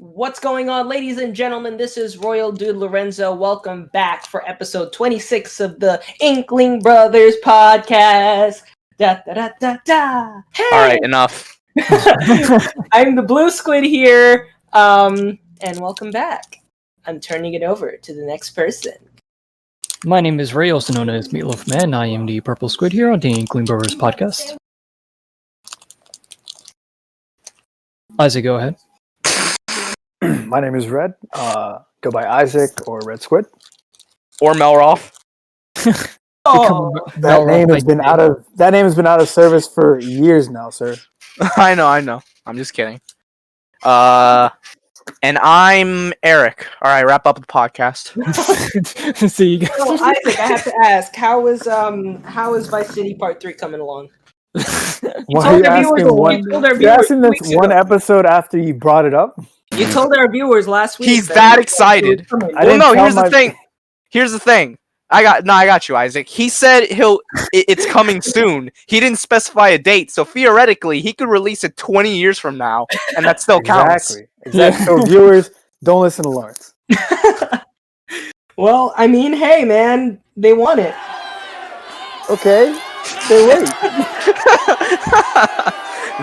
What's going on, ladies and gentlemen? This is Royal Dude Lorenzo. Welcome back for episode 26 of the Inkling Brothers podcast. Da da da da da. Hey! All right, enough. I'm the blue squid here, and welcome back. I'm turning it over to the next person. My name is Ray, also known as Meatloaf Man. I am the purple squid here on the Inkling Bros podcast. Isaac, go ahead. My name is Red. Go by Isaac or Red Squid. Or Melroth. That name has been out of service for years now, sir. I know. I'm just kidding. And I'm Eric. All right, wrap up the podcast. See you guys. So, Isaac, I have to ask, how is Vice City Part 3 coming along? Why are you asking this one episode after you brought it up? You told our viewers last week. He's that excited. Well, no, here's the thing. Here's the thing. I got you, Isaac. He said it's coming soon. He didn't specify a date, so theoretically, he could release it 20 years from now, and that still counts. Exactly. So viewers, don't listen to Lawrence. Well, I mean, hey, man, they want it. Okay, they wait.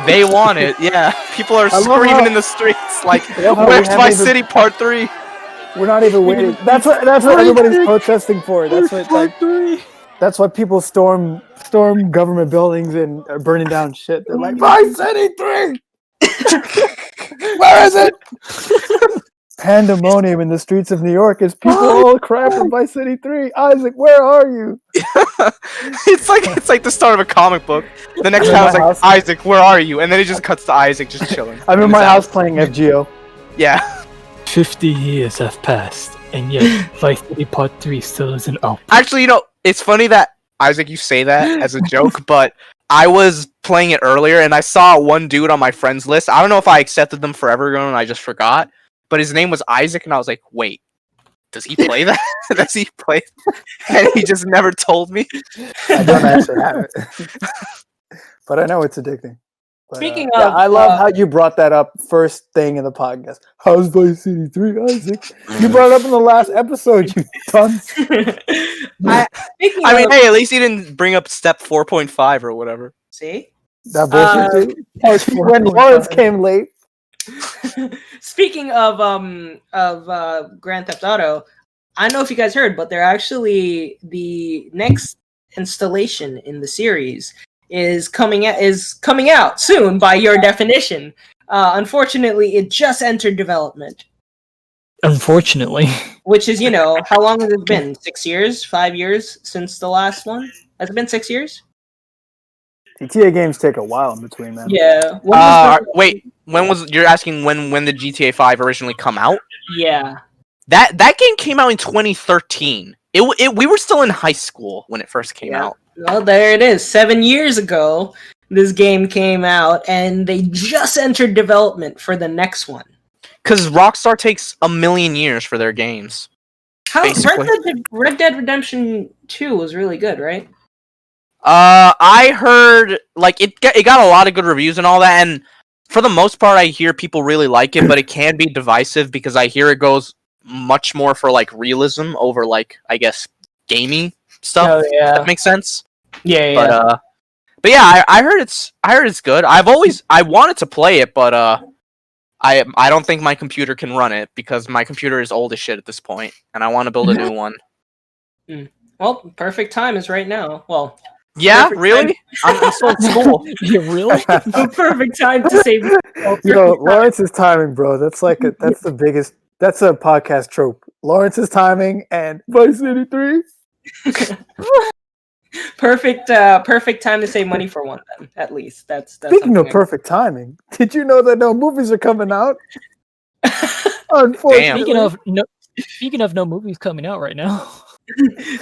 They want it, yeah. People are screaming in the streets like, "Where's Vice City Part 3?" We're not even waiting. That's what everybody's protesting for. That's why people storm government buildings and are burning down shit. They're like, Vice City 3! Where is it? Pandemonium in the streets of New York as people all cry for Vice City 3. Isaac, where are you? It's like the start of a comic book. The next time it's like, Isaac, where are you? And then it just cuts to Isaac just chilling. I'm in my house playing FGO. Yeah. 50 years have passed, and yet Vice City Part 3 still isn't out. Actually, it's funny that, Isaac, you say that as a joke, but I was playing it earlier, and I saw one dude on my friends list. I don't know if I accepted them forever ago, and I just forgot. But his name was Isaac, and I was like, wait, does he play that? Does he play that? And he just never told me. I don't actually have it. But I know it's addicting. But, Speaking of... I love how you brought that up first thing in the podcast. How's Vice City 3, Isaac? You brought it up in the last episode, you dunce. I mean, hey, at least he didn't bring up step 4.5 or whatever. See? That bullshit too. When Lawrence came late. Speaking of Grand Theft Auto, I don't know if you guys heard, but they're actually the next installation in the series is coming out soon by your definition. Unfortunately, it just entered development. Unfortunately. Which is, how long has it been? 6 years? 5 years since the last one? Has it been 6 years? GTA games take a while in between, man. Yeah. Wait, you're asking when did GTA 5 originally come out? Yeah. That game came out in 2013. We were still in high school when it first came out. Well, there it is. 7 years ago, this game came out, and they just entered development for the next one. Because Rockstar takes a million years for their games. Red Dead Redemption 2 was really good, right? I heard it got a lot of good reviews and all that, and for the most part, I hear people really like it, but it can be divisive because I hear it goes much more for realism over I guess gaming stuff. Oh, yeah. If that makes sense. Yeah. But yeah, I heard it's good. I wanted to play it, but I don't think my computer can run it because my computer is old as shit at this point, and I want to build a new one. Well, perfect time is right now. Well. Yeah, really? I'm still in school. Yeah, really? The perfect time to save. Lawrence's timing, bro. That's the biggest. That's a podcast trope. Lawrence's timing and Vice City 3. Perfect time to save money for one. Then, at least that's. Speaking of perfect timing, did you know that no movies are coming out? Unfortunately. Speaking of no movies coming out right now.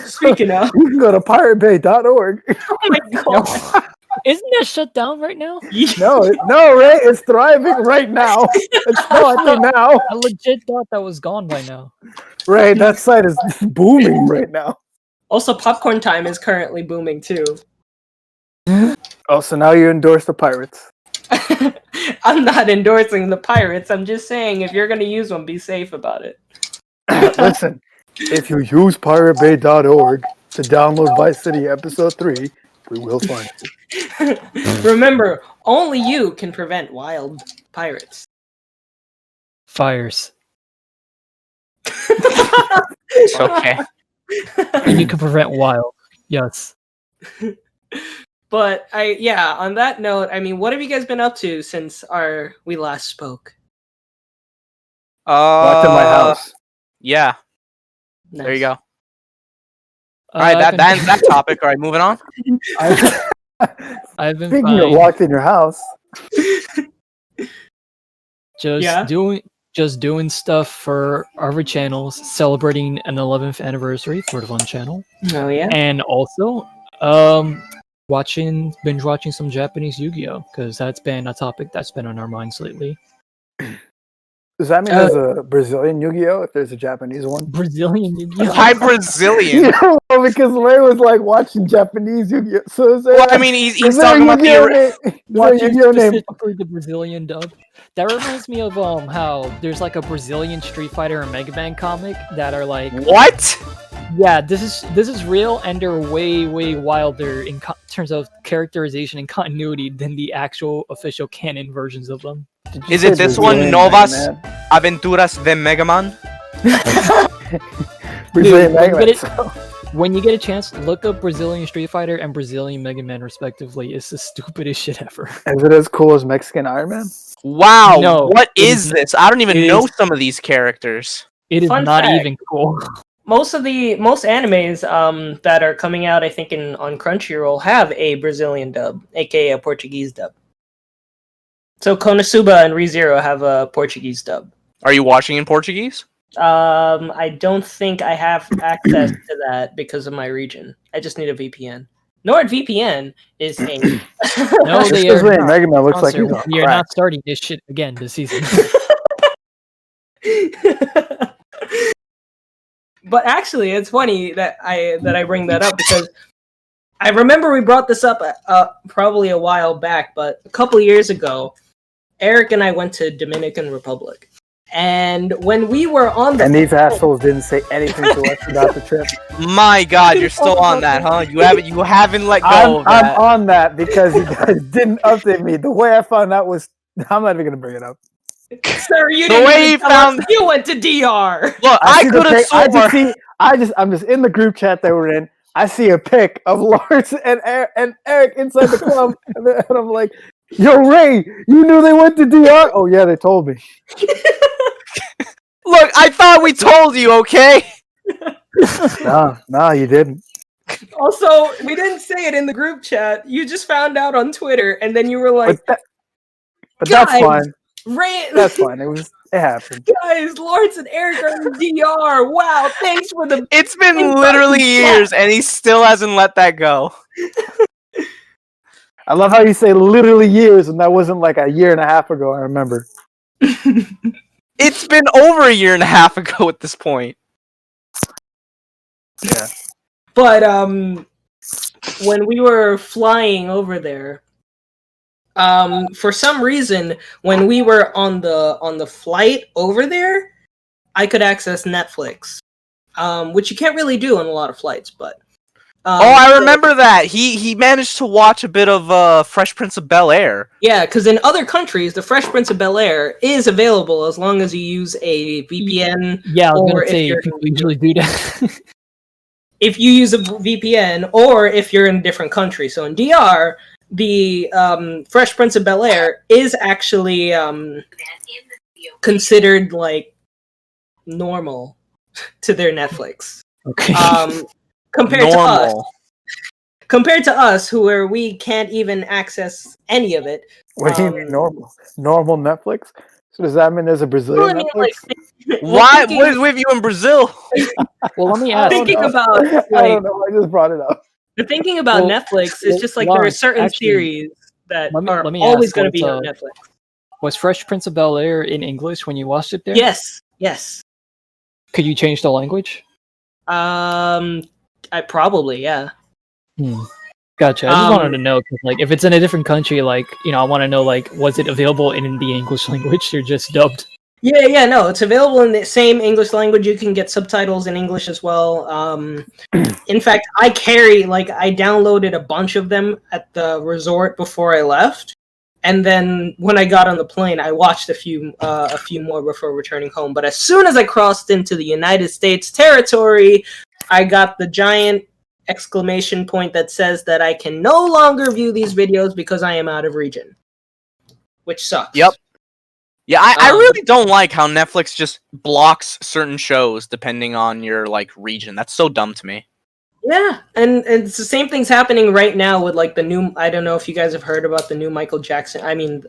Speaking of, you can go to piratebay.org. Oh my god. Isn't that shut down right now? No, Ray, it's thriving right now. It's thriving now. I legit thought that was gone by now. Ray, that site is booming right now. Also, Popcorn Time is currently booming too. Oh, so now you endorse the pirates. I'm not endorsing the pirates. I'm just saying if you're gonna use one, be safe about it. Listen, if you use piratebay.org to download Vice City Episode 3, we will find you. Remember, only you can prevent wild pirates. Fires. It's okay. And you can prevent wild. Yes. But on that note, I mean, what have you guys been up to since we last spoke? Back to my house. Yeah. Nice. There you go. All right, that ends that topic. All right, moving on. I've been Speaking of locked in your house, just doing stuff for our channels, celebrating an 11th anniversary for the Fun channel. Oh yeah. And also, binge watching some Japanese Yu-Gi-Oh, because that's been a topic that's been on our minds lately. does that mean there's a Brazilian Yu-Gi-Oh if there's a Japanese one? Brazilian Yu-Gi-Oh. Why Brazilian? Yeah, well, because Ray was like watching Japanese Yu-Gi-Oh. So Well, I mean, he's talking about the Watching specifically the Brazilian dub. That reminds me of how there's like a Brazilian Street Fighter and Mega Man comic that are like what? Yeah, this is real, and they're way wilder in terms of characterization and continuity than the actual official canon versions of them. Is it this one, Novas Aventuras de Mega Man? Brazilian Mega Man. When you get a chance, look up Brazilian Street Fighter and Brazilian Mega Man respectively. It's the stupidest shit ever. Is it as cool as Mexican Iron Man? Wow, No, what is this? I don't even know some of these characters. It is Fun not fact. even cool. Most animes that are coming out, I think, on Crunchyroll have a Brazilian dub, aka a Portuguese dub. So Konosuba and ReZero have a Portuguese dub. Are you watching in Portuguese? I don't think I have access to that because of my region. I just need a VPN. NordVPN is a No, Just they because are not. Mega Man looks like Sponsor, he's on you're crack. not starting this shit again this season. But actually, it's funny that I bring that up because I remember we brought this up probably a while back, but a couple years ago, Eric and I went to Dominican Republic, and when we were on the And these assholes didn't say anything to us about the trip. My God, you're still on that, huh? You haven't let go of that. I'm on that because you guys didn't update me. The way I found out was I'm not even gonna bring it up. Sir, you The didn't way even he tell found- us you went to DR. Look, I see the could have pic- sworn. I'm just in the group chat that we're in. I see a pic of Lawrence and Eric inside the club, and I'm like, "Yo, Ray, you knew they went to DR? Oh yeah, they told me." Look, I thought we told you, okay? No, you didn't. Also, we didn't say it in the group chat. You just found out on Twitter, and then you were like, But that's Guys, fine. Ray, That's fine. It happened. guys, Lawrence and Eric are in DR. Wow, thanks for the It's been literally years, and he still hasn't let that go. I love how you say literally years, and that wasn't like a year and a half ago. I remember. It's been over a year and a half ago at this point. Yeah. But when we were flying over there, for some reason, when we were on the flight over there, I could access Netflix, which you can't really do on a lot of flights. But I remember that. He managed to watch a bit of Fresh Prince of Bel-Air. Yeah, because in other countries, the Fresh Prince of Bel-Air is available as long as you use a VPN. Yeah, I was or gonna say people usually do that. If you use a VPN, or if you're in a different country. So in DR, the Fresh Prince of Bel-Air is actually considered like normal to their Netflix. Okay. Compared to us, where we can't even access any of it. What do you mean normal? Normal Netflix? So does that mean there's a Brazilian Netflix? Why? What is with you in Brazil? Well, let me ask. Thinking about I don't know. I just brought it up. the thinking about Well, Netflix is just like there are Lawrence, certain actually, series that let me always ask, going to be on what's, Netflix. Was Fresh Prince of Bel-Air in English when you watched it there? Yes. Could you change the language? I probably, yeah. Gotcha. I just wanted to know, 'cause, like, if it's in a different country, like, I want to know, like, was it available in the English language or just dubbed? Yeah, no, it's available in the same English language. You can get subtitles in English as well. In fact, I downloaded a bunch of them at the resort before I left, and then when I got on the plane, I watched a few more before returning home. But as soon as I crossed into the United States territory, I got the giant exclamation point that says that I can no longer view these videos because I am out of region, which sucks. Yep. Yeah, I really don't like how Netflix just blocks certain shows depending on your region. That's so dumb to me. Yeah, and it's the same thing's happening right now with the new. I don't know if you guys have heard about the new Michael Jordan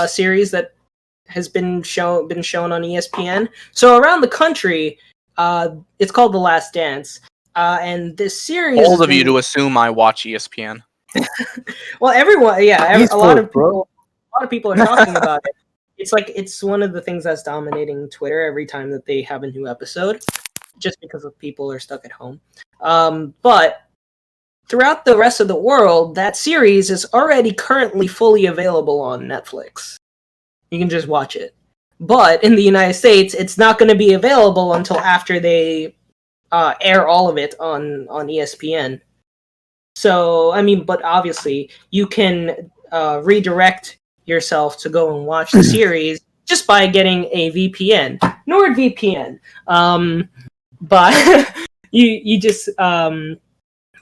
series that has been shown on ESPN. So around the country, it's called The Last Dance, and this series. Bold of you to assume I watch ESPN. Well, everyone, yeah, a lot of people are talking about it. It's one of the things that's dominating Twitter every time that they have a new episode, just because of people are stuck at home. But throughout the rest of the world, that series is already currently fully available on Netflix. You can just watch it. But in the United States, it's not going to be available until after they air all of it on ESPN. So, but obviously, you can redirect yourself to go and watch the series just by getting a VPN, NordVPN. But you just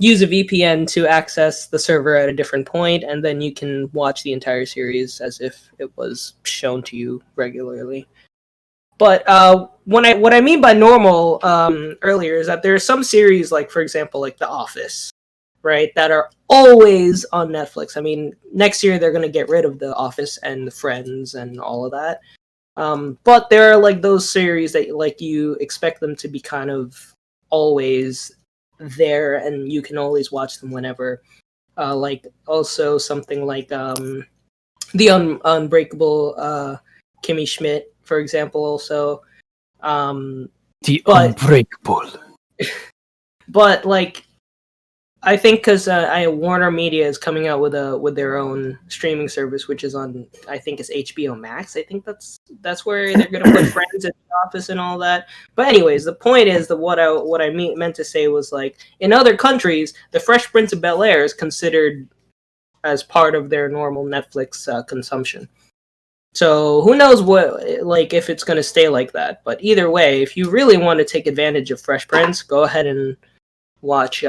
use a VPN to access the server at a different point, and then you can watch the entire series as if it was shown to you regularly. But what I mean by normal earlier is that there are some series, for example, The Office, right, that are always on Netflix. Next year they're going to get rid of The Office and the Friends and all of that. But there are those series that you expect them to be kind of always there, and you can always watch them whenever. Also something like the Unbreakable Kimmy Schmidt, for example. Also, Unbreakable. But I think because Warner Media is coming out with their own streaming service, which is on, I think it's HBO Max. I think that's where they're going to put Friends and The Office and all that. But anyways, the point is that what I meant to say was in other countries, The Fresh Prince of Bel-Air is considered as part of their normal Netflix consumption. So who knows what if it's going to stay like that. But either way, if you really want to take advantage of Fresh Prince, go ahead and watch.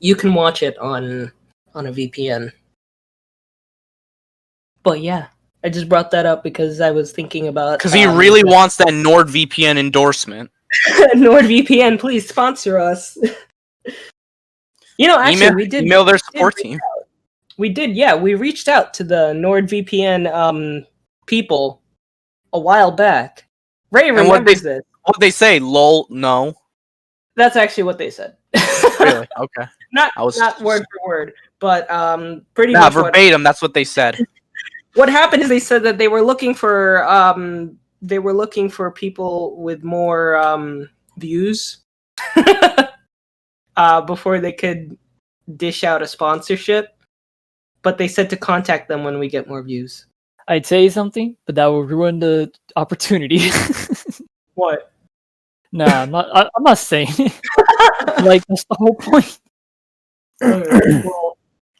You can watch it on a VPN. But yeah, I just brought that up because I was thinking about... Because he really wants that NordVPN endorsement. NordVPN, please sponsor us. Actually, we did... Email their support team. We did, yeah. We reached out to the NordVPN people a while back. Ray remembers this. What'd they say? Lol, no? That's actually what they said. Really? Okay. Not word for word, but pretty much verbatim. That's what they said. What happened is they said that they were looking for people with more views before they could dish out a sponsorship. But they said to contact them when we get more views. I'd say something, but that will ruin the opportunity. What? Nah, I'm not saying it. That's the whole point.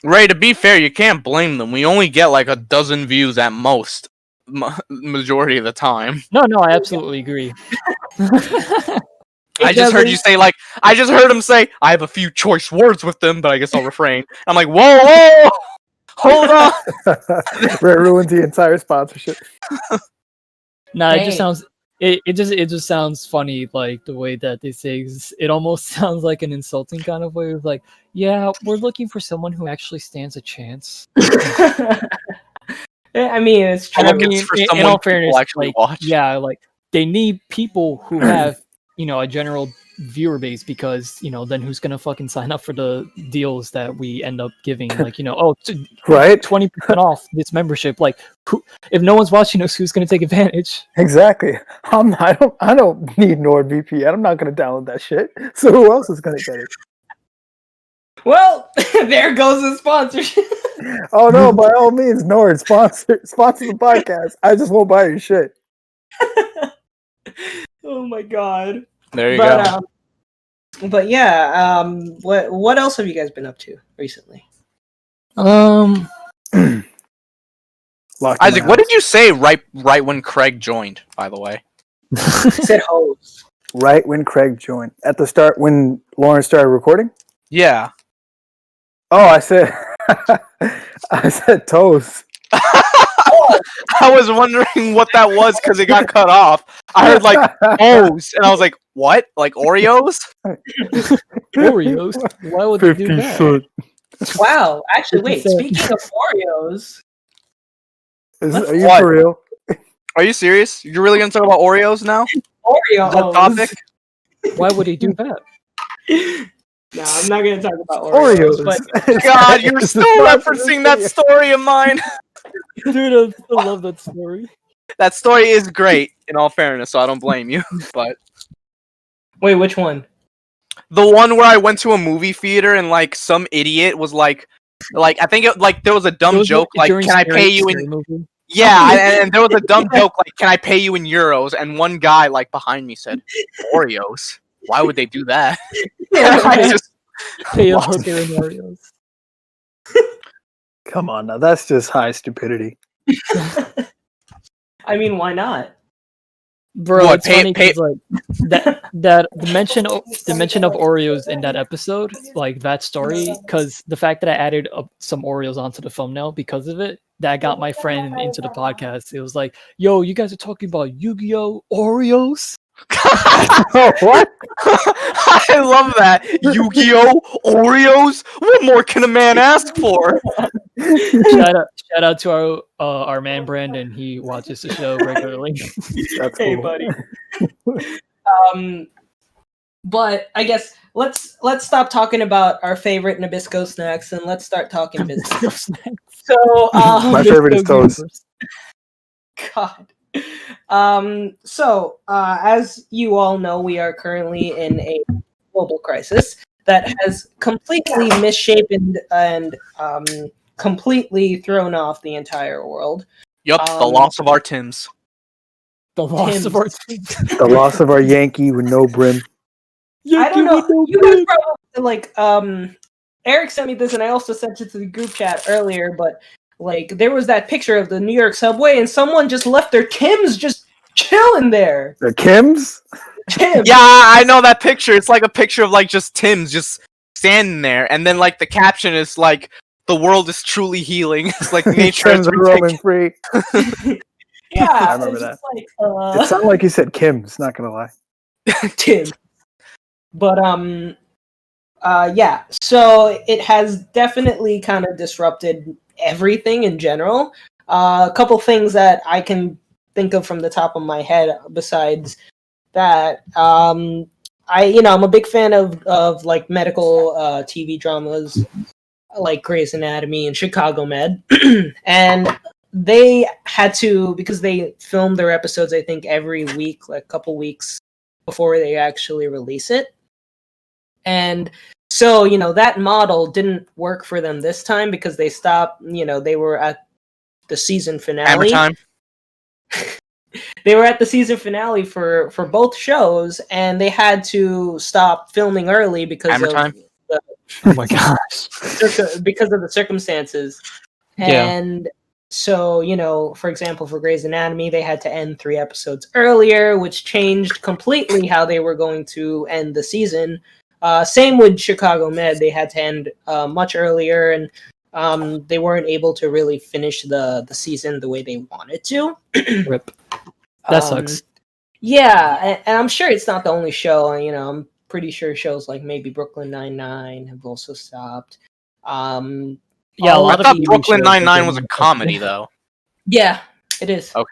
Ray, to be fair, you can't blame them. We only get a dozen views at most, majority of the time. No, I absolutely agree. I just heard you say I just heard him say, I have a few choice words with them, but I guess I'll refrain. I'm like, whoa, hold on. Ray ruined the entire sponsorship. Nah, it just sounds... It just sounds funny, the way that they say. It almost sounds like an insulting kind of way. It's yeah, we're looking for someone who actually stands a chance. It's true. In all fairness, yeah, they need people who have a general viewer base, because then who's gonna fucking sign up for the deals that we end up giving, right, 20% off this membership. If no one's watching us, who's gonna take advantage? Exactly. I don't need NordVPN. I'm not gonna download that shit. So who else is gonna get it? Well, there goes the sponsorship. Oh no! By all means, Nord sponsor the podcast. I just won't buy your shit. Oh my god! There you But go. but yeah, what else have you guys been up to recently? Um, Isaac, what did you say right when Craig joined? By the way, I said hose. Right when Craig joined at the start when Lauren started recording. yeah. Oh, I said I said toes. I was wondering what that was because it got cut off. I heard like O's, and I was like, "What? Like Oreos?" Oreos. Why would they do that? Wow. Actually, wait. 50 cent. Speaking of Oreos, Are you What? for real? Are you serious? You're really gonna talk about Oreos now? Is that topic? Why would he do that? No, I'm not gonna talk about Oreos. But God, you're still referencing that story of mine. Dude, I still love that story. That story is great, in all fairness, so I don't blame you. But wait, which one? the one where I went to a movie theater and like some idiot was like I think it, like there was a dumb joke like, "Can I pay you in?" Movie. Yeah, and there was a dumb joke like, "Can I pay you in euros?" And one guy like behind me said, "Oreos? Why would they do that?" I just Pay a hooker in Oreos. Come on now, that's just high stupidity. I mean, why not? Bro, What, it's funny 'cause, like that the mention of Oreos in that episode, like that story, because the fact that I added some Oreos onto the thumbnail because of it, that got my friend into the podcast. It was like, "Yo, you guys are talking about Yu-Gi-Oh Oreos?" What? I love that. Yu-Gi-Oh! Oreos? What more can a man ask for? Shout out to our man Brandon. He watches the show regularly. That's Hey, cool. buddy. But I guess let's stop talking about our favorite Nabisco snacks and let's start talking business. So, My favorite is toes. God. So, as you all know, we are currently in a global crisis that has completely misshapen and completely thrown off the entire world. Yup, the loss of our Tims. The loss of our The loss of our Yankee with no brim. I don't know. You guys probably like Eric sent me this, and I also sent it to the group chat earlier. But like, there was that picture of the New York subway, and someone just left their Tims just chilling there. The Kims? Tims. Yeah, I know that picture. It's like a picture of like just Tims just standing there, and then like the caption is like, "The world is truly healing." It's like nature is roaming free. Yeah, I remember that. Like, it sounded like you said Kim's. Not gonna lie. Tim. But yeah. So it has definitely kind of disrupted everything in general. A couple things that I can think of from the top of my head besides that. I'm a big fan of like medical TV dramas like Grey's Anatomy and Chicago Med, and they had to, because they film their episodes I think every week, like a couple weeks before they actually release it. And so, that model didn't work for them this time because they stopped, they were at the season finale. Hammer time. They were at the season finale for both shows, and they had to stop filming early because Hammer of time. Oh my gosh. because of the circumstances. Yeah. And so, for example, for Grey's Anatomy, they had to end 3 episodes earlier, which changed completely how they were going to end the season. Same with Chicago Med. They had to end much earlier, and they weren't able to really finish the season the way they wanted to. Rip. That sucks. Yeah, and I'm sure it's not the only show. I'm pretty sure shows like maybe Brooklyn Nine-Nine have also stopped. Yeah, a lot I of thought TV Brooklyn shows Nine-Nine have was a been- comedy, though. Yeah, it is. Okay.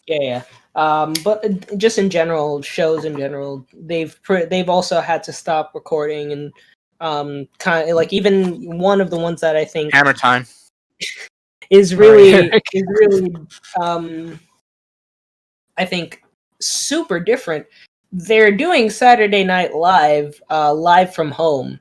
Yeah. But just in general, shows in general, they've also had to stop recording, and kind of like even one of the ones that I think Hammer time. is really I think super different. They're doing Saturday Night Live live from home.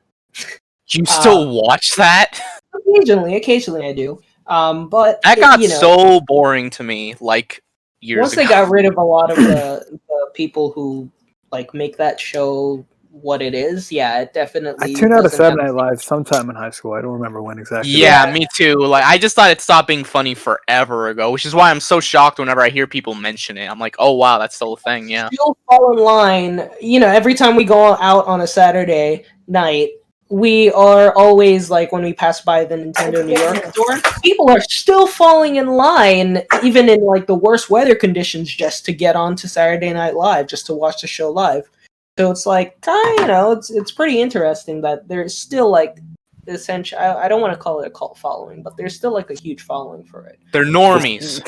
You still watch that? Occasionally I do. But that got so boring to me. Like years once ago. they got rid of a lot of the people who like make that show what it is, yeah, it definitely. I tuned out of Saturday Night Live sometime in high school. I don't remember when exactly. Yeah, me too. Like I just thought it stopped being funny forever ago, which is why I'm so shocked whenever I hear people mention it. I'm like, oh wow, that's still a thing. Yeah. Still fall in line. Every time we go out on a Saturday night, we are always like when we pass by the Nintendo New York store, people are still falling in line, even in like the worst weather conditions, just to get onto Saturday Night Live, just to watch the show live. So it's like, it's pretty interesting that there's still like essentially, I don't want to call it a cult following, but there's still like a huge following for it. They're normies.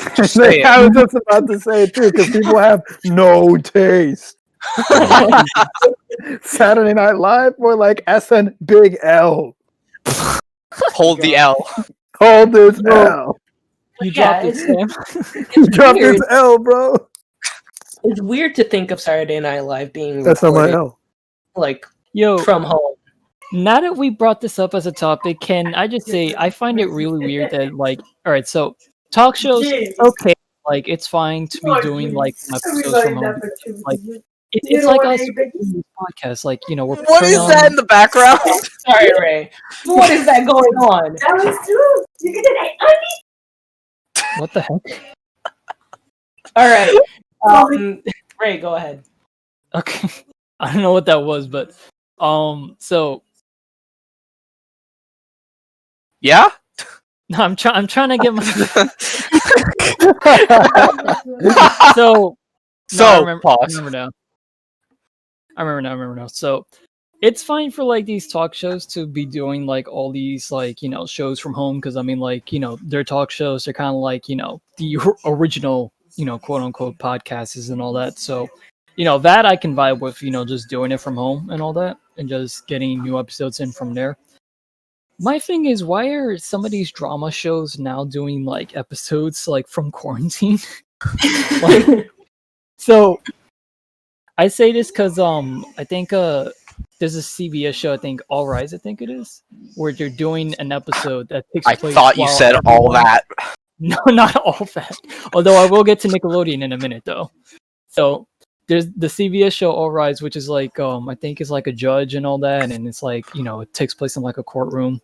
I was just about to say it too, because people have no taste. Saturday Night Live or like SN Big L. Hold the L. Hold this L. You dropped it, Sam. You dropped this L, bro. It's weird to think of Saturday Night Live being that's not my L. Like Yo, from home. Now that we brought this up as a topic, can I just say I find it really weird that like, all right, so talk shows, okay, like it's fine to be doing like episodes from home, like it's like us doing this podcast, like we're. What is that in the background? Sorry, Ray. What is that going on? What the heck? All right. Ray, go ahead. Okay. I don't know what that was, but so yeah? No, I'm trying to get my So I remember now. So it's fine for like these talk shows to be doing like all these like shows from home, because I mean like their talk shows are kind of like the original quote unquote podcasts and all that. So that I can vibe with, just doing it from home and all that, and just getting new episodes in from there. My thing is, why are some of these drama shows now doing like episodes like from quarantine? So I say this because I think there's a CBS show, I think All Rise, I think it is, where they're doing an episode that takes place. I thought you said all that. No, not all that. Although I will get to Nickelodeon in a minute, though. So there's the CBS show All Rise, which is like I think is like a judge and all that, and it's like it takes place in like a courtroom.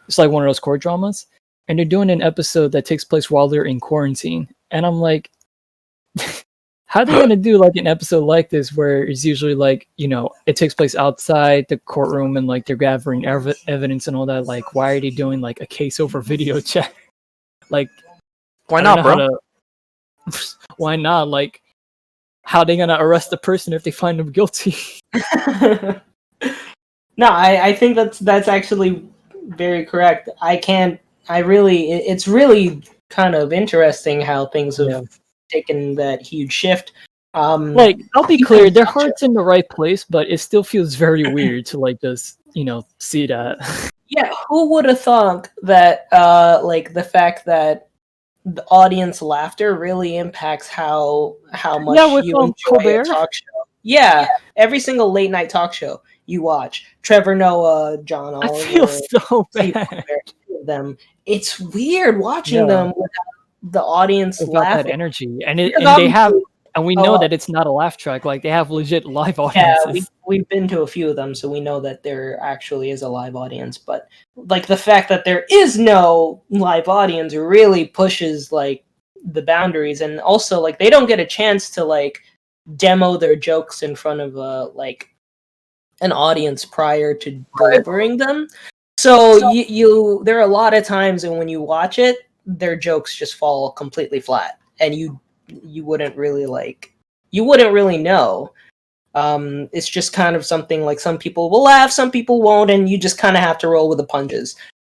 It's like one of those court dramas, and they're doing an episode that takes place while they're in quarantine, and I'm like, how are they gonna do like an episode like this where it's usually like it takes place outside the courtroom and like they're gathering evidence and all that? Like, why are they doing like a case over video chat? Like, why not, bro? Why not? Like, how are they gonna arrest the person if they find them guilty? No, I think that's actually very correct. It's really kind of interesting how things have taken that huge shift. Like, I'll be clear, their heart's in the right place, but it still feels very weird to like just see that. Yeah, who would have thought that like the fact that the audience laughter really impacts how much you enjoy Colbert? a talk show. Yeah, every single late night talk show you watch, Trevor Noah, John Oliver, I feel so bad. Them, it's weird watching them without the audience laughing. That energy, and they have. And we know that it's not a laugh track. Like, they have legit live audiences. Yeah, we've been to a few of them, so we know that there actually is a live audience. But, like, the fact that there is no live audience really pushes, like, the boundaries. And also, like, they don't get a chance to, like, demo their jokes in front of, like, an audience prior to delivering them. So, there are a lot of times when you watch it, their jokes just fall completely flat. And you wouldn't really know. It's just kind of something like some people will laugh, some people won't, and you just kind of have to roll with the punches.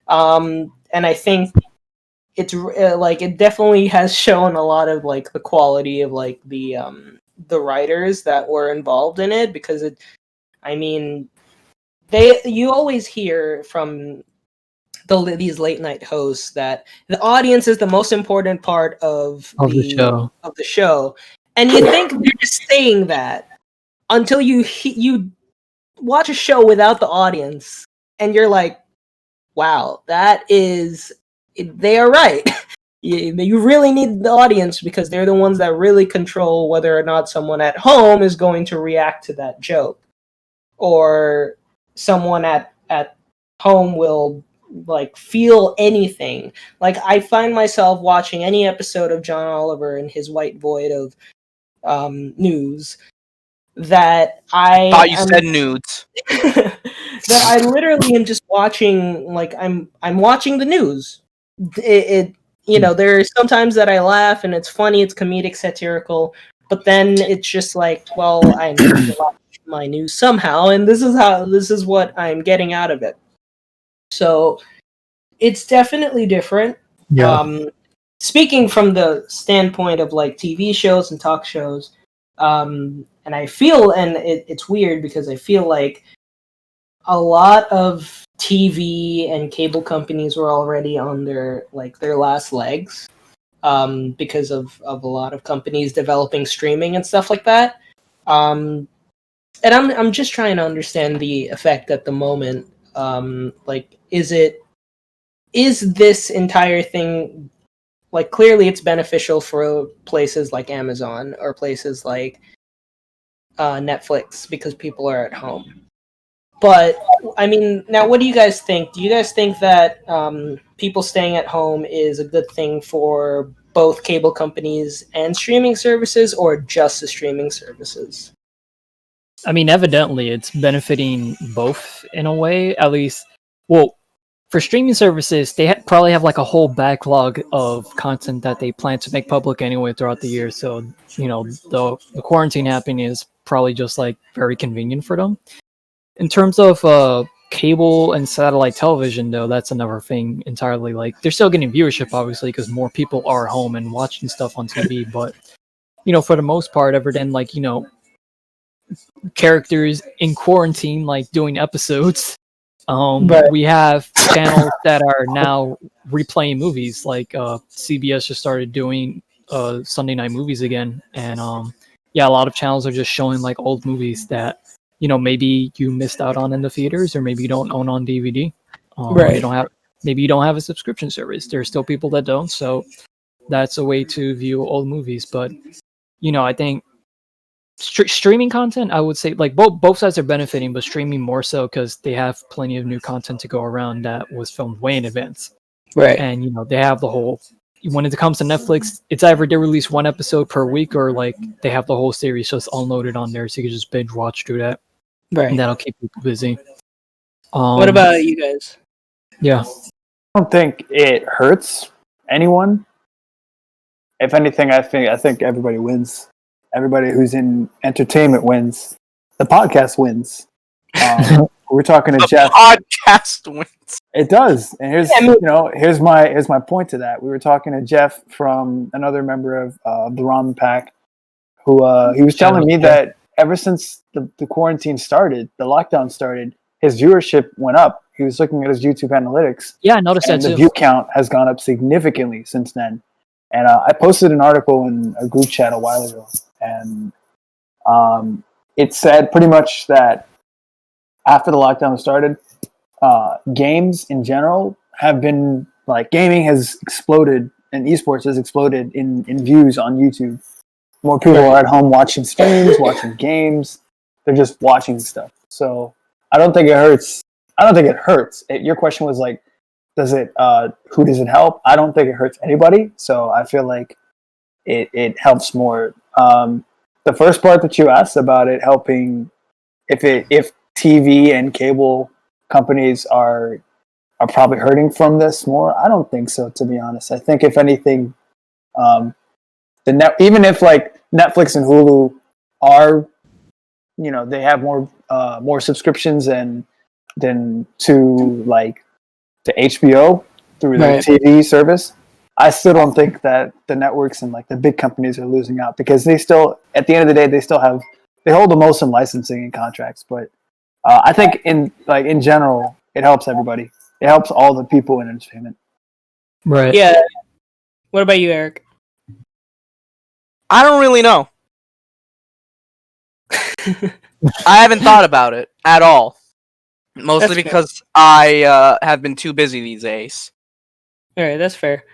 And I think it's like it definitely has shown a lot of like the quality of like the writers that were involved in it, because you always hear from these late night hosts that the audience is the most important part of the show, and you think they're just saying that until you watch a show without the audience, and you're like, wow, they are right. You really need the audience because they're the ones that really control whether or not someone at home is going to react to that joke, or someone at home will like feel anything. Like I find myself watching any episode of John Oliver and his white void of news that I thought you said nudes. that I literally am just watching. Like I'm watching the news. It there are sometimes that I laugh and it's funny, it's comedic, satirical, but then it's just like, well, I need to watch my news somehow, and this is what I'm getting out of it. So it's definitely different. Yeah. Speaking from the standpoint of like TV shows and talk shows, and I feel, and it's weird because I feel like a lot of TV and cable companies were already on their last legs, because of a lot of companies developing streaming and stuff like that. And I'm just trying to understand the effect at the moment. Like, is this entire thing, like, clearly it's beneficial for places like Amazon or places like Netflix because people are at home. But I mean, now what do you guys think? Do you guys think that people staying at home is a good thing for both cable companies and streaming services, or just the streaming services? I mean, evidently, it's benefiting both in a way. At least, well, for streaming services, they probably have like a whole backlog of content that they plan to make public anyway throughout the year. So, the quarantine happening is probably just like very convenient for them. In terms of cable and satellite television, though, that's another thing entirely. Like, they're still getting viewership, obviously, because more people are home and watching stuff on TV. But, for the most part, other than, like, characters in quarantine, like, doing episodes, we have channels that are now replaying movies. Like, CBS just started doing Sunday night movies again. And, yeah, a lot of channels are just showing, like, old movies that maybe you missed out on in the theaters, or maybe you don't own on DVD. Or maybe you don't have a subscription service. There's still people that don't, so that's a way to view old movies. But I think streaming content, I would say, like, both sides are benefiting, but streaming more so because they have plenty of new content to go around that was filmed way in advance. Right. And they have the whole. When it comes to Netflix, it's either they release one episode per week, or like they have the whole series just unloaded on there, so you can just binge watch through that. Right. And that'll keep people busy. What about you guys? Yeah. I don't think it hurts anyone. If anything, I think everybody wins. Everybody who's in entertainment wins. The podcast wins. We're talking to Jeff. Podcast wins. It does, and here's my point to that. We were talking to Jeff from another member of the Ramen Pack, who he was telling me that ever since the quarantine started, the lockdown started, his viewership went up. He was looking at his YouTube analytics. Yeah, I noticed that too. The view count has gone up significantly since then. And I posted an article in a group chat a while ago, and it said pretty much that after the lockdown started, games in general have been, like, gaming has exploded, and esports has exploded in views on YouTube. More people are at home watching streams, watching games. They're just watching stuff. So I don't think it hurts. Your question was like, who does it help? I don't think it hurts anybody. So I feel like it helps more. The first part that you asked about it helping, if TV and cable companies are probably hurting from this more, I don't think so, to be honest. I think if anything, even if like Netflix and Hulu are, they have more subscriptions than to like to HBO through their TV service, I still don't think that the networks and like the big companies are losing out, because they still, at the end of the day, they hold the most in licensing and contracts. But I think in general, it helps everybody. It helps all the people in entertainment. Right. Yeah. What about you, Eric? I don't really know. I haven't thought about it at all. Mostly That's because I have been too busy these days. All right, that's fair.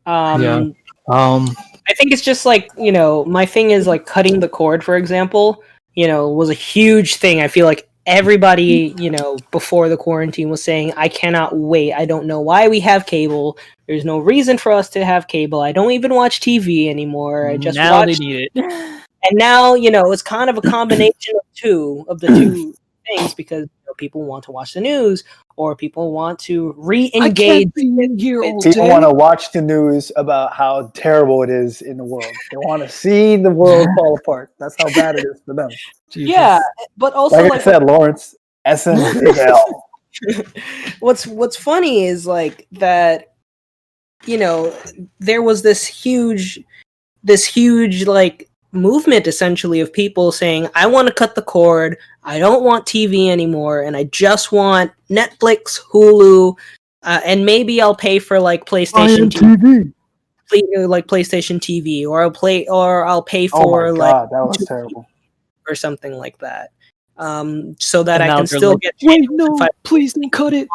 Yeah. I think it's just like, my thing is like cutting the cord, for example, was a huge thing. I feel like everybody, before the quarantine was saying, I cannot wait. I don't know why we have cable. There's no reason for us to have cable. I don't even watch TV anymore. I just now watch. they need it. And now, it's kind of a combination of the two things because people want to watch the news or people want to re-engage. People want to watch the news about how terrible it is in the world. They want to see the world fall apart. That's how bad it is for them. Jesus. Yeah, but also like I said, Lawrence, SNL. What's funny is like that, there was this huge like movement essentially of people saying, I want to cut the cord, I don't want TV anymore, and I just want Netflix, Hulu, and maybe I'll pay for like PlayStation TV. Like PlayStation TV, or I'll pay for oh my like God, that was terrible, or something like that, so that And I now can they're still like, get. wait, no, please don't cut it.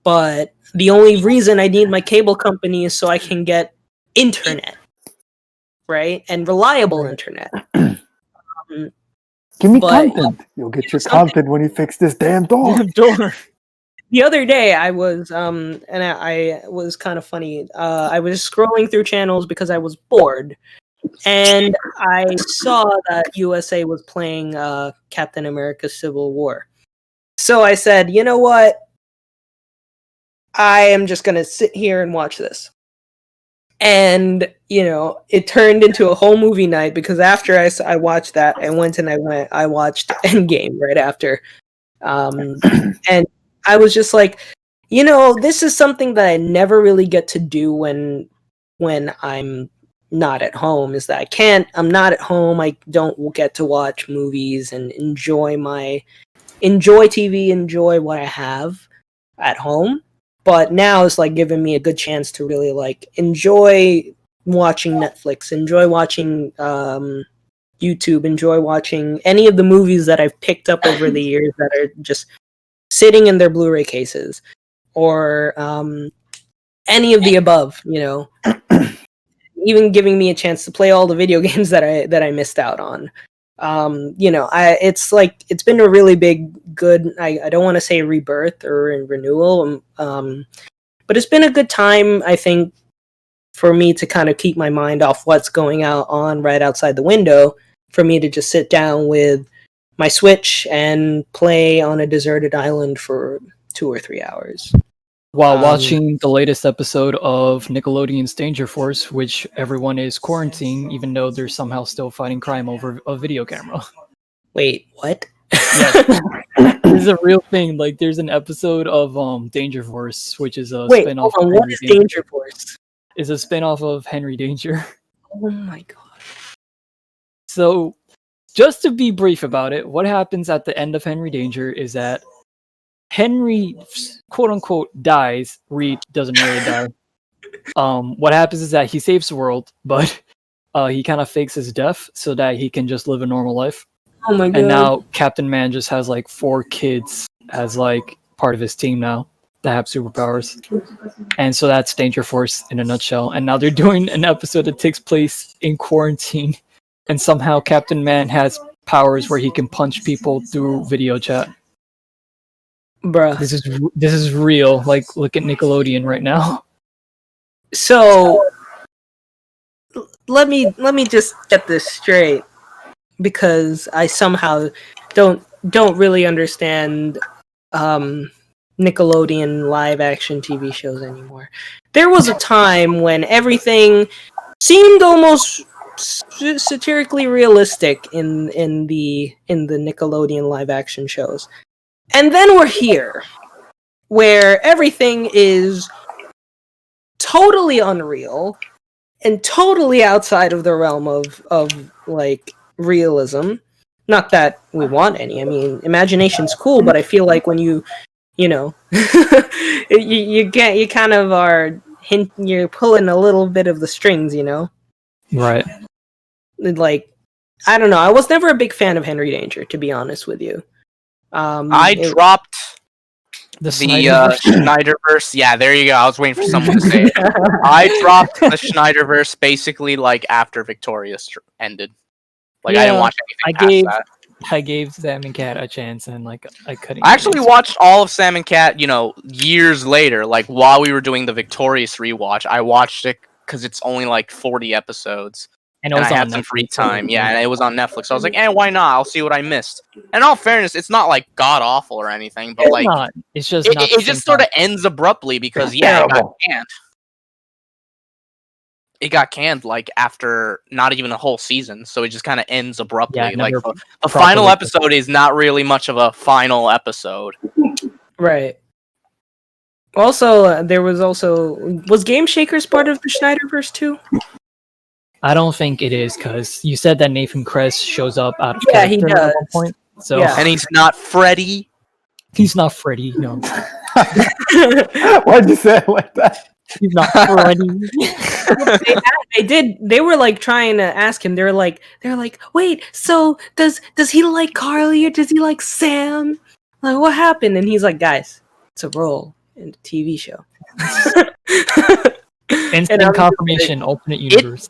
But the only reason I need my cable company is so I can get internet, right, and reliable internet. Give me But content. You'll get your content when you fix this damn door. the other day I was and I was kind of funny. I was scrolling through channels because I was bored, and I saw that USA was playing Captain America: Civil War. So I said, you know what? I am just gonna sit here and watch this. And it turned into a whole movie night because after I watched that, I went and I watched Endgame right after. And I was just like, this is something that I never really get to do when I'm not at home, is that I'm not at home. I don't get to watch movies and enjoy TV, enjoy what I have at home. But now it's like giving me a good chance to really like enjoy watching Netflix, enjoy watching YouTube, enjoy watching any of the movies that I've picked up over the years that are just sitting in their Blu-ray cases, or any of the above. Even giving me a chance to play all the video games that I missed out on. It's been a really good. I don't want to say rebirth or renewal, but it's been a good time, I think, for me to kind of keep my mind off what's going on right outside the window, for me to just sit down with my Switch and play on a deserted island for 2 or 3 hours. While watching the latest episode of Nickelodeon's Danger Force, which everyone is quarantined, even though they're somehow still fighting crime over a video camera. Wait, what? Yes. This is a real thing. Like, there's an episode of Danger Force, which is a spin-off. Hold on, what is Danger Force? Is a spin-off of Henry Danger. Oh my god. So, just to be brief about it, what happens at the end of Henry Danger is that Henry, quote unquote, dies. Reed doesn't really die. What happens is that he saves the world, but he kind of fakes his death so that he can just live a normal life. Oh my god. And now Captain Man just has like 4 kids as like part of his team now that have superpowers. And so that's Danger Force in a nutshell. And now they're doing an episode that takes place in quarantine. And somehow Captain Man has powers where he can punch people through video chat. Bruh. This is real. Like, look at Nickelodeon right now. So let me just get this straight, because I somehow don't really understand Nickelodeon live action TV shows anymore. There was a time when everything seemed almost satirically realistic in the Nickelodeon live action shows. And then we're here, where everything is totally unreal and totally outside of the realm of like realism. Not that we want any. I mean, imagination's cool, but I feel like when you you kind of are you're pulling a little bit of the strings, Right. Like, I don't know. I was never a big fan of Henry Danger, to be honest with you. I dropped the Snyderverse. Yeah, there you go. I was waiting for someone to say it. I dropped the Snyderverse basically like after Victorious ended. Like I didn't watch anything past that. I gave Sam and Cat a chance, and like I couldn't. I actually watched all of Sam and Cat, years later. Like while we were doing the Victorious rewatch, I watched it because it's only like 40 episodes. And I had some free time, and it was on Netflix. So I was like, why not? I'll see what I missed. And in all fairness, it's not like god awful or anything, but like not. It's just it just sort of ends abruptly because it got canned. It got canned like after not even a whole season, so it just kind of ends abruptly. Yeah, like the final episode is not really much of a final episode, right? Also, was Game Shakers part of the Snyderverse too? I don't think it is because you said that Nathan Kress shows up out of character at one point. So and he's not Freddy. He's not Freddy. No. Why'd you say it like that? He's not Freddy. They were like trying to ask him. They're like, wait. So does he like Carly or does he like Sam? Like, what happened? And he's like, guys, it's a role in the TV show. Instant confirmation. Alternate universe.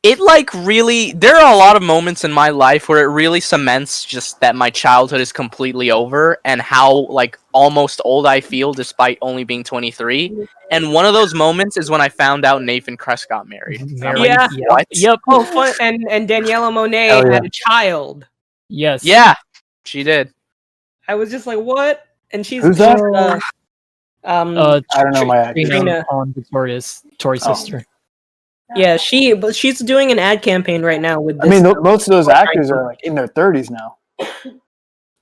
It like really, there are a lot of moments in my life where it really cements just that my childhood is completely over and how like almost old I feel despite only being 23. And one of those moments is when I found out Nathan Kress got married. Yeah. What? Yep. Oh, fun. And Daniela Monet had a child. Yes. Yeah, she did. I was just like, what? And she's who's that? I don't know my actress. Trina on Victoria's Tori's sister. Yeah, she's doing an ad campaign right now with this. I mean, most of those actors are like in their 30s now.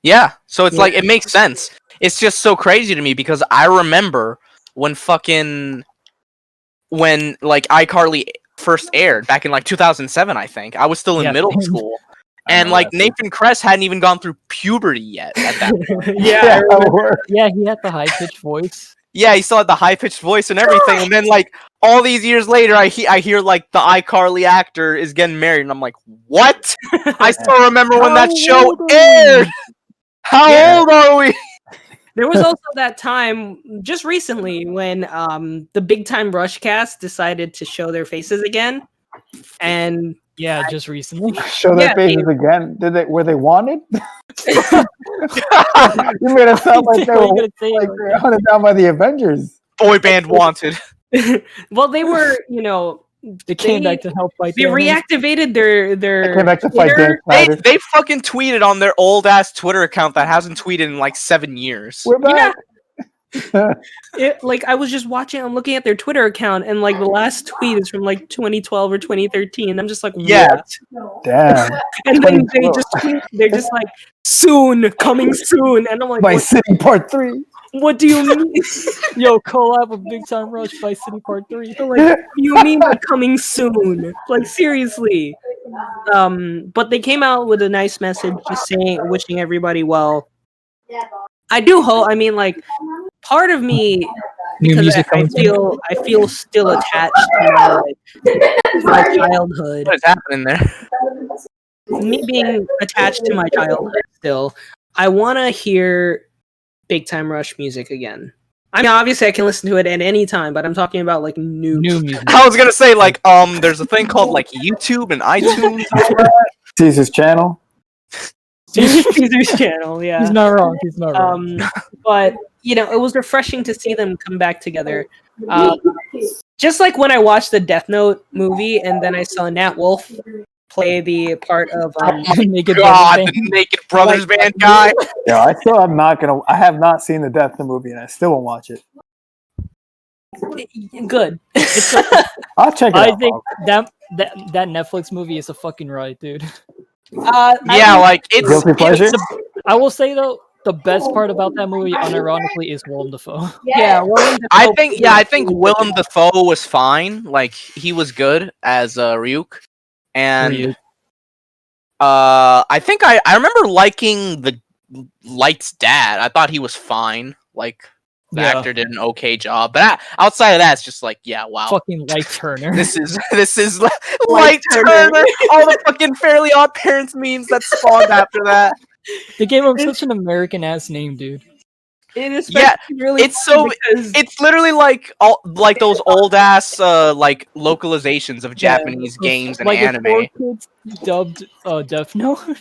Yeah, so it's like it makes sense. It's just so crazy to me because I remember when like iCarly first aired back in like 2007, I think. I was still in middle school. And like Nathan Kress hadn't even gone through puberty yet at that point. Yeah, he had the high pitched voice. Yeah, he still had the high-pitched voice and everything, and then, like, all these years later, I hear like, the iCarly actor is getting married, and I'm like, what? I still remember when that show aired! How old are we? There was also that time, just recently, when the Big Time Rush cast decided to show their faces again, and... Yeah, just recently. Show their faces again? Were they wanted? You made it sound like they were hunted down by the Avengers. Boy band wanted. Well, they were, they came back to help fight. They reactivated their. They came back to fight Dan Snyder. They fucking tweeted on their old ass Twitter account that hasn't tweeted in like 7 years. We're back. I was just watching. I'm looking at their Twitter account, and like the last tweet is from like 2012 or 2013. I'm just like, what? Damn. And then they're just like, soon, coming soon, and I'm like, Vice City Part 3. What do you mean? Yo, collab with Big Time Rush, Vice City Part 3. So, like, what do you mean by coming soon? Like, seriously. But they came out with a nice message, just wishing everybody well. I do hope. I mean, like, part of me, because I feel still attached to my childhood. What is happening there? Me being attached to my childhood still, I want to hear Big Time Rush music again. I mean, obviously I can listen to it at any time, but I'm talking about like new music. I was gonna say like there's a thing called like YouTube and iTunes. Caesar's channel. Caesar's channel, yeah. He's not wrong. He's not wrong. But it was refreshing to see them come back together. Just like when I watched the Death Note movie, and then I saw Nat Wolff play the part of Naked the Naked Brothers Band guy. Yeah, I have not seen the Death Note movie, and I still won't watch it. Good. I'll check it out. I think that Netflix movie is a fucking ride, dude. It's guilty pleasure. I will say though, the best part about that movie, unironically, is Willem Dafoe. Yeah, Willem Dafoe. I think Willem Dafoe was fine. Like he was good as Ryuk, and I think I remember liking the Light's dad. I thought he was fine. Like the actor did an okay job, but outside of that, it's just like, wow, fucking Light Turner. This is Light Turner. All the fucking Fairly Odd Parents memes that spawned after that. They gave him such an American ass name, dude. It is Yeah, really it's so because it's literally like those old ass like localizations of Japanese games and like anime. If 4Kids dubbed Death Note.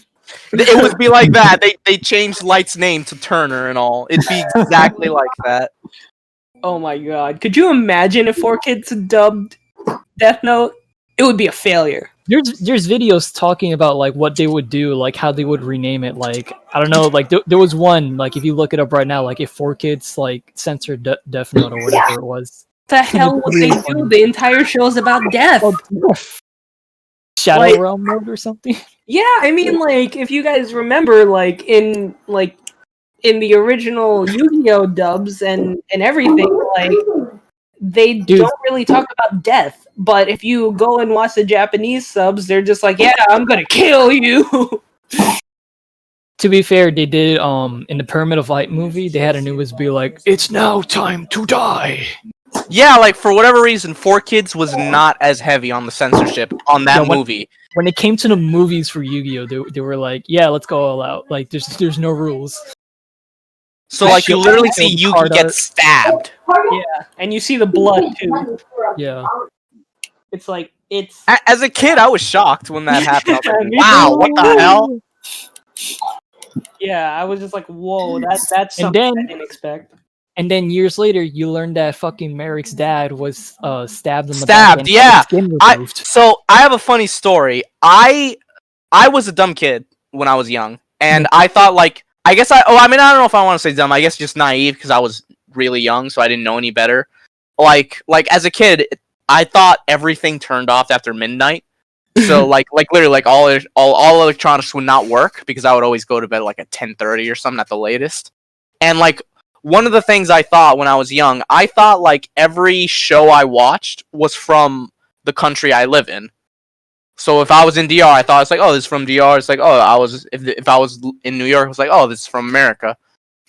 It would be like that. They changed Light's name to Turner and all. It'd be exactly like that. oh my god, could you imagine if 4Kids dubbed Death Note? It would be a failure. There's videos talking about like what they would do, like how they would rename it. Like I don't know, like there was one, like if you look it up right now, like if 4Kids like censored Death Note or whatever it was. What the hell would they do? The entire show's about death. Shadow Realm mode or something. Yeah, I mean, like if you guys remember, like in the original Yu-Gi-Oh dubs and everything, like they don't really talk about death. But if you go and watch the Japanese subs, they're just like, "Yeah, I'm gonna kill you." To be fair, they did in the Pyramid of Light movie, they had an Anubis be like, "It's now time to die." Yeah, like for whatever reason, 4Kids was not as heavy on the censorship on that movie. When it came to the movies for Yu-Gi-Oh, they were like, "Yeah, let's go all out." Like there's no rules. So like you literally see Yugi get stabbed. Yeah, and you see the blood too. Yeah. It's like As a kid, I was shocked when that happened. I was like, wow, what the hell? Yeah, I was just like, whoa, that's something I didn't expect. And then years later, you learned that fucking Merrick's dad was stabbed in the back and yeah. Skin removed. So I have a funny story. I was a dumb kid when I was young, and I thought like I don't know if I want to say dumb. I guess just naive because I was really young, so I didn't know any better. Like as a kid, I thought everything turned off after midnight. So like literally like all electronics would not work because I would always go to bed like at 10:30 or something at the latest. And like one of the things I thought when I was young, I thought like every show I watched was from the country I live in. So if I was in DR, I thought it's like, oh, this is from DR. It's like, oh, if I was in New York, it was like, oh, this is from America.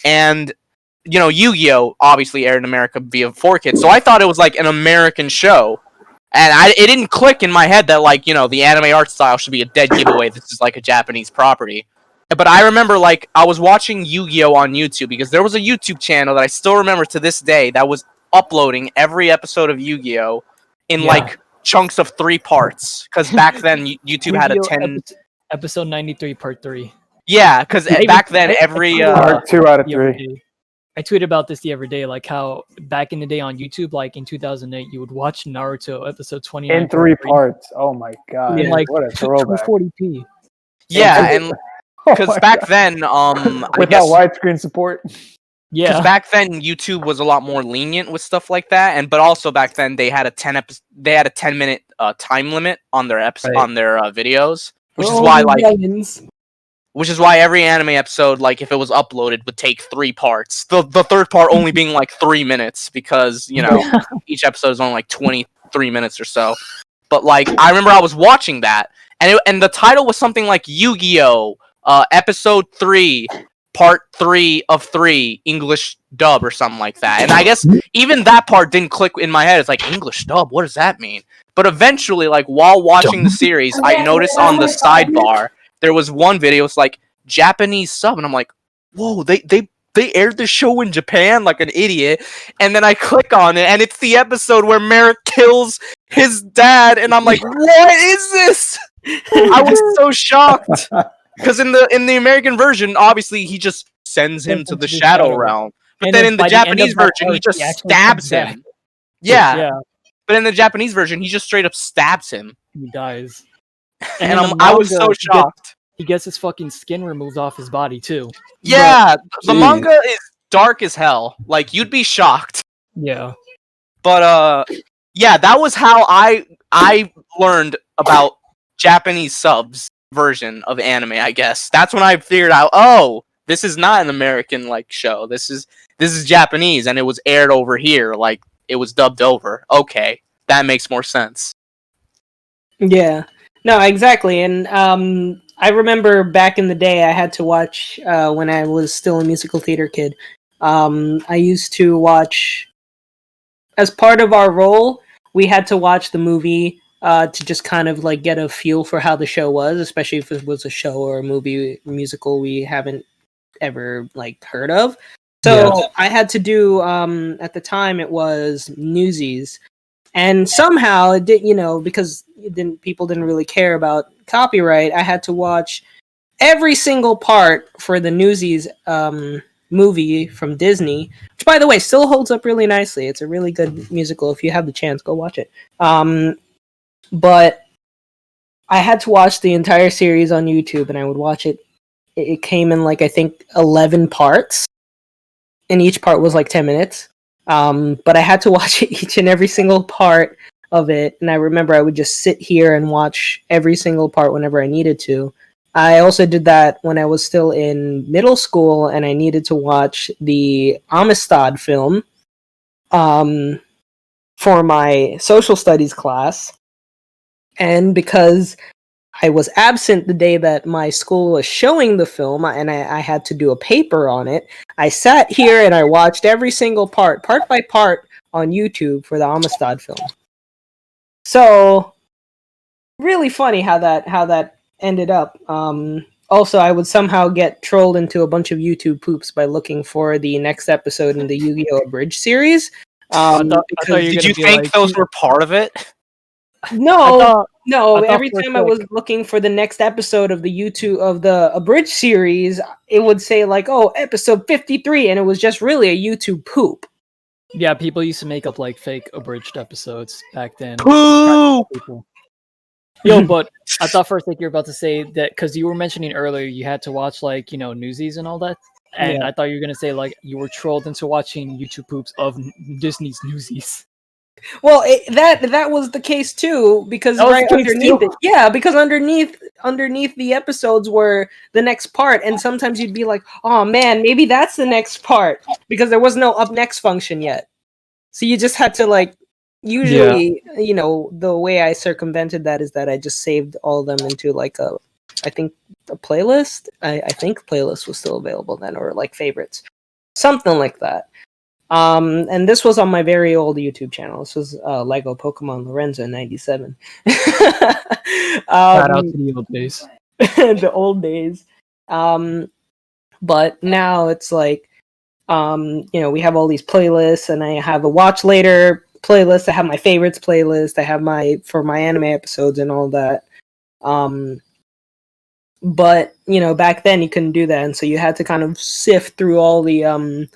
And you know, Yu-Gi-Oh obviously aired in America via 4Kids, so I thought it was like an American show. And it didn't click in my head that like, you know, the anime art style should be a dead giveaway. This is like a Japanese property. But I remember, like, I was watching Yu-Gi-Oh! On YouTube because there was a YouTube channel that I still remember to this day that was uploading every episode of Yu-Gi-Oh! In, like, chunks of 3 parts. Because back then, YouTube had a 10... Episode 93, part 3. Yeah, because back then, every... Part 2 out of 3. I tweeted about this the other day, like how back in the day on YouTube, like in 2008, you would watch Naruto episode 29. In 3 parts. Oh my god. In like what a throwback. 240p. Yeah, and... Because back then, without widescreen support. Yeah. Because back then, YouTube was a lot more lenient with stuff like that, but also back then they had a 10-minute time limit on their on their videos, which is why every anime episode, like if it was uploaded, would take 3 parts. The third part only being like 3 minutes because you know each episode is only like 23 minutes or so. But like I remember I was watching that, and the title was something like Yu-Gi-Oh! Episode 3, Part 3 of 3, English dub or something like that. And I guess even that part didn't click in my head. It's like, English dub? What does that mean? But eventually, like, while watching the series, I noticed on the sidebar, there was one video, it's like, Japanese sub. And I'm like, whoa, they aired the show in Japan like an idiot. And then I click on it, and it's the episode where Merrick kills his dad. And I'm like, what is this? I was so shocked. Because in the American version, obviously, he just sends him to the Shadow Realm. But then in the Japanese version, he just stabs him. Yeah. But in the Japanese version, he just straight up stabs him. He dies. And I was so shocked. He gets his fucking skin removed off his body, too. Yeah, the manga is dark as hell. Like, you'd be shocked. Yeah. But, yeah, that was how I learned about Japanese subs version of anime, I guess. That's when I figured out, oh, this is not an American like show. This is Japanese, and it was aired over here, like it was dubbed over. Okay, that makes more sense. Yeah. No, exactly. And I remember back in the day I had to watch when I was still a musical theater kid. I used to watch, as part of our role, we had to watch the movie to just kind of like get a feel for how the show was, especially if it was a show or a movie musical we haven't ever like heard of. So I had to do at the time it was Newsies, and somehow it did, because people didn't really care about copyright. I had to watch every single part for the Newsies movie from Disney, which by the way still holds up really nicely. It's a really good musical. If you have the chance, go watch it. But I had to watch the entire series on YouTube, and I would watch it. It came in like I think 11 parts, and each part was like 10 minutes. But I had to watch each and every single part of it, and I remember I would just sit here and watch every single part whenever I needed to. I also did that when I was still in middle school, and I needed to watch the Amistad film for my social studies class. And because I was absent the day that my school was showing the film, and I had to do a paper on it, I sat here and I watched every single part by part, on YouTube for the Amistad film. So, really funny how that ended up. Also, I would somehow get trolled into a bunch of YouTube poops by looking for the next episode in the Yu-Gi-Oh! Abridged series. Did you think those were part of it? No, every time I was looking for the next episode of the Abridged series, it would say like, "Oh, episode 53," and it was just really a YouTube poop. Yeah, people used to make up like fake abridged episodes back then. Poop! Yo, but I thought for a second you were about to say that because you were mentioning earlier you had to watch like Newsies and all that, and I thought you were gonna say like you were trolled into watching YouTube poops of Disney's Newsies. Well, that was the case too, because right underneath it, because underneath the episodes were the next part, and sometimes you'd be like, "Oh man, maybe that's the next part," because there was no up next function yet. So you just had to like. Usually, the way I circumvented that is that I just saved all of them into like a playlist. I think playlist was still available then, or like favorites, something like that. And this was on my very old YouTube channel. This was Lego Pokemon Lorenzo 97. Shout out to the old days. The old days. But now it's like, we have all these playlists, and I have a watch later playlist. I have my favorites playlist. I have for my anime episodes and all that. But back then you couldn't do that, and so you had to kind of sift through all the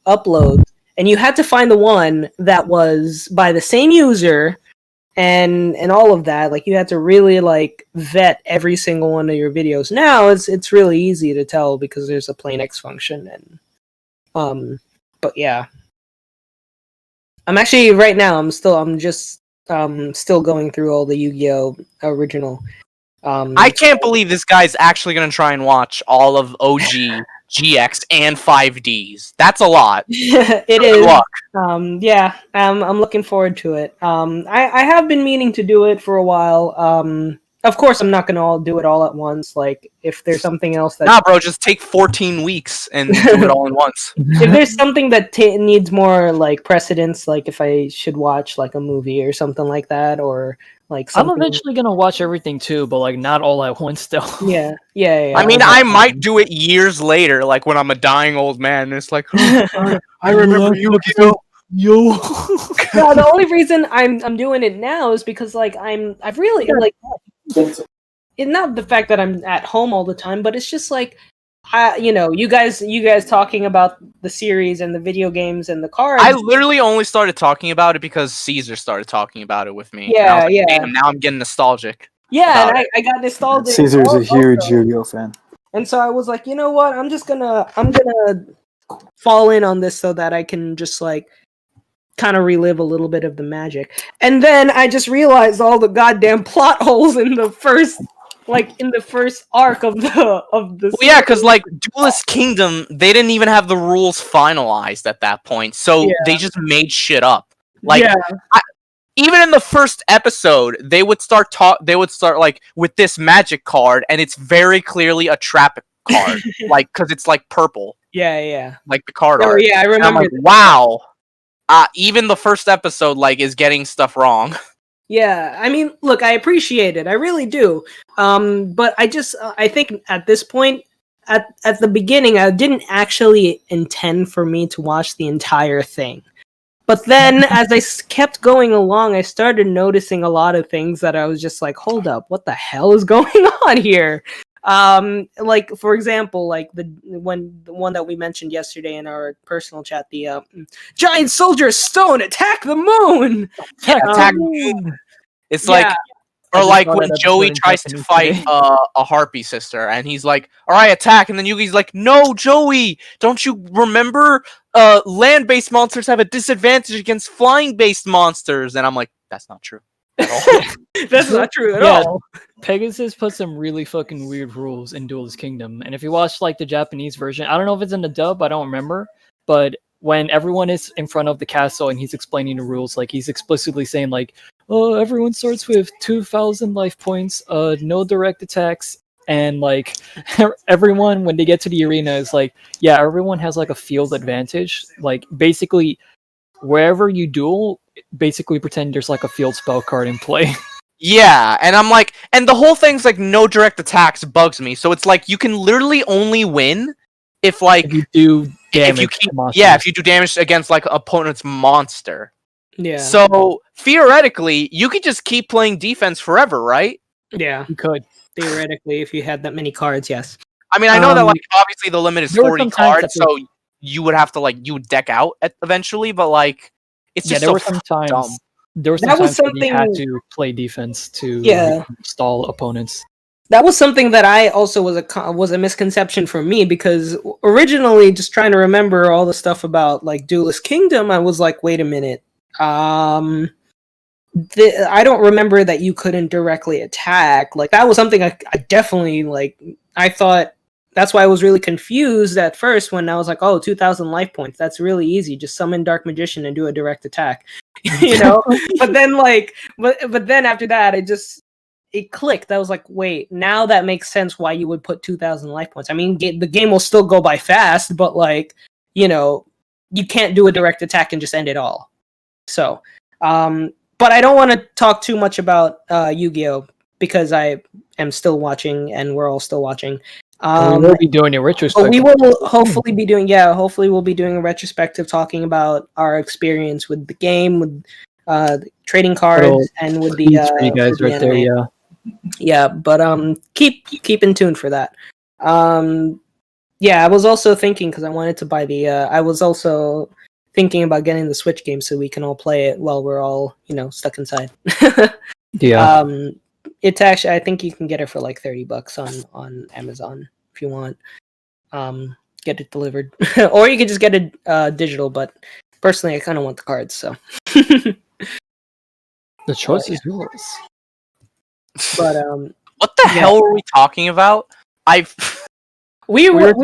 uploads, and you had to find the one that was by the same user and all of that. Like you had to really like vet every single one of your videos. Now it's really easy to tell because there's a plain X function, and but yeah. I'm actually right now. I'm just still going through all the Yu-Gi-Oh! Original. I can't believe this guy's actually gonna try and watch all of OG, GX, and 5Ds. That's a lot. It is. Yeah, I'm looking forward to it. I have been meaning to do it for a while. Of course, I'm not gonna do it all at once. Like, if there's something else that... Nah, bro, just take 14 weeks and do it all in once. If there's something that needs more, like, precedence, like if I should watch, like, a movie or something like that, or, like, something... I'm eventually gonna watch everything, too, but, like, not all at once, though. Yeah. I mean, I might do it years later, like, when I'm a dying old man, and it's like, oh, I remember Yu-Gi-Oh! Yo. Yeah, the only reason I'm doing it now is because, like, I've really, like... It's not the fact that I'm at home all the time, but it's just like, you guys talking about the series and the video games and the cards. I literally only started talking about it because Caesar started talking about it with me. Yeah, like, damn, now I'm getting nostalgic. Yeah, and I got nostalgic. Caesar's a huge Yu-Gi-Oh fan, and so I was like, you know what? I'm gonna fall in on this so that I can just like kind of relive a little bit of the magic. And then I just realized all the goddamn plot holes in the first arc of the well, yeah, because like Duelist Kingdom, they didn't even have the rules finalized at that point, so they just made shit up. Like, even in the first episode, they would start like with this magic card, and it's very clearly a trap card, like because it's like purple. Yeah. Like the card art. Yeah, I remember. And I'm like, wow. Even the first episode, like, is getting stuff wrong. Yeah, I mean, look, I appreciate it. I really do. But I think at this point, at the beginning, I didn't actually intend for me to watch the entire thing. But then, as I kept going along, I started noticing a lot of things that I was just like, "Hold up, what the hell is going on here?" Like for example, like the one that we mentioned yesterday in our personal chat, the giant soldier stone attack the moon. Attack the moon. It's yeah. like, or like when Joey tries to fight a harpy sister, and he's like, "All right, attack!" and then Yugi's like, "No, Joey, don't you remember? Land-based monsters have a disadvantage against flying-based monsters." And I'm like, "That's not true at all." That's not true at all. Pegasus put some really fucking weird rules in Duelist Kingdom, and if you watch like the Japanese version, I don't know if it's in the dub, I don't remember, but when everyone is in front of the castle and he's explaining the rules, like he's explicitly saying like, "Oh, everyone starts with 2,000 life points, no direct attacks," and like everyone when they get to the arena is like, yeah, everyone has like a field advantage. Like basically, wherever you duel, basically pretend there's like a field spell card in play. Yeah, and I'm like, and the whole thing's like no direct attacks bugs me. So it's like you can literally only win if like if you do damage. If you do damage against like opponent's monster. Yeah. So theoretically, you could just keep playing defense forever, right? Yeah, you could theoretically if you had that many cards. Yes. I mean, I know that like obviously the limit is 40 cards, so you would have to like you would deck out eventually, but like it's just there so were some times. dumb. There was something you had to play defense to stall opponents. That was something that I also was a misconception for me, because originally, just trying to remember all the stuff about like Duelist Kingdom, I was like, wait a minute, I don't remember that you couldn't directly attack. Like that was something I definitely like. I thought that's why I was really confused at first when I was like, oh, 2,000 life points. That's really easy. Just summon Dark Magician and do a direct attack. You know, but then like, but then after that, it clicked. I was like, wait, now that makes sense why you would put 2,000 life points. I mean, the game will still go by fast, but like, you know, you can't do a direct attack and just end it all. So, but I don't want to talk too much about Yu-Gi-Oh! Because I am still watching and we're all still watching. We will be doing a retrospective. We will hopefully be doing, hopefully we'll be doing a retrospective talking about our experience with the game, with trading cards, and with the you guys right anime. there, yeah. But keep in tune for that. I was also thinking, because I wanted to buy the. I was also thinking about getting the Switch game so we can all play it while we're all stuck inside. Yeah. It's actually, I think you can get it for like $30 on Amazon if you want. Get it delivered, or you could just get it digital. But personally, I kind of want the cards, so the choice is yours. But what the hell were we talking about? We were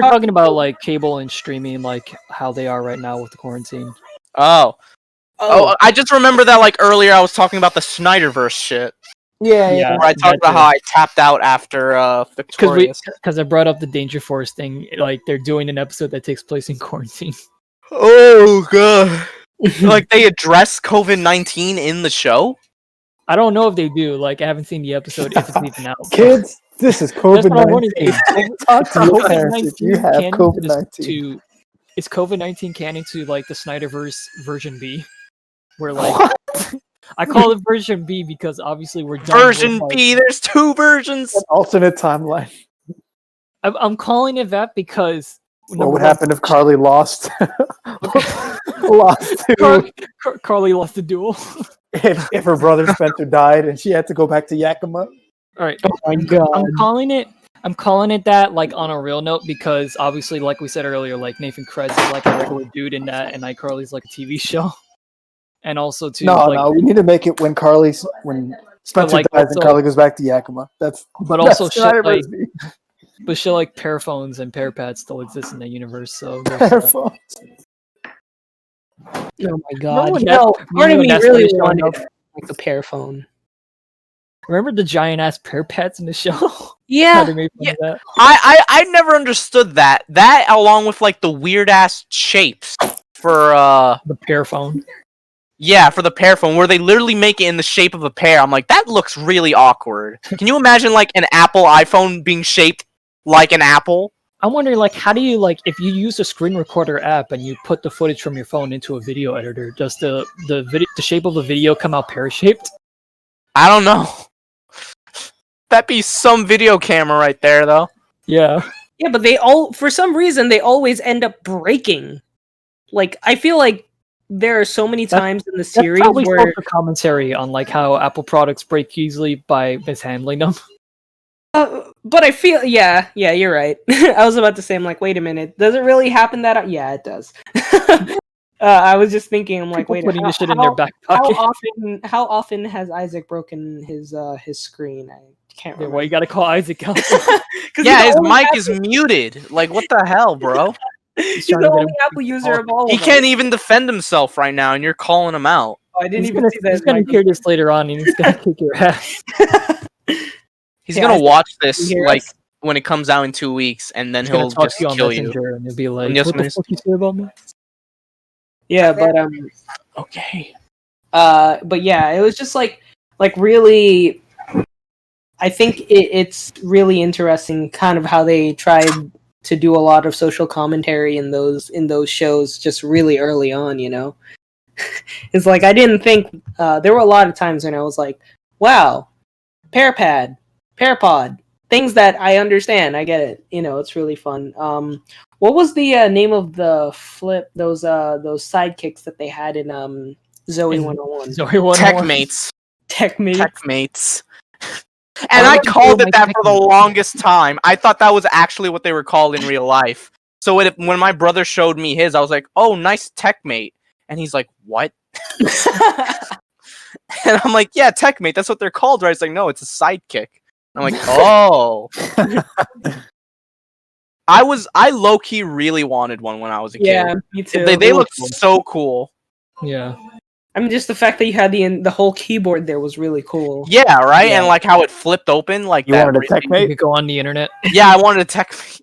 talking about like cable and streaming, like how they are right now with the quarantine. Oh, I just remember that like earlier I was talking about the Snyderverse shit. Yeah. Where I talked about how I tapped out after Victorious. Because I brought up the Danger Force thing. Like they're doing an episode that takes place in quarantine. Oh god! Like they address COVID-19 in the show. I don't know if they do. Like I haven't seen the episode if it's even out. Kids, this is COVID-19. Talk to your parents if you have COVID-19. Is COVID-19 canon to like the Snyderverse version B? Where like I call it version B because obviously we're done version B. There's two versions. An alternate timeline. I'm calling it that because what would happen if Carly lost? Carly lost the duel. if her brother Spencer died and she had to go back to Yakima. All right. Oh my god. I'm calling it that, like on a real note, because obviously, like we said earlier, like Nathan Kress is like a regular dude in that, and iCarly's like a TV show. And also too, no, we need to make it when Spencer dies and Carly goes back to Yakima. Also shit like Paraphones and Parapads still exist in that universe. So Paraphones. Oh my god! Part of me really wanted like a Paraphone. Remember the giant ass Parapads in the show? Yeah. That? I never understood that. That along with like the weird ass shapes for the Paraphone. Yeah, for the pear phone, where they literally make it in the shape of a pear. I'm like, that looks really awkward. Can you imagine like an Apple iPhone being shaped like an apple? I'm wondering, like, how do you, like, if you use a screen recorder app and you put the footage from your phone into a video editor, does the shape of the video come out pear-shaped? I don't know. That'd be some video camera right there, though. Yeah. Yeah, but for some reason, they always end up breaking. Like, I feel like there are so many times in the series That's probably where a commentary on, like, how Apple products break easily by mishandling them. but I feel, yeah, you're right. I was about to say, I'm like, wait a minute, does it really happen that? Yeah, it does. I was just thinking, I'm like, wait, putting this shit in their back pocket. How often has Isaac broken his screen? I can't remember. Why you gotta call Isaac out? Yeah, his mic is muted. Like, what the hell, bro? He's the only Apple user of all. He can't even defend himself right now, and you're calling him out. Oh, I didn't even see that. He's gonna hear this later on, and he's gonna kick your ass. He's gonna watch this like when it comes out in 2 weeks, and then he'll just kill you. And he'll be like, "What the fuck you say about me?" Yeah, but okay. But yeah, it was just like really. I think it's really interesting, kind of how they tried to do a lot of social commentary in those shows just really early on. You know, it's like I didn't think there were a lot of times when I was like, "Wow, PearPod, things that I understand. I get it. You know, it's really fun." What was the name of the flip? Those sidekicks that they had in Zoe 101. Zoe 101. Techmates. And I called it that for the longest time. I thought that was actually what they were called in real life. So when my brother showed me his, I was like, "Oh, nice Techmate," and he's like, "What?" And I'm like, "Yeah, Techmate. That's what they're called, right?" It's like, "No, it's a sidekick." And I'm like, "Oh." I low key really wanted one when I was a kid. Yeah, me too. They looked so cool. Yeah. I mean, just the fact that you had the whole keyboard there was really cool. Yeah, right? Yeah. And like how it flipped open, like you wanted a Techmate? You could go on the internet. Yeah, I wanted a Techmate.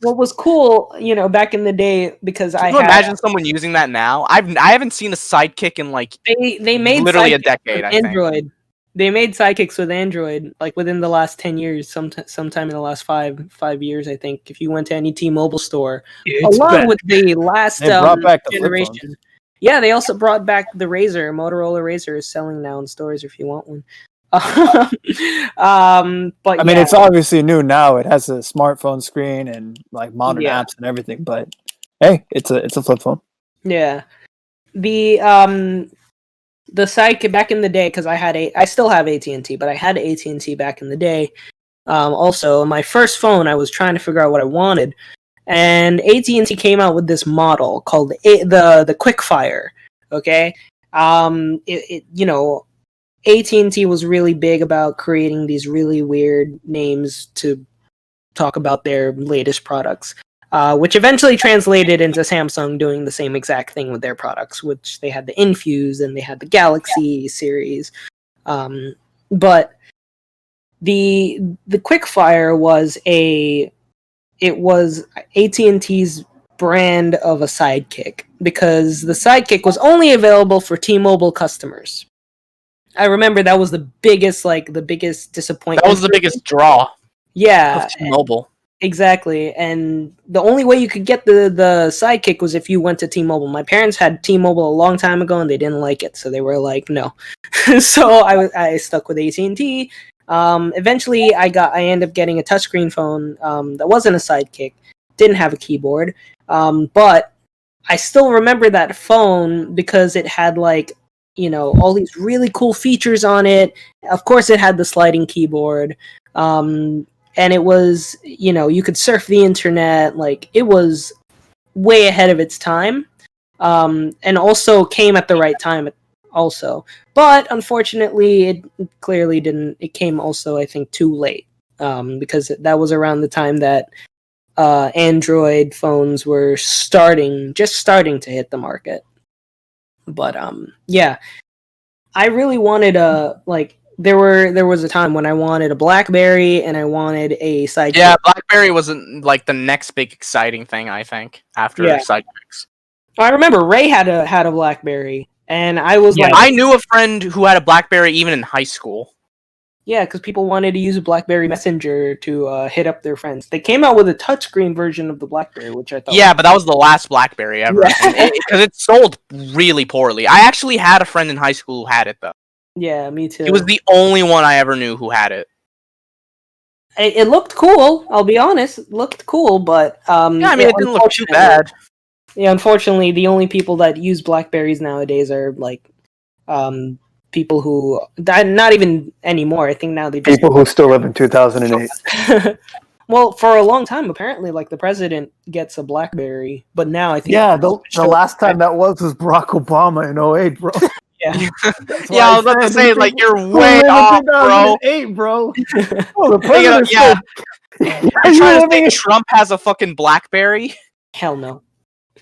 What was cool, you know, back in the day, because Can you imagine someone using that now? I haven't seen a sidekick in like they made literally a decade. I Android. think. They made sidekicks with Android like within the last 10 years, sometime in the last five years, I think. If you went to any T-Mobile store, along with the last generation. Yeah, they also brought back the Razr. Motorola Razr is selling now in stores if you want one. But I mean, it's obviously new now. It has a smartphone screen and like modern apps and everything. But hey, it's a flip phone. Yeah, the sidekick back in the day, because I still have AT&T, but I had AT&T back in the day. Also, my first phone, I was trying to figure out what I wanted. And AT&T came out with this model called the Quickfire. Okay, you know, AT&T was really big about creating these really weird names to talk about their latest products, which eventually translated into Samsung doing the same exact thing with their products, which they had the Infuse and they had the Galaxy series. But the Quickfire was AT&T's brand of a sidekick, because the sidekick was only available for T-Mobile customers. I remember that was the biggest disappointment. That was the biggest draw. Yeah, of T-Mobile. Exactly, and the only way you could get the sidekick was if you went to T-Mobile. My parents had T-Mobile a long time ago, and they didn't like it, so they were like, no. So I stuck with AT&T. Eventually, I ended up getting a touchscreen phone that wasn't a sidekick, didn't have a keyboard, but I still remember that phone because it had like, you know, all these really cool features on it. Of course, it had the sliding keyboard, and it was, you know, you could surf the internet. Like, it was way ahead of its time, and also came at the right time also. But unfortunately, it clearly didn't. It came also, I think, too late, because that was around the time that Android phones were just starting to hit the market. But yeah, I really wanted there was a time when I wanted a BlackBerry and I wanted a sidekick. Yeah, BlackBerry wasn't like the next big exciting thing, I think, after sidekicks. I remember Ray had a BlackBerry, And I was like, I knew a friend who had a BlackBerry even in high school. Yeah, because people wanted to use a BlackBerry Messenger to hit up their friends. They came out with a touchscreen version of the BlackBerry, which I thought. Yeah, but that was the last BlackBerry ever, because it sold really poorly. I actually had a friend in high school who had it though. Yeah, me too. He was the only one I ever knew who had it. It looked cool. I'll be honest, it looked cool, but yeah, I mean, it didn't look too bad. Yeah, unfortunately, the only people that use BlackBerries nowadays are like people who not even anymore. I think now they just people who still live in 2008. Well, for a long time, apparently, like the president gets a BlackBerry, but now I think the last time that was Barack Obama in 08, bro. Yeah, yeah, I was about to say, like, you're way off, bro. 2008, bro. Oh, the president. You're trying to say Trump has a fucking BlackBerry? Hell no.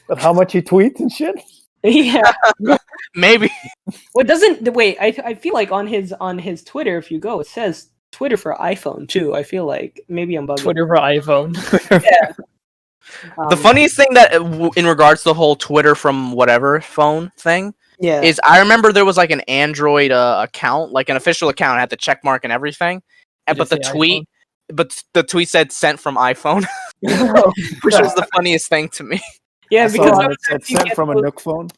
But how much he tweets and shit? Yeah, maybe. Well, doesn't wait? I feel like on his Twitter, if you go, it says Twitter for iPhone too. I feel like maybe I'm bugging. Twitter for iPhone. Yeah. The funniest thing that, in regards to the whole Twitter from whatever phone thing, is I remember there was like an Android account, like an official account, it had the check mark and everything, but the tweet said sent from iPhone, which was the funniest thing to me. Yeah, because it said sent from a Nook phone.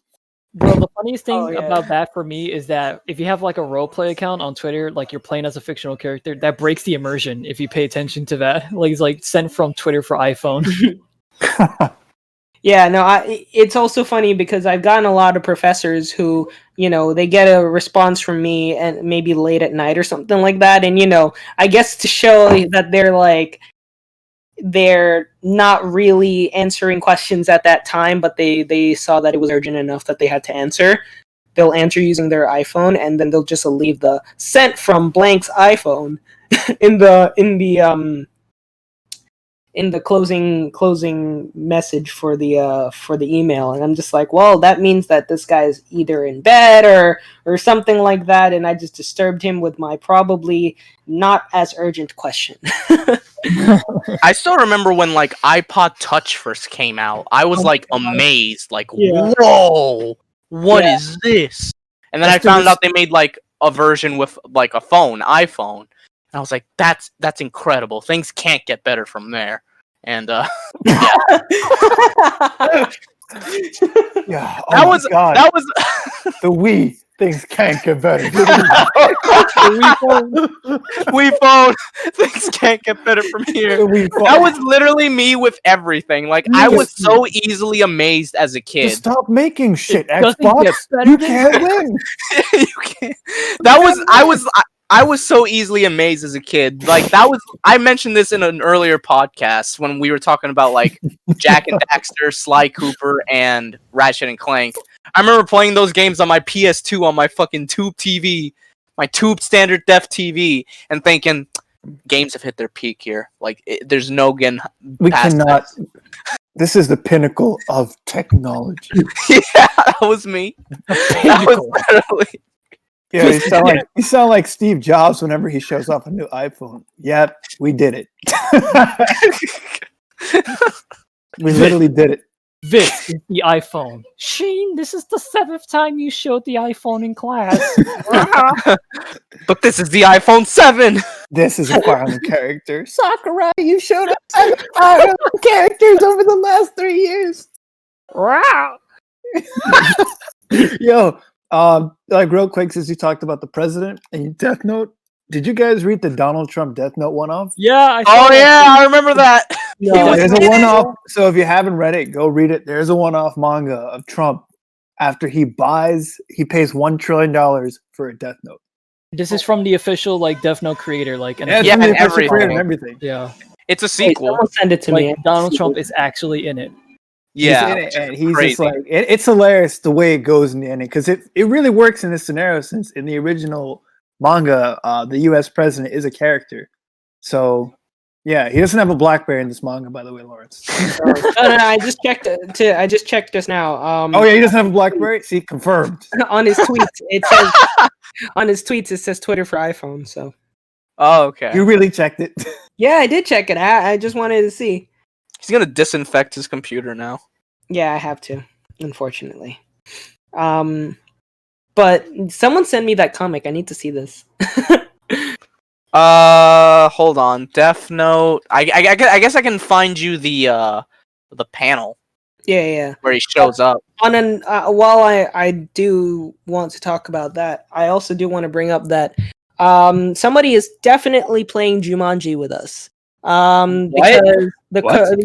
Bro, the funniest thing about that for me is that if you have like a roleplay account on Twitter, like you're playing as a fictional character, that breaks the immersion if you pay attention to that. Like it's like sent from Twitter for iPhone. Yeah, no, it's also funny because I've gotten a lot of professors who, they get a response from me and maybe late at night or something like that. And, I guess to show that they're not really answering questions at that time, but they saw that it was urgent enough that they had to answer. They'll answer using their iPhone, and then they'll just leave the sent from blank's iPhone in the closing message for the email. And I'm just like, well, that means that this guy's either in bed or something like that, and I just disturbed him with my probably not as urgent question. I still remember when like iPod Touch first came out. I was like amazed, like, whoa, what is this? And then I found out they made like a version with like a phone, iPhone. And I was like, that's incredible. Things can't get better from there. And that was the Wii. Things can't get better. Wii phone. Things can't get better from here. That was literally me with everything. Like I was so easily amazed as a kid. Just stop making shit, Xbox. You can't win. You can't. I was so easily amazed as a kid. Like I mentioned this in an earlier podcast when we were talking about like Jack and Daxter, Sly Cooper, and Ratchet and Clank. I remember playing those games on my PS2 on my fucking tube TV, my tube standard def TV, and thinking, games have hit their peak here. Like there's no getting. We cannot. This is the pinnacle of technology. Yeah, that was me. That was literally. Yeah, you sound like Steve Jobs whenever he shows off a new iPhone. Yep, we did it. We literally did it. This is the iPhone. Sheen, this is the 7th time you showed the iPhone in class. But this is the iPhone 7. This is a Fire Emblem character. Sakurai, you showed us 7 Fire Emblem characters over the last 3 years. Wow. Yo, like real quick, since you talked about the president and Death Note, did you guys read the Donald Trump Death Note one-off? Yeah. I remember that. No, there's a one-off. So if you haven't read it, go read it. There's a one-off manga of Trump after he pays $1 trillion for a Death Note. This is from the official like Death Note creator, like and everything. Yeah, it's a sequel. Send it to me. Donald Trump is actually in it. Yeah, he's in it, and he's just like it's hilarious the way it goes in the ending because it really works in this scenario since in the original manga the U.S. president is a character. So yeah, he doesn't have a BlackBerry in this manga, by the way, Lawrence. No, I just checked. I just checked just now. Oh yeah, he doesn't have a BlackBerry. See, confirmed. On his tweets, it says on his tweets it says Twitter for iPhone. So. Oh okay. You really checked it? Yeah, I did check it. I just wanted to see. He's gonna disinfect his computer now. Yeah, I have to, unfortunately. But someone send me that comic. I need to see this. Hold on. Death Note. I guess I can find you the panel. Yeah. Where he shows up. While I do want to talk about that, I also do want to bring up that somebody is definitely playing Jumanji with us. Because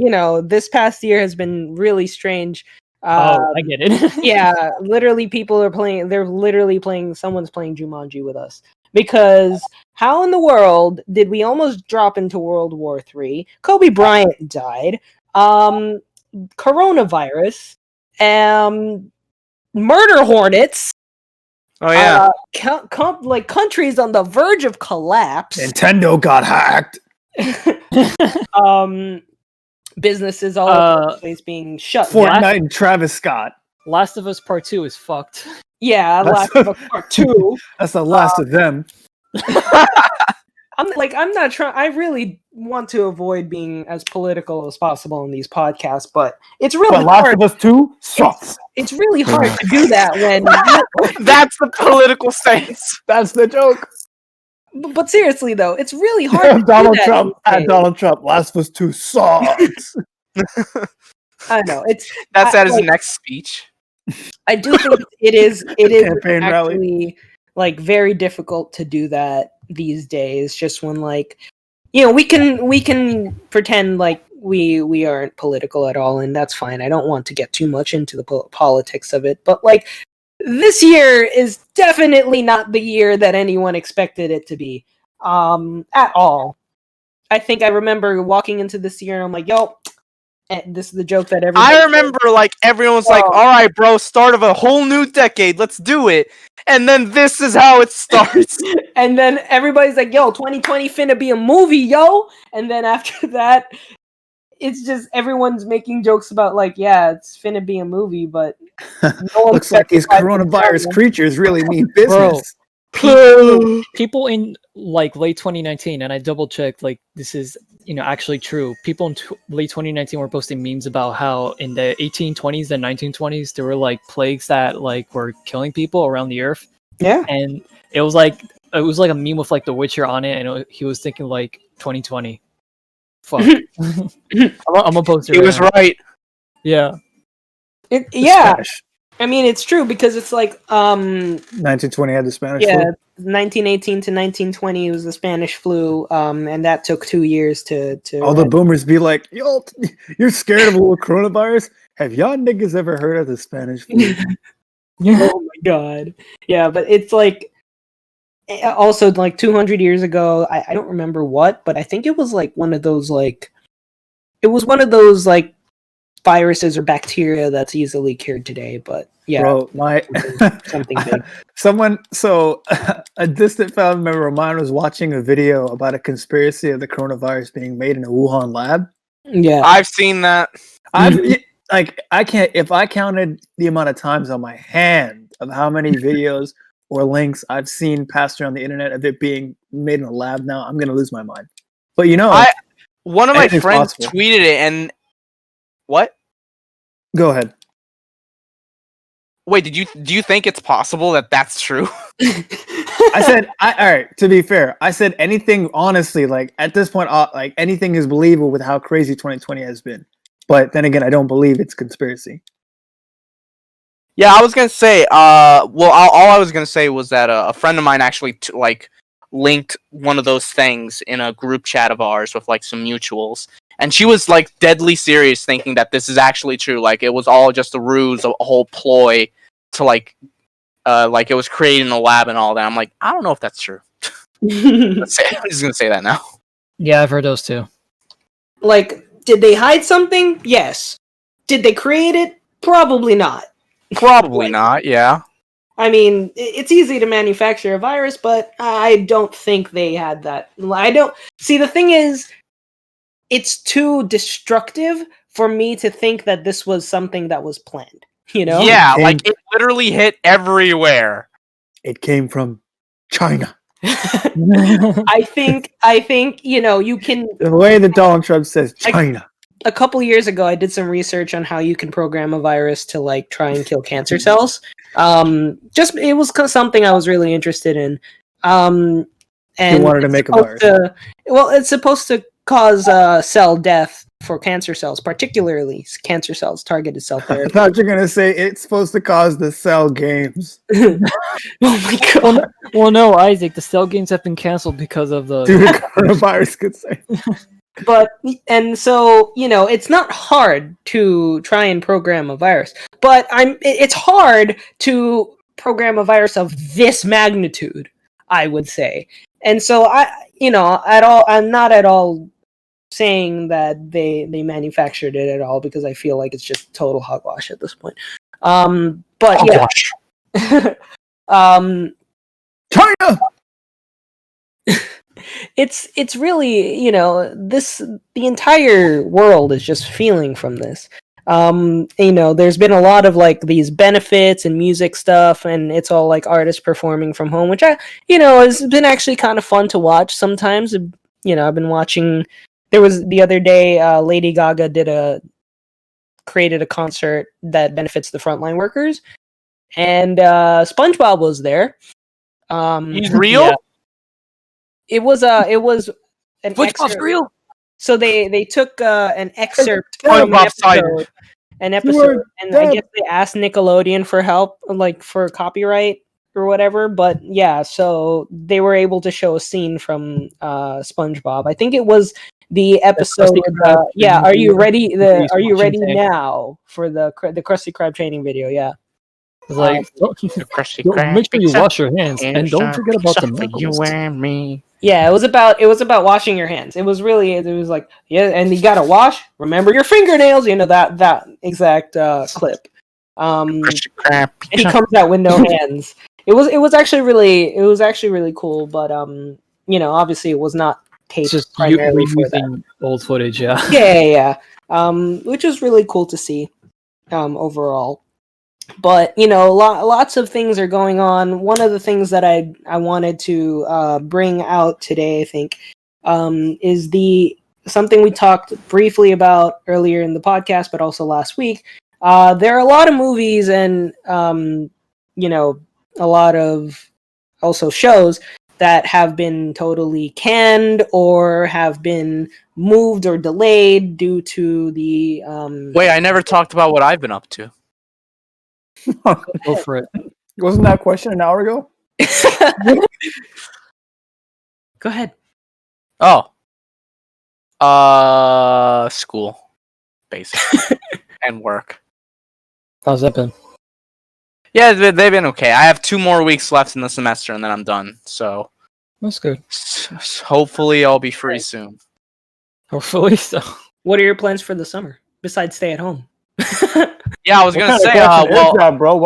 this past year has been really strange. I get it. Yeah, literally people are playing. They're literally playing. Someone's playing Jumanji with us. Because how in the world did we almost drop into World War III? Kobe Bryant died. Coronavirus. Murder hornets. Oh yeah. Countries on the verge of collapse. Nintendo got hacked. Businesses all over the place being shut. Fortnite and Travis Scott. Last of Us Part 2 is fucked. Yeah, Last of Us Part 2. That's the last of them. I'm not trying. I really want to avoid being as political as possible in these podcasts, but it's really hard. Last of Us 2 sucks. It's really hard to do that when that's the political stance. That's the joke. But seriously though, it's really hard. Donald Trump. Last of Us 2 sucks. I know that's his next speech. I do think it is campaign actually like very difficult to do that these days. Just when we can pretend like we aren't political at all, and that's fine. I don't want to get too much into the politics of it, but this year is definitely not the year that anyone expected it to be at all. I think I remember walking into this year and I'm like, yo, this is the joke that everybody I remember everyone was like, all right, bro, start of a whole new decade. Let's do it. And then this is how it starts. And then everybody's like, yo, 2020 finna be a movie, yo. And then after that, it's just everyone's making jokes about it's finna be a movie, but no looks like these coronavirus creatures really mean business. People in late 2019, and I double checked, this is actually true. People in late 2019 were posting memes about how in the 1820s and 1920s there were plagues that were killing people around the earth. Yeah, and it was like a meme with The Witcher on it, and he was thinking 2020. Fuck. I'm gonna post it. He was right. Yeah. I mean, it's true because it's 1920 had the Spanish flu. 1918 to 1920 was the Spanish flu, and that took 2 years to. All the boomers be like, yo, you're scared of a little coronavirus? Have y'all niggas ever heard of the Spanish flu? Oh my god. Yeah, but it's also 200 years ago, I don't remember what, but I think it was one of those viruses or bacteria that's easily cured today. But yeah, bro, something big. A distant family member of mine was watching a video about a conspiracy of the coronavirus being made in a Wuhan lab. Yeah, I've seen that. I can't. If I counted the amount of times on my hand of how many videos or links I've seen passed around the internet of it being made in a lab, now I'm gonna lose my mind. But one of my friends tweeted it, and what? Go ahead. Wait, do you think it's possible that that's true? I said, all right. To be fair, I said anything. Honestly, at this point, anything is believable with how crazy 2020 has been. But then again, I don't believe it's conspiracy. Yeah, I was gonna say. All I was gonna say was that a friend of mine actually linked one of those things in a group chat of ours with some mutuals, and she was deadly serious, thinking that this is actually true. It was all just a ruse, a whole ploy to it was created in a lab and all that. I'm like, I don't know if that's true. I'm just gonna say that now. Yeah, I've heard those too. Did they hide something? Yes. Did they create it? Probably not. Probably not, yeah. I mean, it's easy to manufacture a virus, but I don't think they had that. See, the thing is, it's too destructive for me to think that this was something that was planned, Yeah, it literally hit everywhere. It came from China. I think, you can... The way that Donald Trump says China. a couple years ago, I did some research on how you can program a virus to like try and kill cancer cells. Just it was something I was really interested in. And you wanted to make a virus. It's supposed to cause cell death for cancer cells, particularly cancer cells, targeted cell therapy. I thought you were gonna say it's supposed to cause the cell games. Oh my god! Well, no, Isaac. The cell games have been canceled because of the coronavirus. Could say. And so it's not hard to try and program a virus, but it's hard to program a virus of this magnitude, I would say. And so I'm not at all saying that they manufactured it at all, because I feel like it's just total hogwash at this point. But hogwash. China. It's really the entire world is just feeling from this. There's been a lot of like these benefits and music stuff, and it's all like artists performing from home, which has been actually kind of fun to watch sometimes. I've been watching. There was the other day, Lady Gaga created a concert that benefits the frontline workers, and SpongeBob was there. He's real? Yeah. It was an SpongeBob's real. So they took an excerpt from an episode, and I guess they asked Nickelodeon for help, like for copyright or whatever. But yeah, so they were able to show a scene from SpongeBob. I think it was the episode. Are you ready? Are you ready now for the Krusty Krab training video? Yeah. Like, make sure you wash your hands and don't forget about the knuckles. You and me. Yeah, it was about washing your hands. It was like, yeah, and you gotta wash. Remember your fingernails. That exact clip. He comes out with no hands. It was actually really cool, but obviously it was not taped. Just primarily for using old footage, yeah. Yeah. Which was really cool to see, overall. But lots of things are going on. One of the things that I wanted to bring out today, I think, is something we talked briefly about earlier in the podcast, but also last week. There are a lot of movies and a lot of also shows that have been totally canned or have been moved or delayed due to the. Wait, I never talked about what I've been up to. Go for it. Wasn't that question an hour ago? Go ahead. Oh. School. Basically. And work. How's that been? Yeah, they've been okay. I have 2 more weeks left in the semester and then I'm done. So that's good. Hopefully I'll be free soon. Hopefully so. What are your plans for the summer besides stay at home? Yeah, I was gonna say, bro,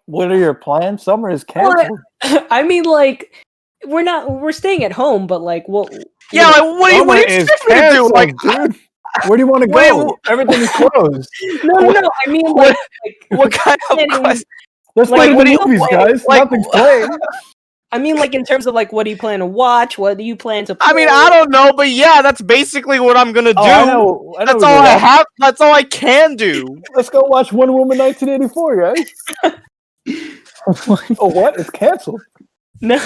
what are your plans? Summer is canceled. I mean, like, we're staying at home, but like, what? Yeah, what do you expect me to do? Like, dude, where do you want to go? Everything is closed. No. I mean, like what kind of question? Let's go to the movies, guys. Nothing's playing. I mean, like, in terms of, like, what do you plan to watch? What do you plan to play? I mean, I don't know, but yeah, that's basically what I'm gonna do. I know that's all I have. That's all I can do. Let's go watch Wonder Woman 1984, guys. Oh, what? It's canceled. No.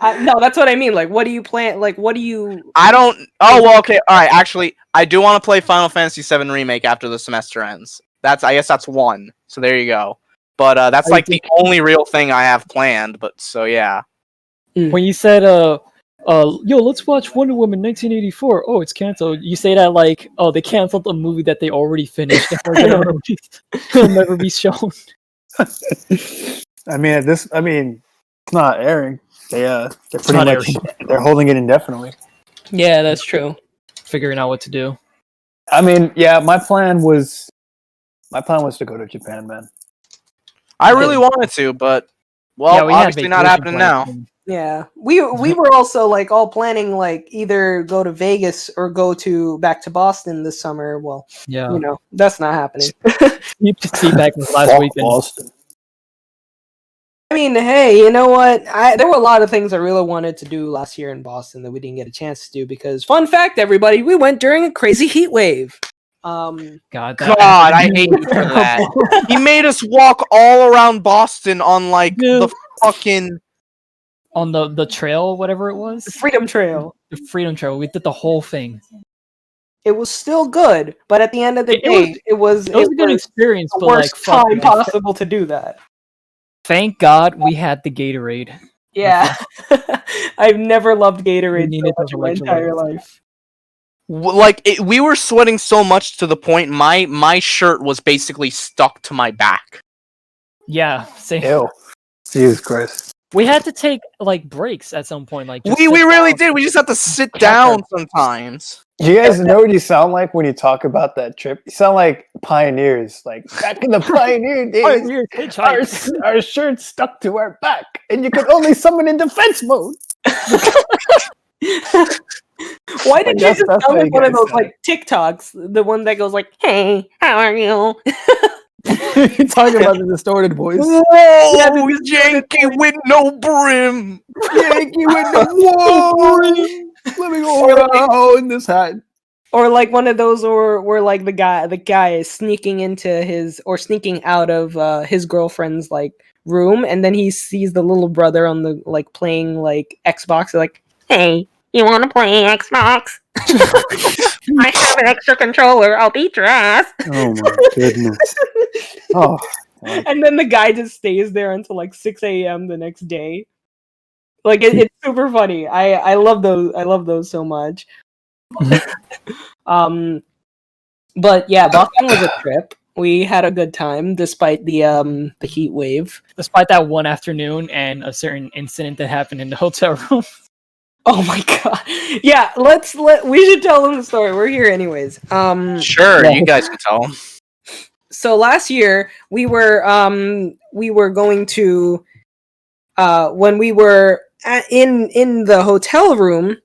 No, that's what I mean. Like, what do you plan? Like, what do you... I don't... Oh, well, okay. All right, actually, I do want to play Final Fantasy VII Remake after the semester ends. I guess that's one. So there you go. But that's like the only real thing I have planned. But so yeah. When you said yo, let's watch Wonder Woman 1984. Oh, it's canceled. You say that like, oh, they canceled a movie that they already finished. It'll never be shown. I mean, it's not airing. They're pretty much they're holding it indefinitely. Yeah, that's true. Figuring out what to do. I mean, yeah, my plan was to go to Japan, man. I really wanted to, but obviously not happening now. Yeah, we were also like all planning like either go to Vegas or go back to Boston this summer. Well, yeah, that's not happening. You see back in last weekend. Boston. I mean, hey, you know what? There were a lot of things I really wanted to do last year in Boston that we didn't get a chance to do because, fun fact, everybody, we went during a crazy heat wave. God, I hate you for that. He made us walk all around Boston on like the fucking on the trail, whatever it was, the Freedom Trail. The Freedom Trail. We did the whole thing. It was still good, but at the end of the day, it was a good experience. The but worst like, time possible to do that. Thank God we had the Gatorade. Yeah, I've never loved Gatorade so much in my entire life. Like we were sweating so much to the point my shirt was basically stuck to my back. Yeah, same. Ew. Jesus Christ. We had to take like breaks at some point. Like we really did. We just had to sit down sometimes. You guys know what you sound like when you talk about that trip? You sound like pioneers. Like back in the pioneer days, our shirts stuck to our back, and you could only summon in defense mode. Why did you just tell me one of those like TikToks? The one that goes like, "Hey, how are you?" You're talking about the distorted voice. Whoa, Yankee with no brim. Yankee with no brim. Let me go in this hat. Or like one of those, where like the guy is sneaking out of his girlfriend's like room, and then he sees the little brother on the like playing like Xbox. Like, hey, you want to play Xbox? I have an extra controller. I'll beat your ass. Oh my goodness. Oh. And then the guy just stays there until like 6 a.m. the next day. Like it's super funny. I love those. I love those so much. But yeah, Boston was a trip. We had a good time despite the heat wave. Despite that one afternoon and a certain incident that happened in the hotel room. Oh my god. Yeah, we should tell them the story. We're here anyways. Sure, you guys can tell them. So last year we were going to when we were in the hotel room,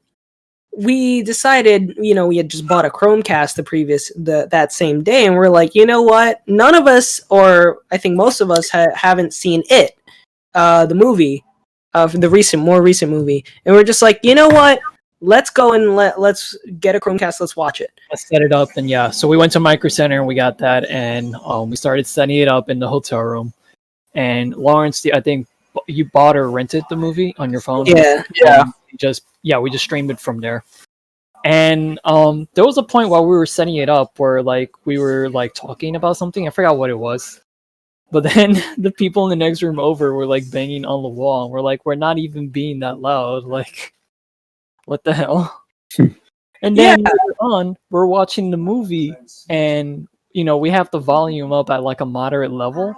we decided, we had just bought a Chromecast that same day, and we're like, you know what? None of us, or I think most of us, haven't seen It, the movie. The more recent movie, and we're just like, you know what? Let's go and let's get a Chromecast. Let's watch it. Let's set it up, and yeah. So we went to Micro Center and we got that, and we started setting it up in the hotel room. And Lawrence, I think you bought or rented the movie on your phone. Yeah. We just streamed it from there. And there was a point while we were setting it up where like we were like talking about something. I forgot what it was. But then the people in the next room over were like banging on the wall, and we're like, we're not even being that loud. Like, what the hell? And then later on, we're watching the movie, and we have the volume up at like a moderate level,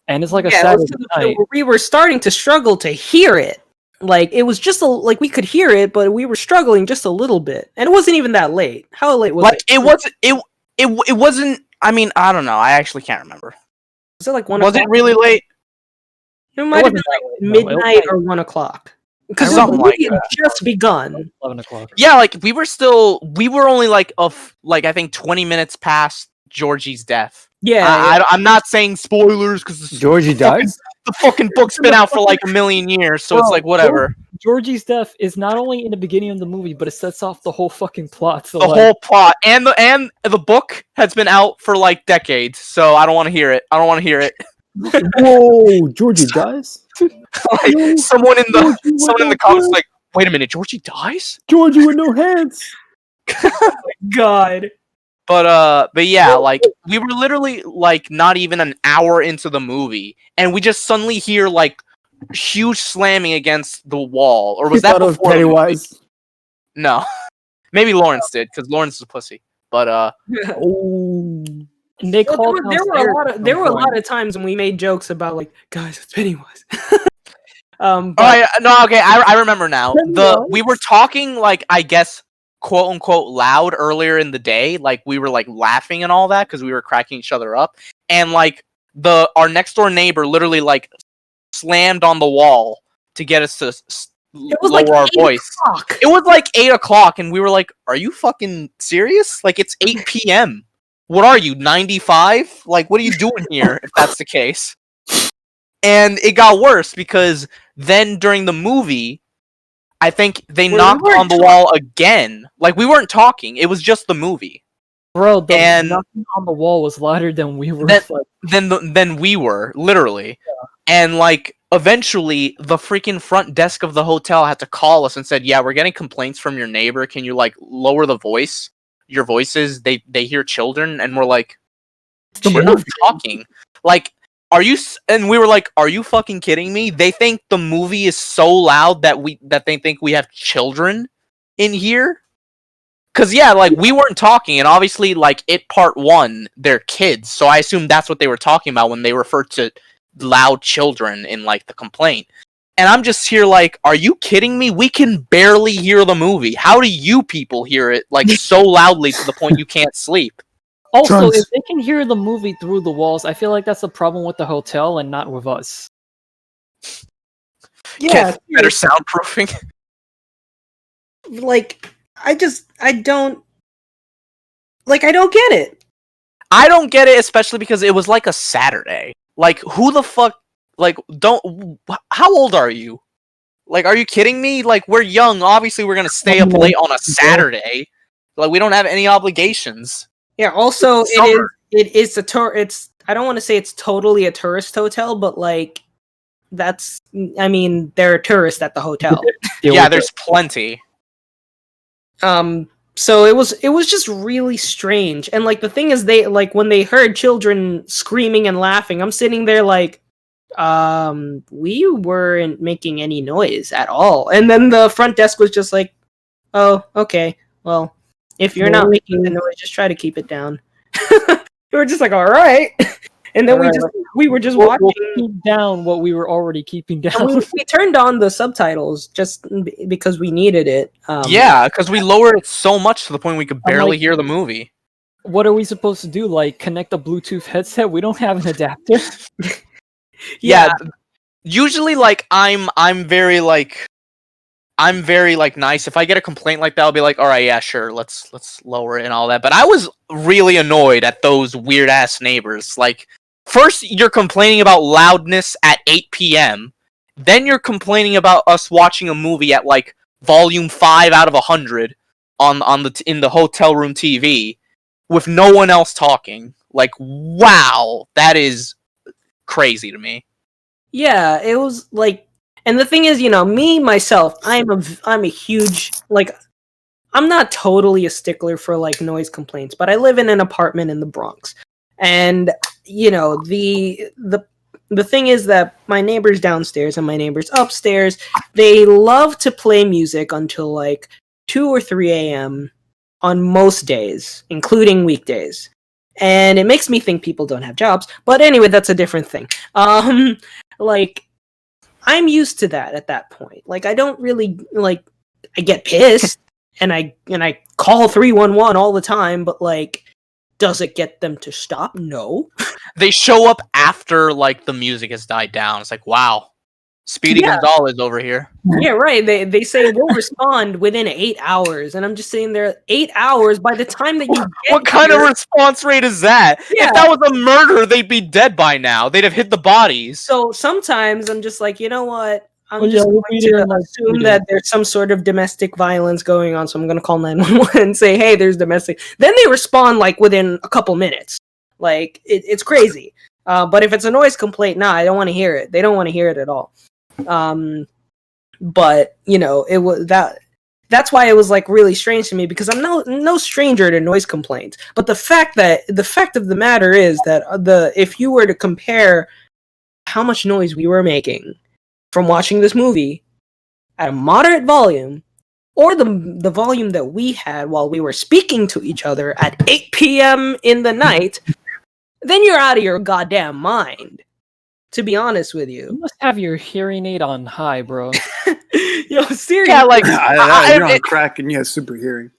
and it's like a Saturday night. We were starting to struggle to hear it. Like it was just like we could hear it, but we were struggling just a little bit, and it wasn't even that late. How late was it? It wasn't. I mean, I don't know. I actually can't remember. Was it like 1 o'clock? Was it really late? It might have been like midnight or 1 o'clock. Because something like that. Just begun. 11 o'clock. Yeah, like we were only like I think 20 minutes past Georgie's death. Yeah, I'm not saying spoilers because Georgie dies. The fucking book's been out for like a million years, so it's like whatever. Georgie's death is not only in the beginning of the movie, but it sets off the whole fucking plot. So whole plot, and the book has been out for like decades, so I don't want to hear it. Whoa, Georgie dies? Like, someone in the comments like, wait a minute, Georgie dies? Georgie with no hands. Oh my god. But yeah, like we were literally like not even an hour into the movie, and we just suddenly hear like huge slamming against the wall. Or was that before Pennywise? No, maybe Lawrence did because Lawrence is a pussy. But and they called. There were a lot of times when we made jokes about like, guys, it's Pennywise. I remember now. We were talking like, I guess, quote unquote loud earlier in the day, like we were like laughing and all that because we were cracking each other up, and like our next door neighbor literally like slammed on the wall to get us to lower our voice. It was like 8 o'clock, and we were like, "Are you fucking serious? Like it's 8 p.m. What are you, 95? Like what are you doing here? If that's the case." And it got worse because then during the movie, I think they knocked on the wall again. Like, we weren't talking. It was just the movie. Bro, the knocking on the wall was louder than we were. Than we were, literally. Yeah. And, like, eventually, the freaking front desk of the hotel had to call us and said, yeah, we're getting complaints from your neighbor. Can you, like, lower the voice? Your voices, they hear children. And we're like, we're not talking. Like, are you? And we were like, are you fucking kidding me? They think the movie is so loud that they think we have children in here. Cause yeah, like we weren't talking, and obviously, like It Part 1, they're kids, so I assume that's what they were talking about when they referred to loud children in like the complaint. And I'm just here like, are you kidding me? We can barely hear the movie. How do you people hear it like so loudly to the point you can't sleep? Also, if they can hear the movie through the walls, I feel like that's a problem with the hotel and not with us. Yeah, better soundproofing. Like, I don't get it. I don't get it, especially because it was like a Saturday. Like, who the fuck? Like, how old are you? Like, are you kidding me? Like, we're young. Obviously, we're gonna stay up late on a Saturday. Like, we don't have any obligations. Yeah. Also, it's a tour. I don't want to say it's totally a tourist hotel, but like, there are tourists at the hotel. Yeah, there's plenty. So it was just really strange. And like the thing is, they like when they heard children screaming and laughing, I'm sitting there like, we weren't making any noise at all. And then the front desk was just like, oh, okay, well, if you're not making the noise, just try to keep it down. We were just like, all right. And then we were just watching. We'll keep down what we were already keeping down. We turned on the subtitles just because we needed it. Yeah, because we lowered it so much to the point we could barely hear the movie. What are we supposed to do? Like connect a Bluetooth headset? We don't have an adapter. Yeah. Usually, like I'm very nice. If I get a complaint like that, I'll be like, all right, yeah, sure, let's lower it and all that. But I was really annoyed at those weird ass neighbors. Like, first you're complaining about loudness at 8 p.m. Then you're complaining about us watching a movie at like volume 5 out of 100 in the hotel room TV with no one else talking. Like, wow, that is crazy to me. Yeah, it was like, and the thing is, me myself, I'm a huge, like, I'm not totally a stickler for like noise complaints, but I live in an apartment in the Bronx, and the thing is that my neighbors downstairs and my neighbors upstairs, they love to play music until like 2 or 3 a.m. on most days, including weekdays. And it makes me think people don't have jobs. But anyway, that's a different thing. Like, I'm used to that at that point. Like, I don't really, like, I get pissed and I call 311 all the time, but like, does it get them to stop? No. They show up after like the music has died down. It's like, wow, Speedy Gonzalez over here. Yeah, right. They say we'll respond within 8 hours, and I'm just sitting there 8 hours. By the time that you get what kind of response rate is that? Yeah. If that was a murder, they'd be dead by now. They'd have hit the bodies. So sometimes I'm just like, you know what? I'm just going to assume that there's some sort of domestic violence going on, so I'm going to call 911 and say, hey, there's domestic. Then they respond like within a couple minutes. Like, it's crazy. But if it's a noise complaint, I don't want to hear it. They don't want to hear it at all. But it was that's why it was like really strange to me, because I'm no stranger to noise complaints. But the fact of the matter is that if you were to compare how much noise we were making from watching this movie at a moderate volume, or the volume that we had while we were speaking to each other at 8 p.m. in the night, then you're out of your goddamn mind. To be honest with you. You must have your hearing aid on high, bro. Yo, seriously. Yeah, like, you're on crack and you have super hearing.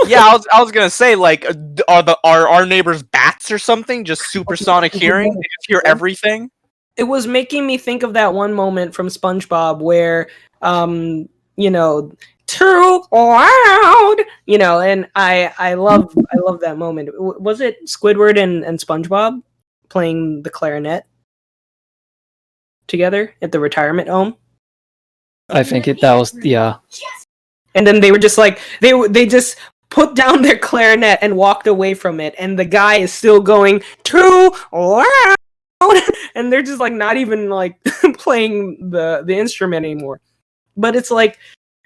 Yeah, I was gonna say, like, are our neighbors bats or something? Just supersonic hearing? They just hear everything? It was making me think of that one moment from SpongeBob where, too loud, and I love that moment. Was it Squidward and SpongeBob playing the clarinet? together at the retirement home. I think that was And then they were just like they just put down their clarinet and walked away from it, and the guy is still going too loud, and they're just like not even like playing the instrument anymore. But it's like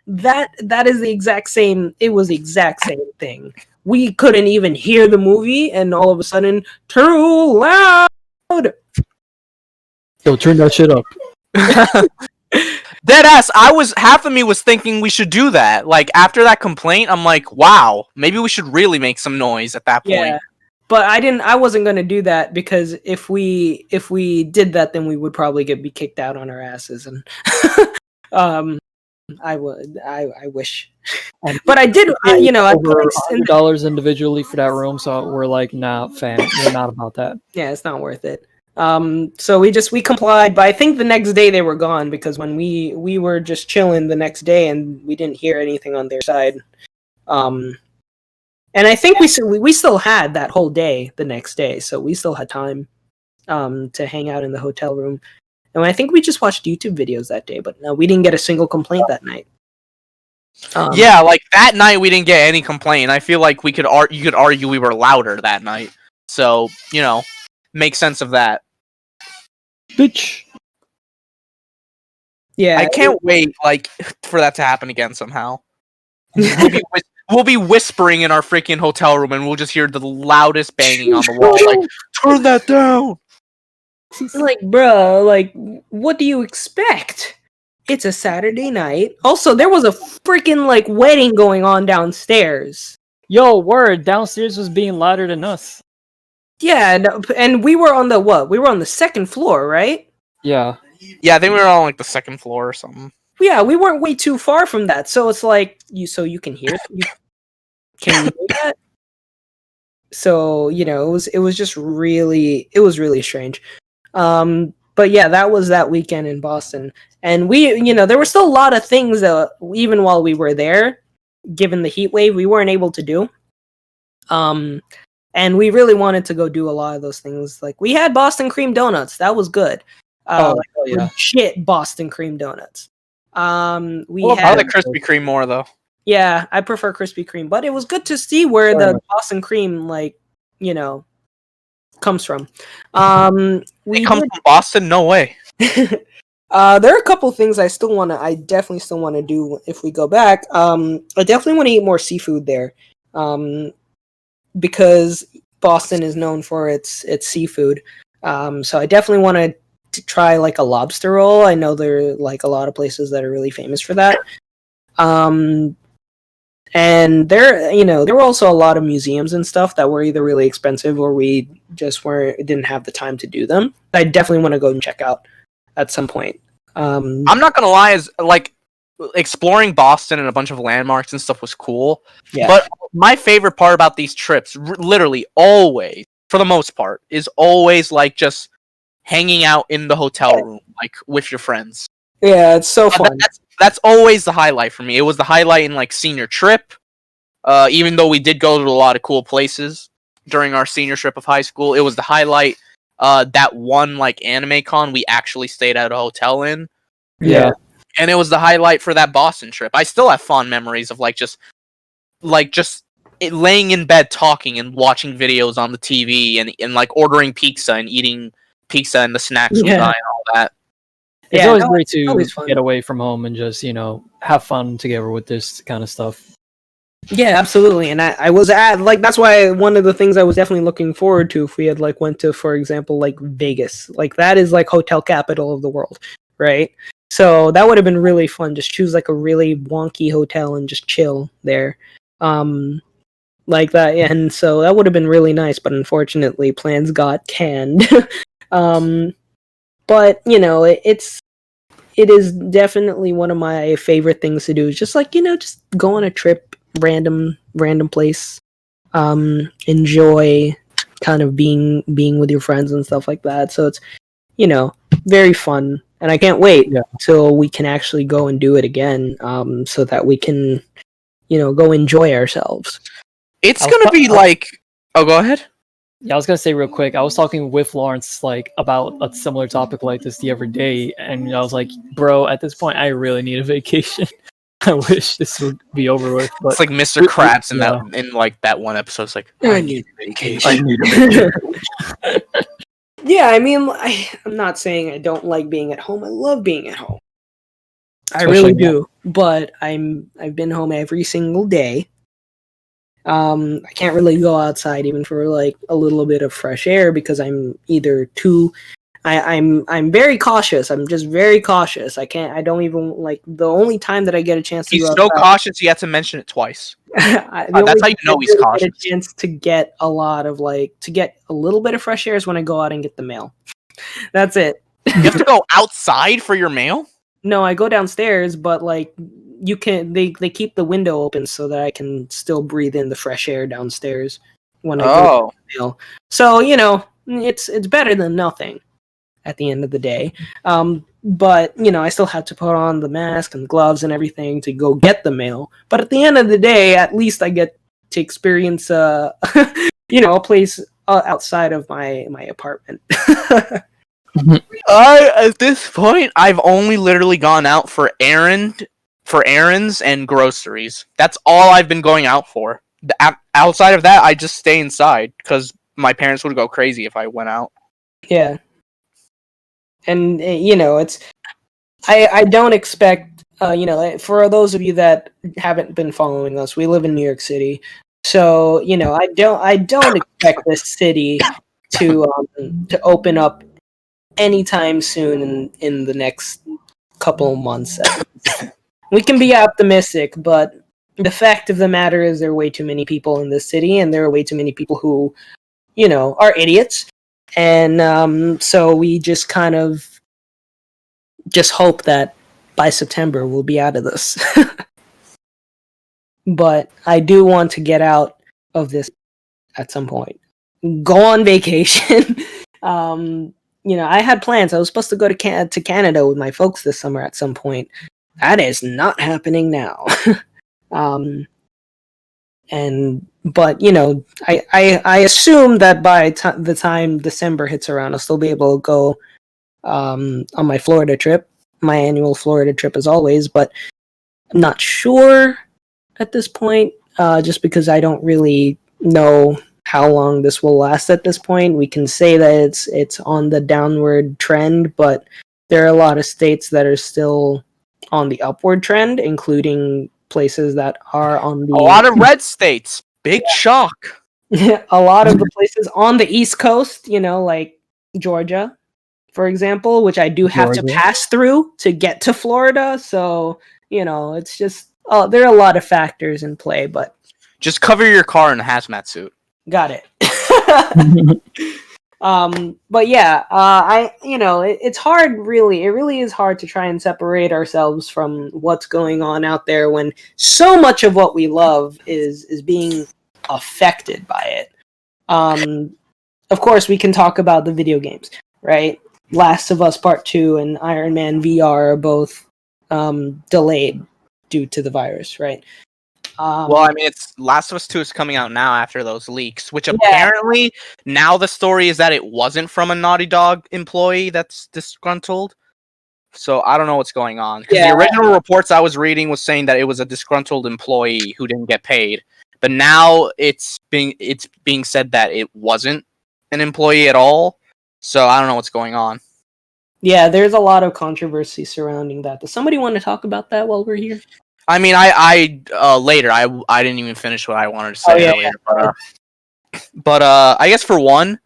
that is the exact same. It was the exact same thing. We couldn't even hear the movie, and all of a sudden, too loud. Yo, turn that shit up. Deadass, half of me was thinking we should do that. Like, after that complaint, I'm like, wow, maybe we should really make some noise at that point. Yeah, but I wasn't gonna do that because if we did that, then we would probably be kicked out on our asses, and I wish, but I did. I over $100 individually for that room, so we're like, nah, fam, we're not about that. Yeah, it's not worth it. So we complied, but I think the next day they were gone because when we were just chilling the next day and we didn't hear anything on their side. And I think we still had that whole day the next day, so we still had time to hang out in the hotel room. And I think we just watched YouTube videos that day, but no, we didn't get a single complaint that night. Yeah, like that night we didn't get any complaint. I feel like you could argue we were louder that night. So, make sense of that. Bitch. Yeah, I can't wait for that to happen again somehow. We'll be whispering in our freaking hotel room, and we'll just hear the loudest banging on the wall. Like, turn that down. Like, bro, like, what do you expect? It's a Saturday night. Also, there was a freaking like wedding going on downstairs. Yo, word, downstairs was being louder than us. Yeah, and we were on the what? We were on the second floor, right? Yeah. Yeah, I think we were on like the second floor or something. Yeah, we weren't way too far from that, so it's like you can hear. Can you hear that? So it was just really strange. But yeah, that was that weekend in Boston, and we there were still a lot of things that even while we were there, given the heat wave, we weren't able to do. And we really wanted to go do a lot of those things. Like we had Boston cream donuts. That was good. Legit Boston cream donuts. I like Krispy Kreme more though. Yeah, I prefer Krispy Kreme, but it was good to see where the Boston cream comes from. It comes from Boston? No way. There are a couple things I definitely still want to do if we go back. I definitely want to eat more seafood there. Because Boston is known for its seafood. So I definitely want to try like a lobster roll. I know there are like a lot of places that are really famous for that. And there were also a lot of museums and stuff that were either really expensive or we just didn't have the time to do them. I definitely want to go and check out at some point. I'm not gonna lie, is like exploring Boston and a bunch of landmarks and stuff was cool. Yeah. But my favorite part about these trips, literally always, for the most part, is always like just hanging out in the hotel room, like with your friends. Yeah, it's so fun. That's always the highlight for me. It was the highlight in like senior trip. Even though we did go to a lot of cool places during our senior trip of high school, it was the highlight. That one like anime con we actually stayed at a hotel in. Yeah. And it was the highlight for that Boston trip. I still have fond memories of just laying in bed talking and watching videos on the TV and like ordering pizza and eating pizza and the snacks we buy and all that. It's always great to get away from home and just, have fun together with this kind of stuff. Yeah, absolutely. And I was that's why one of the things I was definitely looking forward to if we had went to, for example, like Vegas. Like that is like hotel capital of the world, right? So that would have been really fun. Just choose like a really wonky hotel and just chill there. Like that. And so that would have been really nice, but unfortunately plans got canned. But it is definitely one of my favorite things to do. Is just just go on a trip, random place, enjoy kind of being with your friends and stuff like that. So it's very fun, and I can't wait till we can actually go and do it again, so that we can go enjoy ourselves. It's gonna be like, oh, go ahead. Yeah, I was gonna say real quick. I was talking with Lawrence like about a similar topic like this the other day, and I was like, "Bro, at this point, I really need a vacation. I wish this would be over with." But it's like Mr. Krabs in like that one episode. It's like, I need a vacation. I need a vacation. Yeah, I mean, I'm not saying I don't like being at home. I love being at home. I really do. But I've been home every single day. I can't really go outside even for like a little bit of fresh air because I'm either too. I'm very cautious. I'm just very cautious. I don't even like the only time that I get a chance to. He's go so outside, cautious. He had to mention it twice. that's how you know he's cautious. Get a chance to get a lot of to get a little bit of fresh air is when I go out and get the mail. That's it. You have to go outside for your mail? No, I go downstairs, but like you can they keep the window open so that I can still breathe in the fresh air downstairs when I go to the mail. So, it's better than nothing at the end of the day. But, I still had to put on the mask and gloves and everything to go get the mail. But at the end of the day, at least I get to experience a place outside of my apartment. At this point, I've only literally gone out for errands and groceries. That's all I've been going out for. Outside of that, I just stay inside because my parents would go crazy if I went out. Yeah. And, it's... I don't expect... for those of you that haven't been following us, we live in New York City. So, I don't expect this city to open up anytime soon in the next couple of months. We can be optimistic, but the fact of the matter is there are way too many people in this city, and there are way too many people who, are idiots. And so we just kind of just hope that by September we'll be out of this. But I do want to get out of this at some point. Go on vacation. I had plans. I was supposed to go to Canada with my folks this summer at some point. That is not happening now. But I assume that by the time December hits around, I'll still be able to go on my Florida trip, my annual Florida trip as always. But I'm not sure at this point, just because I don't really know how long this will last at this point. We can say that it's on the downward trend, but there are a lot of states that are still on the upward trend, including places that are on the... A lot of red states. Big shock. A lot of the places on the East Coast, like Georgia, for example, which I do have to pass through to get to Florida. So, it's just... there are a lot of factors in play, but... Just cover your car in a hazmat suit. Got it. But yeah, it's hard, really. It really is hard to try and separate ourselves from what's going on out there when so much of what we love is being affected by it. Of course, we can talk about the video games, right? Last of Us Part 2 and Iron Man VR are both delayed due to the virus, right? Well, I mean, it's Last of Us 2 is coming out now after those leaks, which apparently now the story is that it wasn't from a Naughty Dog employee that's disgruntled. So I don't know what's going on. Because the original reports I was reading was saying that it was a disgruntled employee who didn't get paid. But now it's being said that it wasn't an employee at all. So I don't know what's going on. Yeah, there's a lot of controversy surrounding that. Does somebody want to talk about that while we're here? I mean, I later. I didn't even finish what I wanted to say earlier. But I guess for one,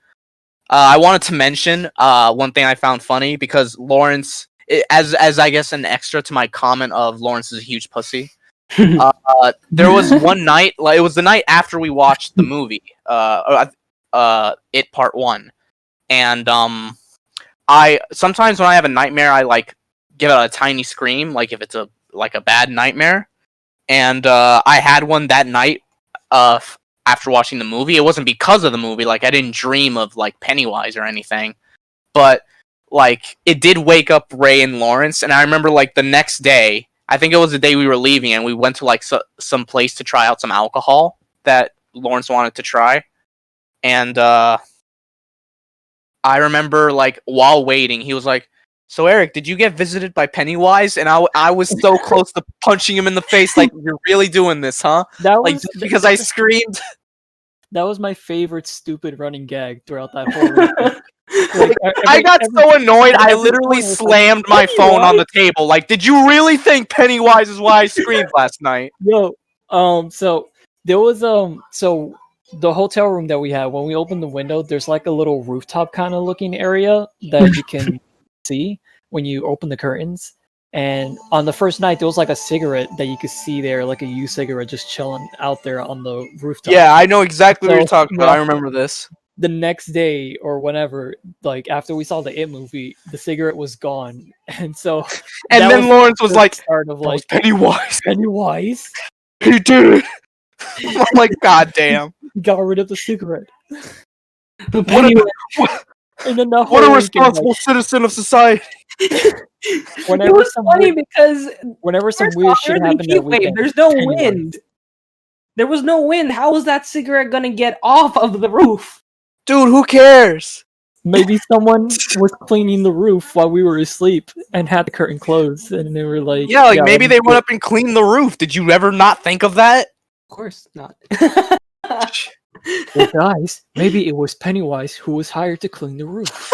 I wanted to mention one thing I found funny because Lawrence, as I guess an extra to my comment of Lawrence is a huge pussy. There was one night, it was the night after we watched the movie, It Part 1, and I sometimes when I have a nightmare, I give out a tiny scream, like if it's a bad nightmare, and I had one that night after watching the movie. It wasn't because of the movie, I didn't dream of Pennywise or anything, but it did wake up Ray and Lawrence. And I remember the next day, I think it was the day we were leaving, and we went to some place to try out some alcohol that Lawrence wanted to try, And I remember, like, while waiting, he was like, "So Eric, did you get visited by Pennywise?" And I was so close to punching him in the face, like, "You're really doing this, huh?" That Like, was just because I screamed. that was my favorite stupid running gag throughout that whole weekend. Like, I got so annoyed, I every literally point was slammed my phone on the table. Like, did you really think Pennywise is why I screamed last night? Yo, so there was so the hotel room that we had, when we opened the window, there's like a little rooftop kind of looking area that you can see when you open the curtains. And on the first night, there was like a cigarette that you could see there, like a used cigarette just chilling out there on the rooftop. Yeah, I know exactly what So, you're talking about. yeah. I remember this. The next day or whenever, like after we saw the It movie, the cigarette was gone, and so And that then Lawrence was the like, start of "That was like Pennywise. Pennywise He did it." I'm like, "God damn. got rid of the cigarette." What And then the a whole responsible citizen of society." whenever It was some funny weird, because whenever some first of weird all, shit there's a happened heat that wave. weekend, There's no Pennywise. wind. There was no wind. How was that cigarette gonna get off of the roof? Dude, who cares? Maybe someone was cleaning the roof while we were asleep and had the curtain closed, and they were like, Yeah, like let maybe me they do went it." up and cleaned the roof. Did you ever not think of that? Of course not. Well, guys, maybe it was Pennywise who was hired to clean the roof.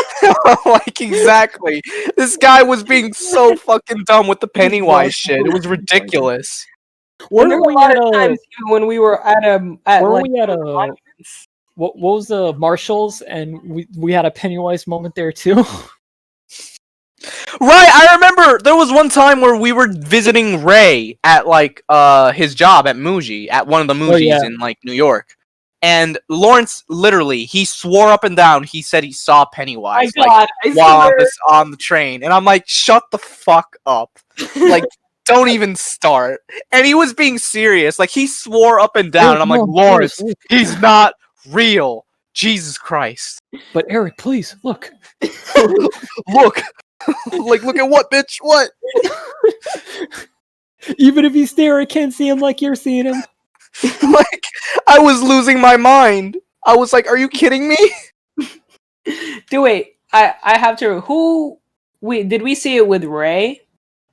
Like, exactly. This guy was being so fucking dumb with the Pennywise shit. It was ridiculous. There were a we lot at of times even when we were at Were like we at a what was the Marshalls, and we had a Pennywise moment there too? Right, I remember there was one time where we were visiting Ray at like his job at Muji, at one of the Mujis yeah. in like New York. And Lawrence literally he swore up and down he said he saw Pennywise my God, I while swear. on the train. And I'm like, shut the fuck up. Like, don't even start. And he was being serious. Like, he swore up and down. And I'm like, Lawrence, he's not real. Jesus Christ. But Eric, please look. Look. Like, look at what, bitch? What? Even if he's there, I can't see him like you're seeing him. Like, I was losing my mind. I was like, are you kidding me? Wait, I have to. Did we see it with Ray?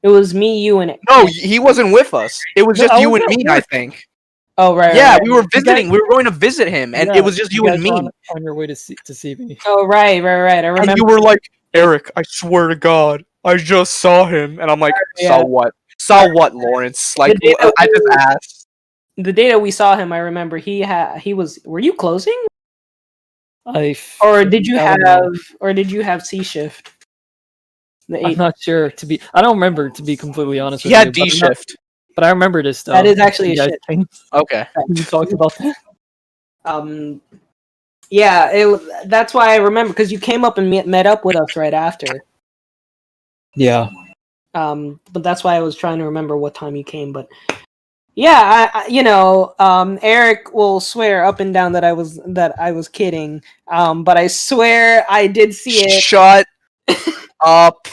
It was me, you, and No, he wasn't with us. It was just you and me, I think. Oh right. Yeah, right. we were visiting. We were going to visit him, and it was just you and me. On your way to see me. Oh right. I remember. And you were like, Eric, I swear to God, I just saw him, and I'm like, saw what? Saw what, Lawrence? Like, I just asked. The day that we saw him, I remember he was. Were you closing? Or did you have C shift? I'm not sure I don't remember, to be completely honest with you. He you. had D shift. But I remember this stuff. That is actually a shit. Okay. You talked about that. Yeah, that's why I remember, because you came up and met up with us right after. Yeah. But that's why I was trying to remember what time you came. But yeah, Eric will swear up and down that I was kidding. But I swear I did see it. Shut up.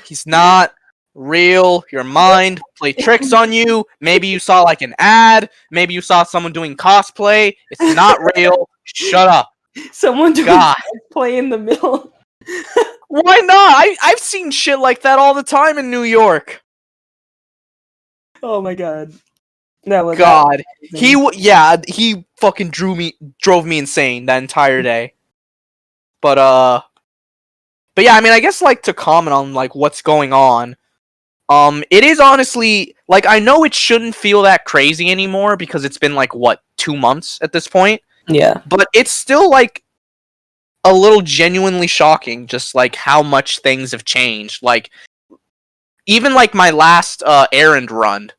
He's not real. Your mind play tricks on you. Maybe you saw like an ad. Maybe you saw someone doing cosplay. It's not real. Shut up. Someone doing cosplay in the middle. Why not? I've seen shit like that all the time in New York. Oh my god. That was God. He fucking drove me insane that entire day. But yeah, I mean, I guess like to comment on like what's going on. It is honestly like, I know it shouldn't feel that crazy anymore because it's been like what, 2 months at this point. Yeah. But it's still like a little genuinely shocking, just like how much things have changed. Like, even like my last errand run,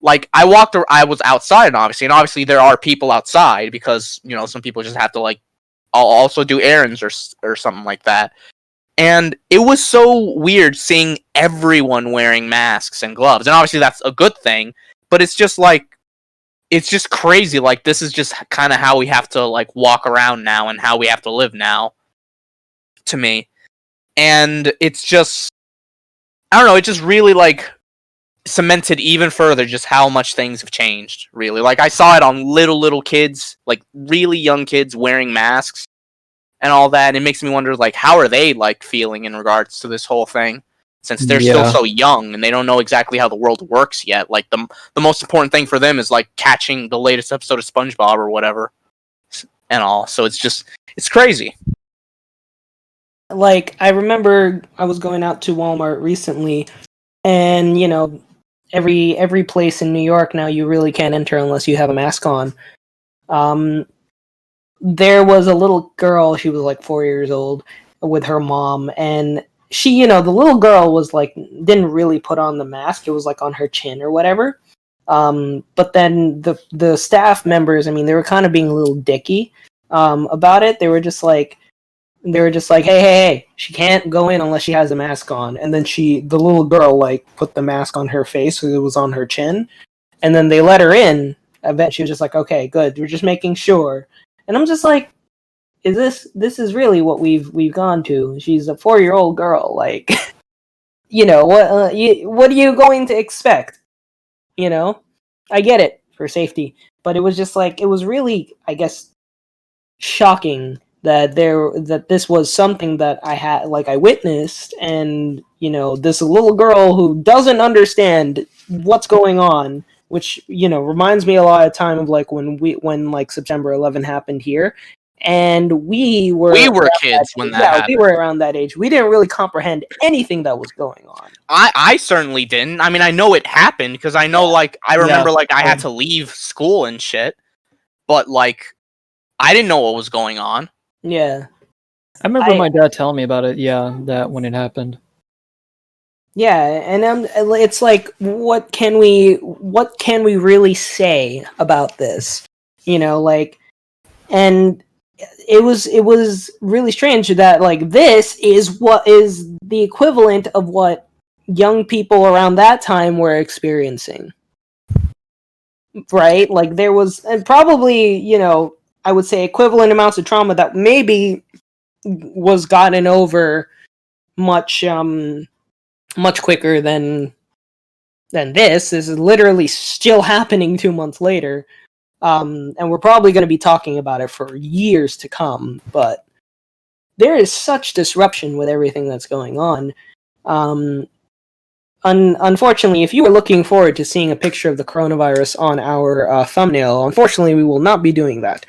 like I was outside, obviously, and obviously there are people outside because, you know, some people just have to like also do errands or something like that. And it was so weird seeing everyone wearing masks and gloves. And obviously that's a good thing, but it's just like, it's just crazy. Like, this is just kind of how we have to like walk around now and how we have to live now, to me. And it's just, I don't know, it just really like cemented even further just how much things have changed, really. Like, I saw it on little kids, like, really young kids wearing masks and all that, and it makes me wonder, like, how are they, like, feeling in regards to this whole thing? Since they're still so young, and they don't know exactly how the world works yet. Like, the most important thing for them is, like, catching the latest episode of SpongeBob or whatever, and all. So it's crazy. Like, I remember I was going out to Walmart recently, and, you know, every place in New York now you really can't enter unless you have a mask on. There was a little girl, she was like 4 years old, with her mom, and she, you know, the little girl was like, didn't really put on the mask, it was like on her chin or whatever. But then the staff members, I mean, they were kind of being a little dicky about it. They were just like, hey, she can't go in unless she has a mask on. And then the little girl, like, put the mask on her face so it was on her chin. And then they let her in. I bet she was just like, okay, good. We're just making sure. And I'm just like, this is really what we've gone to? She's a 4-year-old girl. Like, you know, what are you going to expect? You know, I get it for safety, but it was just like, it was really, I guess, shocking that this was something that I witnessed, and, you know, this little girl who doesn't understand what's going on, which, you know, reminds me a lot of time of like when like September 11 happened here, and we were kids when that happened. We were around that age. We didn't really comprehend anything that was going on. I certainly didn't. I mean, I know it happened because I know, like, I remember, like, I had to leave school and shit, but, like, I didn't know what was going on. Yeah. I remember my dad telling me about it, that when it happened. Yeah, and it's like, what can we really say about this? You know, like, and it was really strange that, like, this is what is the equivalent of what young people around that time were experiencing. Right? Like, there was, and probably, you know, I would say equivalent amounts of trauma that maybe was gotten over much quicker than this. This is literally still happening 2 months later, and we're probably going to be talking about it for years to come. But there is such disruption with everything that's going on. Unfortunately, if you were looking forward to seeing a picture of the coronavirus on our thumbnail, unfortunately, we will not be doing that.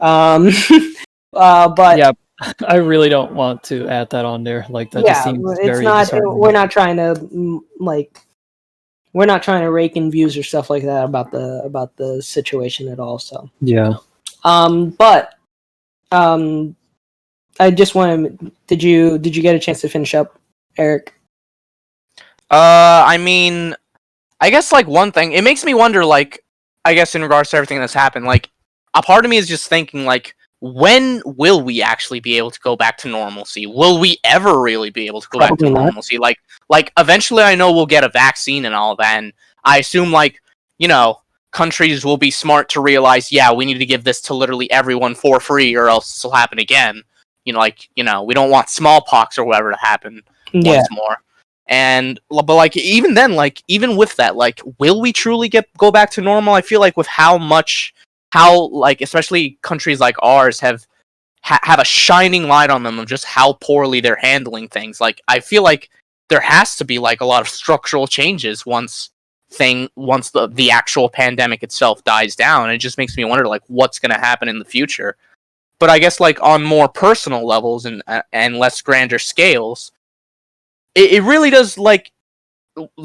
But yeah, I really don't want to add that on there. Like, that just seems very disheartening. We're not trying to, like, we're not trying to rake in views or stuff like that about the situation at all. So yeah. But I just want to. Did you get a chance to finish up, Eric? I mean, I guess, like, one thing, it makes me wonder, like, I guess in regards to everything that's happened, like, a part of me is just thinking, like, when will we actually be able to go back to normalcy? Will we ever really be able to go back to normalcy? Like, eventually I know we'll get a vaccine and all that, and I assume, like, you know, countries will be smart to realize, yeah, we need to give this to literally everyone for free or else this will happen again. You know, like, you know, we don't want smallpox or whatever to happen once more. And, but, like, even then, like, even with that, like, will we truly go back to normal? I feel like with how, like, especially countries like ours have a shining light on them of just how poorly they're handling things. Like, I feel like there has to be, like, a lot of structural changes once the actual pandemic itself dies down. It just makes me wonder, like, what's going to happen in the future. But I guess, like, on more personal levels and less grander scales, it really does, like,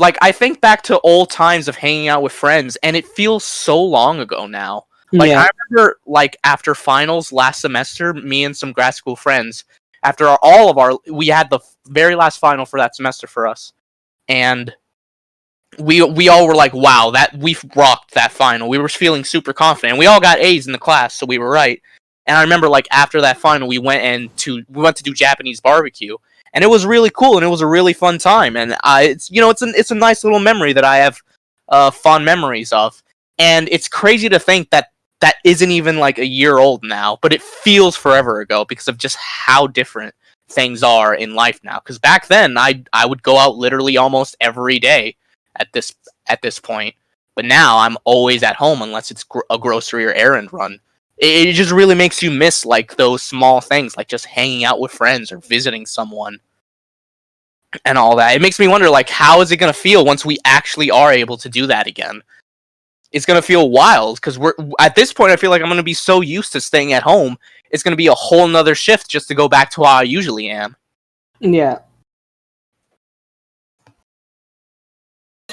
I think back to old times of hanging out with friends, and it feels so long ago now. Like, I remember, like, after finals last semester, me and some grad school friends, after we had the very last final for that semester for us, and we all were like, wow, that we rocked that final. We were feeling super confident. We all got A's in the class, so we were right. And I remember, like, after that final, we went to do Japanese barbecue, and it was really cool, and it was a really fun time. And it's, you know, it's a nice little memory that I have fond memories of. And it's crazy to think that isn't even, like, a year old now, but it feels forever ago because of just how different things are in life now. Because back then, I would go out literally almost every day, at this point. But now I'm always at home unless it's a grocery or errand run. It just really makes you miss like those small things, like just hanging out with friends or visiting someone and all that. It makes me wonder, like, how is it gonna feel once we actually are able to do that again? It's gonna feel wild because we're at this point. I feel like I'm gonna be so used to staying at home. It's gonna be a whole nother shift just to go back to how I usually am. Yeah.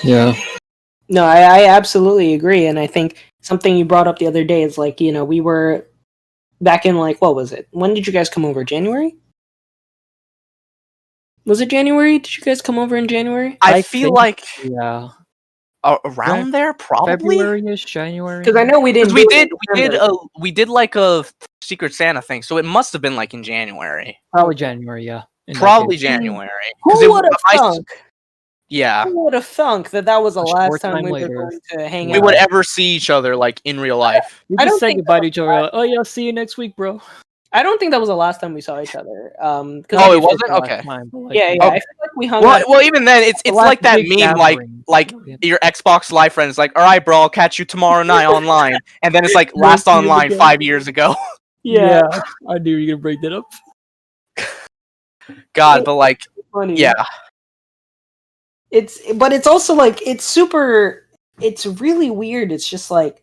Yeah. No, I absolutely agree, and I think something you brought up the other day is like, you know, we were back in like, what was it? When did you guys come over? January? Was it January? Did you guys come over in January? I feel like yeah, around there probably. February-ish, January. Because I know we didn't. We did like a Secret Santa thing, so it must have been like in January. Probably January, yeah. Probably January. Who would have thunk? Yeah. Who would have thunk that was the last time we were going to hang out? We would ever see each other like in real life. We just say goodbye to each other. Like, oh yeah, I'll see you next week, bro. I don't think that was the last time we saw each other. Oh, it wasn't? Okay. Time, like, yeah. I feel like we hung out. Well, even then, it's like that meme, like your Xbox Live friend is like, all right, bro, I'll catch you tomorrow night online. And then it's like, last online 5 years ago. Yeah. I knew you were going to break that up. God, but like, funny. Yeah. But it's also like, it's really weird. It's just like,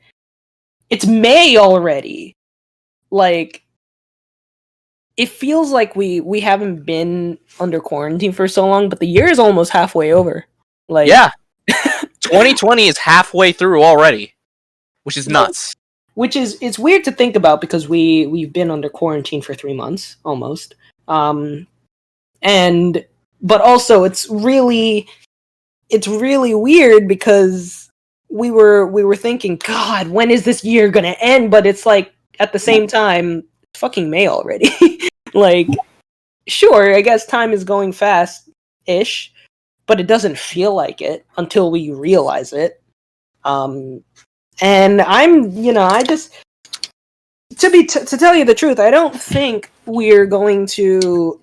it's May already. Like, it feels like we haven't been under quarantine for so long, but the year is almost halfway over. Like, yeah, 2020 is halfway through already, which is nuts. It's weird to think about because we've been under quarantine for 3 months almost, but also it's really weird because we were thinking, God, when is this year gonna end? But it's like at the same time, it's fucking May already. Like, sure, I guess time is going fast-ish, but it doesn't feel like it until we realize it. And I just, to tell you the truth, I don't think we're going to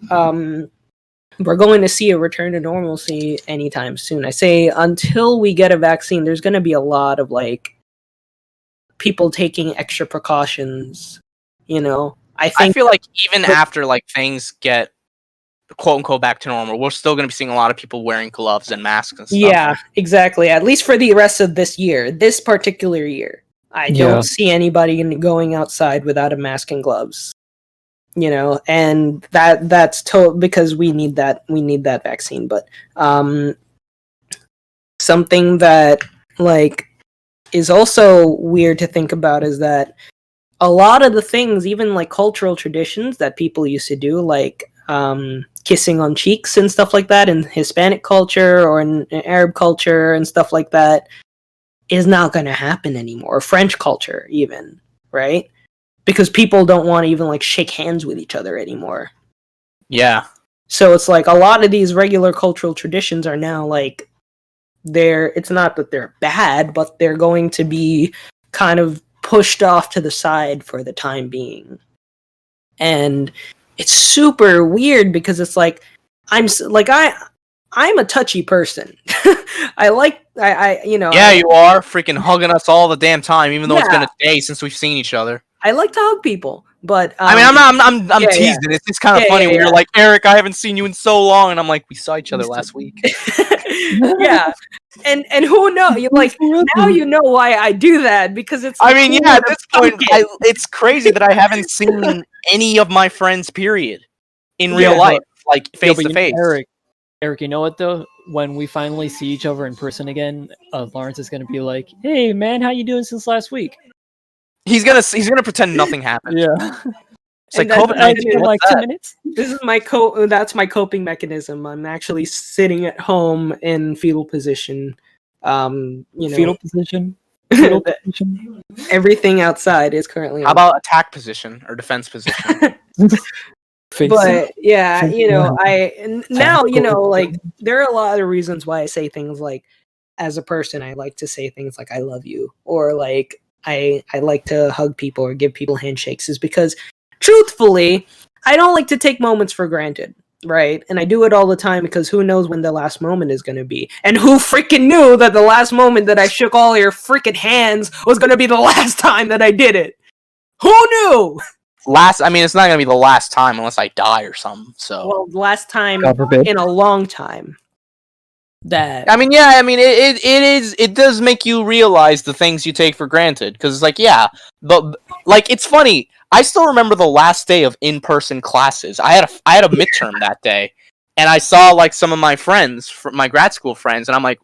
see a return to normalcy anytime soon. I say until we get a vaccine, there's going to be a lot of like people taking extra precautions. You know, I feel like even after like things get quote unquote back to normal, we're still going to be seeing a lot of people wearing gloves and masks and stuff. Yeah, exactly. At least for the rest of this year, this particular year, I don't see anybody going outside without a mask and gloves. You know, and that's because we need that vaccine. But something that like is also weird to think about is that a lot of the things, even like cultural traditions that people used to do, like kissing on cheeks and stuff like that in Hispanic culture or in Arab culture and stuff like that, is not going to happen anymore. French culture even, right? Because people don't want to even like shake hands with each other anymore. Yeah. So it's like a lot of these regular cultural traditions are now like it's not that they're bad, but they're going to be kind of pushed off to the side for the time being. And it's super weird because it's like I'm a touchy person. I Yeah, you are freaking hugging us all the damn time, even though it's been a day since we've seen each other. I like to hug people, but I mean, I'm teasing. Yeah. It's kind of funny when you're like, Eric, I haven't seen you in so long, and I'm like, we saw each other last week. Yeah, and who knows? Like now you know why I do that because it's. Like, I mean, yeah, at this point, it's crazy that I haven't seen any of my friends, period, in real life, like face to face. Eric, you know what though? When we finally see each other in person again, Lawrence is gonna be like, "Hey, man, how you doing since last week?" He's gonna pretend nothing happened. Yeah. It's like COVID-19 like 2 minutes. This is that's my coping mechanism. I'm actually sitting at home in fetal position. Fetal position. Fetal position. Everything outside is currently. How about attack position or defense position? But yeah, like there are a lot of reasons why I say things like, as a person, I like to say things like "I love you" or like I like to hug people or give people handshakes, is because truthfully, I don't like to take moments for granted. right? And I do it all the time because who knows when the last moment is going to be. And who freaking knew that the last moment that I shook all your freaking hands was going to be the last time that I did it? Who knew? I mean, it's not gonna be the last time unless I die or something. So, well, last time Coverbid. in a long time. That I mean, yeah, I mean, it does make you realize the things you take for granted because it's like, yeah, but like it's funny. I still remember the last day of in-person classes. I had a midterm that day, and I saw like some of my friends, my grad school friends, and I'm like,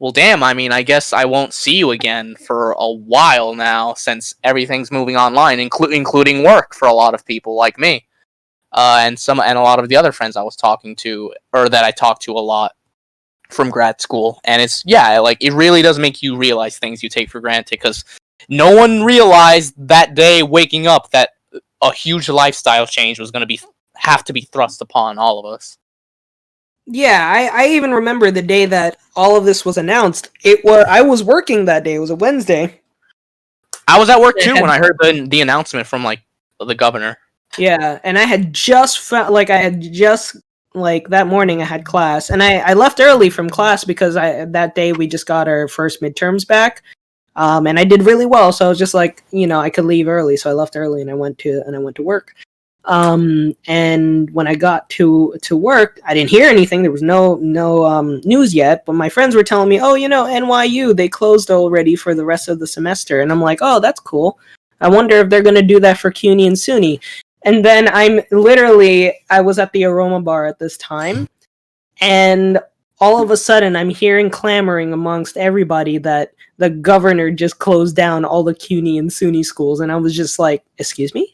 well, damn. I mean, I guess I won't see you again for a while now since everything's moving online, including work for a lot of people like me, and a lot of the other friends I was talking to or that I talked to a lot from grad school. And it's like it really does make you realize things you take for granted because no one realized that day waking up that a huge lifestyle change was going to have to be thrust upon all of us. Yeah, I even remember the day that all of this was announced. I was working that day. It was a Wednesday. I was at work too when I heard the announcement from like the governor. Yeah, and I had just that morning I had class, and I left early from class because that day we just got our first midterms back, and I did really well. So I was just like, I could leave early, so I left early and I went to work. And when I got to work, I didn't hear anything. There was no news yet, but my friends were telling me, oh, NYU, they closed already for the rest of the semester. And I'm like, oh, that's cool. I wonder if they're going to do that for CUNY and SUNY. And then I was at the Aroma Bar at this time, and all of a sudden I'm hearing clamoring amongst everybody that the governor just closed down all the CUNY and SUNY schools. And I was just like, excuse me?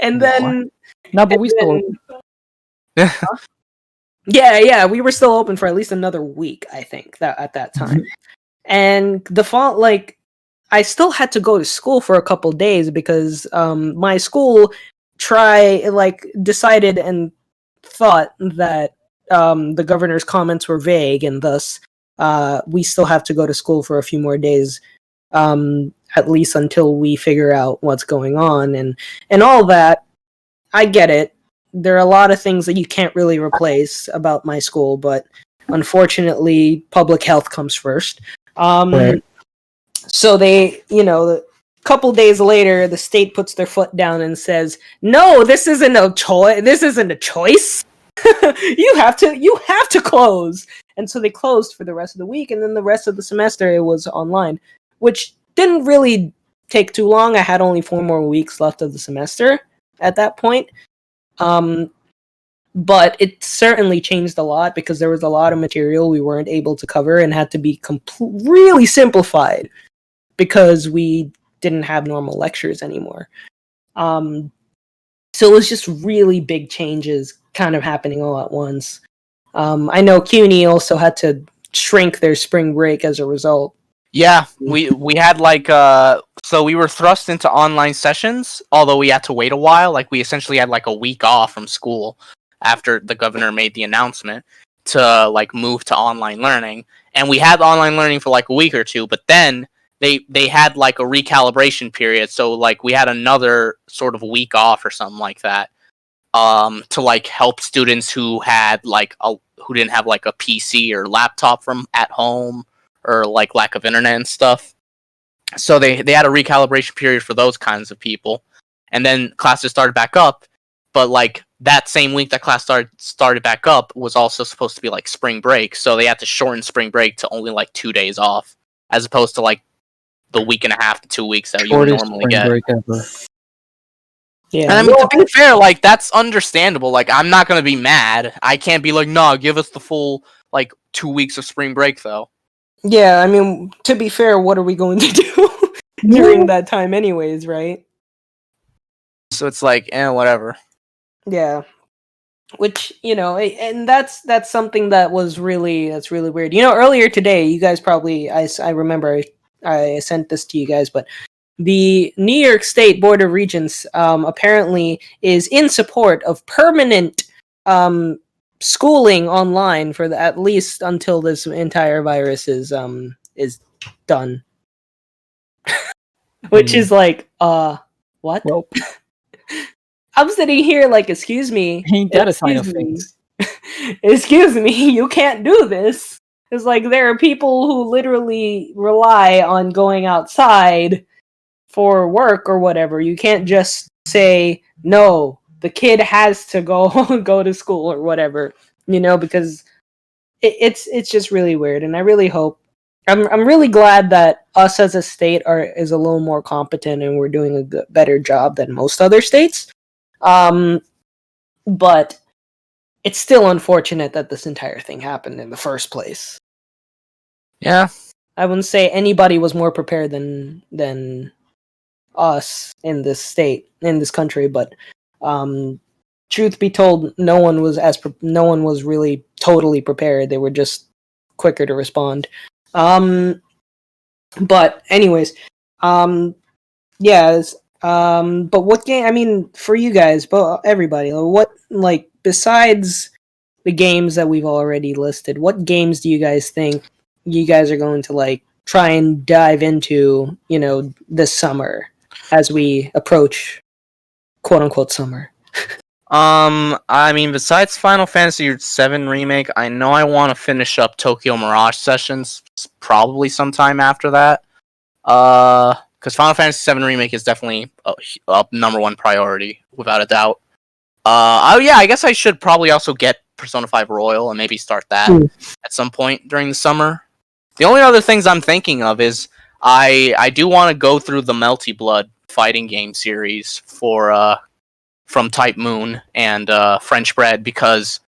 And then no, but we still yeah, we were still open for at least another week, I think, that at that time. And I still had to go to school for a couple days because my school decided and thought that the governor's comments were vague, and thus we still have to go to school for a few more days, at least until we figure out what's going on and all that. I get it. There are a lot of things that you can't really replace about my school, but unfortunately, public health comes first. Right. So they, a couple days later, the state puts their foot down and says, "No, this isn't a choice. This isn't a choice. you have to close." And so they closed for the rest of the week, and then the rest of the semester it was online, which didn't really take too long. I had only 4 more weeks left of the semester at that point. But it certainly changed a lot because there was a lot of material we weren't able to cover and had to be really simplified because we didn't have normal lectures anymore. So it was just really big changes kind of happening all at once. I know CUNY also had to shrink their spring break as a result. Yeah, we had so we were thrust into online sessions, although we had to wait a while. Like we essentially had like a week off from school after the governor made the announcement to move to online learning, and we had online learning for like a week or two, but then they had like a recalibration period, so we had another sort of week off or something like that, to help students who had who didn't have a PC or laptop from at home, or lack of internet and stuff. So they had a recalibration period for those kinds of people, and then classes started back up. But that same week that class started back up was also supposed to be spring break, so they had to shorten spring break to only 2 days off, as opposed to the week and a half to 2 weeks that you would normally get. Yeah, and I mean, to be fair, that's understandable. I'm not gonna be mad. I can't be no, give us the full 2 weeks of spring break though. Yeah, I mean, to be fair, what are we going to do during that time anyways, right? So it's whatever. Yeah. Which, and that's something that's really weird. Earlier today, you guys probably, I remember I sent this to you guys, but the New York State Board of Regents apparently is in support of permanent schooling online for at least until this entire virus is done. Which is what? Well, I'm sitting here like, excuse me. Ain't that a sign of things? Excuse me, you can't do this. It's like there are people who literally rely on going outside for work or whatever. You can't just say, no, the kid has to go go to school or whatever, because it's just really weird. And I really hope, I'm really glad that us as a state is a little more competent and we're doing a better job than most other states. But it's still unfortunate that this entire thing happened in the first place. Yeah. I wouldn't say anybody was more prepared than us in this state, in this country, but truth be told, no one was really totally prepared. They were just quicker to respond. But anyways, yes. But what game? I mean, for you guys, but everybody, what, like, besides the games that we've already listed, what games do you guys think you guys are going to like try and dive into, this summer as we approach quote unquote summer? I mean, besides Final Fantasy VII Remake, I know I want to finish up Tokyo Mirage Sessions probably sometime after that. Because Final Fantasy VII Remake is definitely a number one priority, without a doubt. Oh yeah, I guess I should probably also get Persona 5 Royal and maybe start that at some point during the summer. The only other things I'm thinking of is I do want to go through the Melty Blood fighting game series for from Type Moon and French Bread, because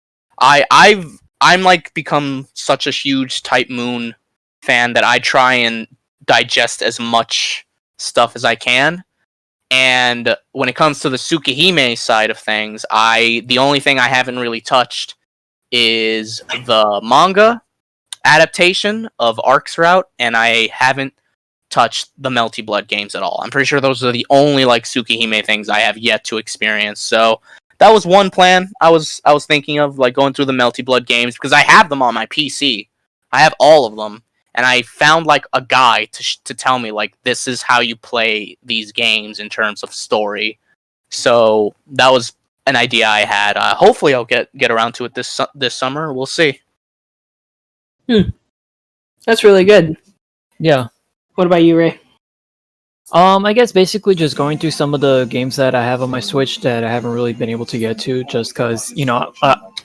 I'm like become such a huge Type Moon fan that I try and digest as much stuff as I can. And when it comes to the Tsukihime side of things, the only thing I haven't really touched is the manga adaptation of Ark's Route, and I haven't touched the Melty Blood games at all. I'm pretty sure those are the only like Tsukihime things I have yet to experience. So that was one plan I was thinking of, like going through the Melty Blood games, because I have them on my PC. I have all of them, and I found like a guide to tell me like this is how you play these games in terms of story. So that was an idea I had. Hopefully I'll get around to it this summer. We'll see. That's really good. Yeah. What about you, Ray? I guess basically just going through some of the games that I have on my Switch that I haven't really been able to get to, just because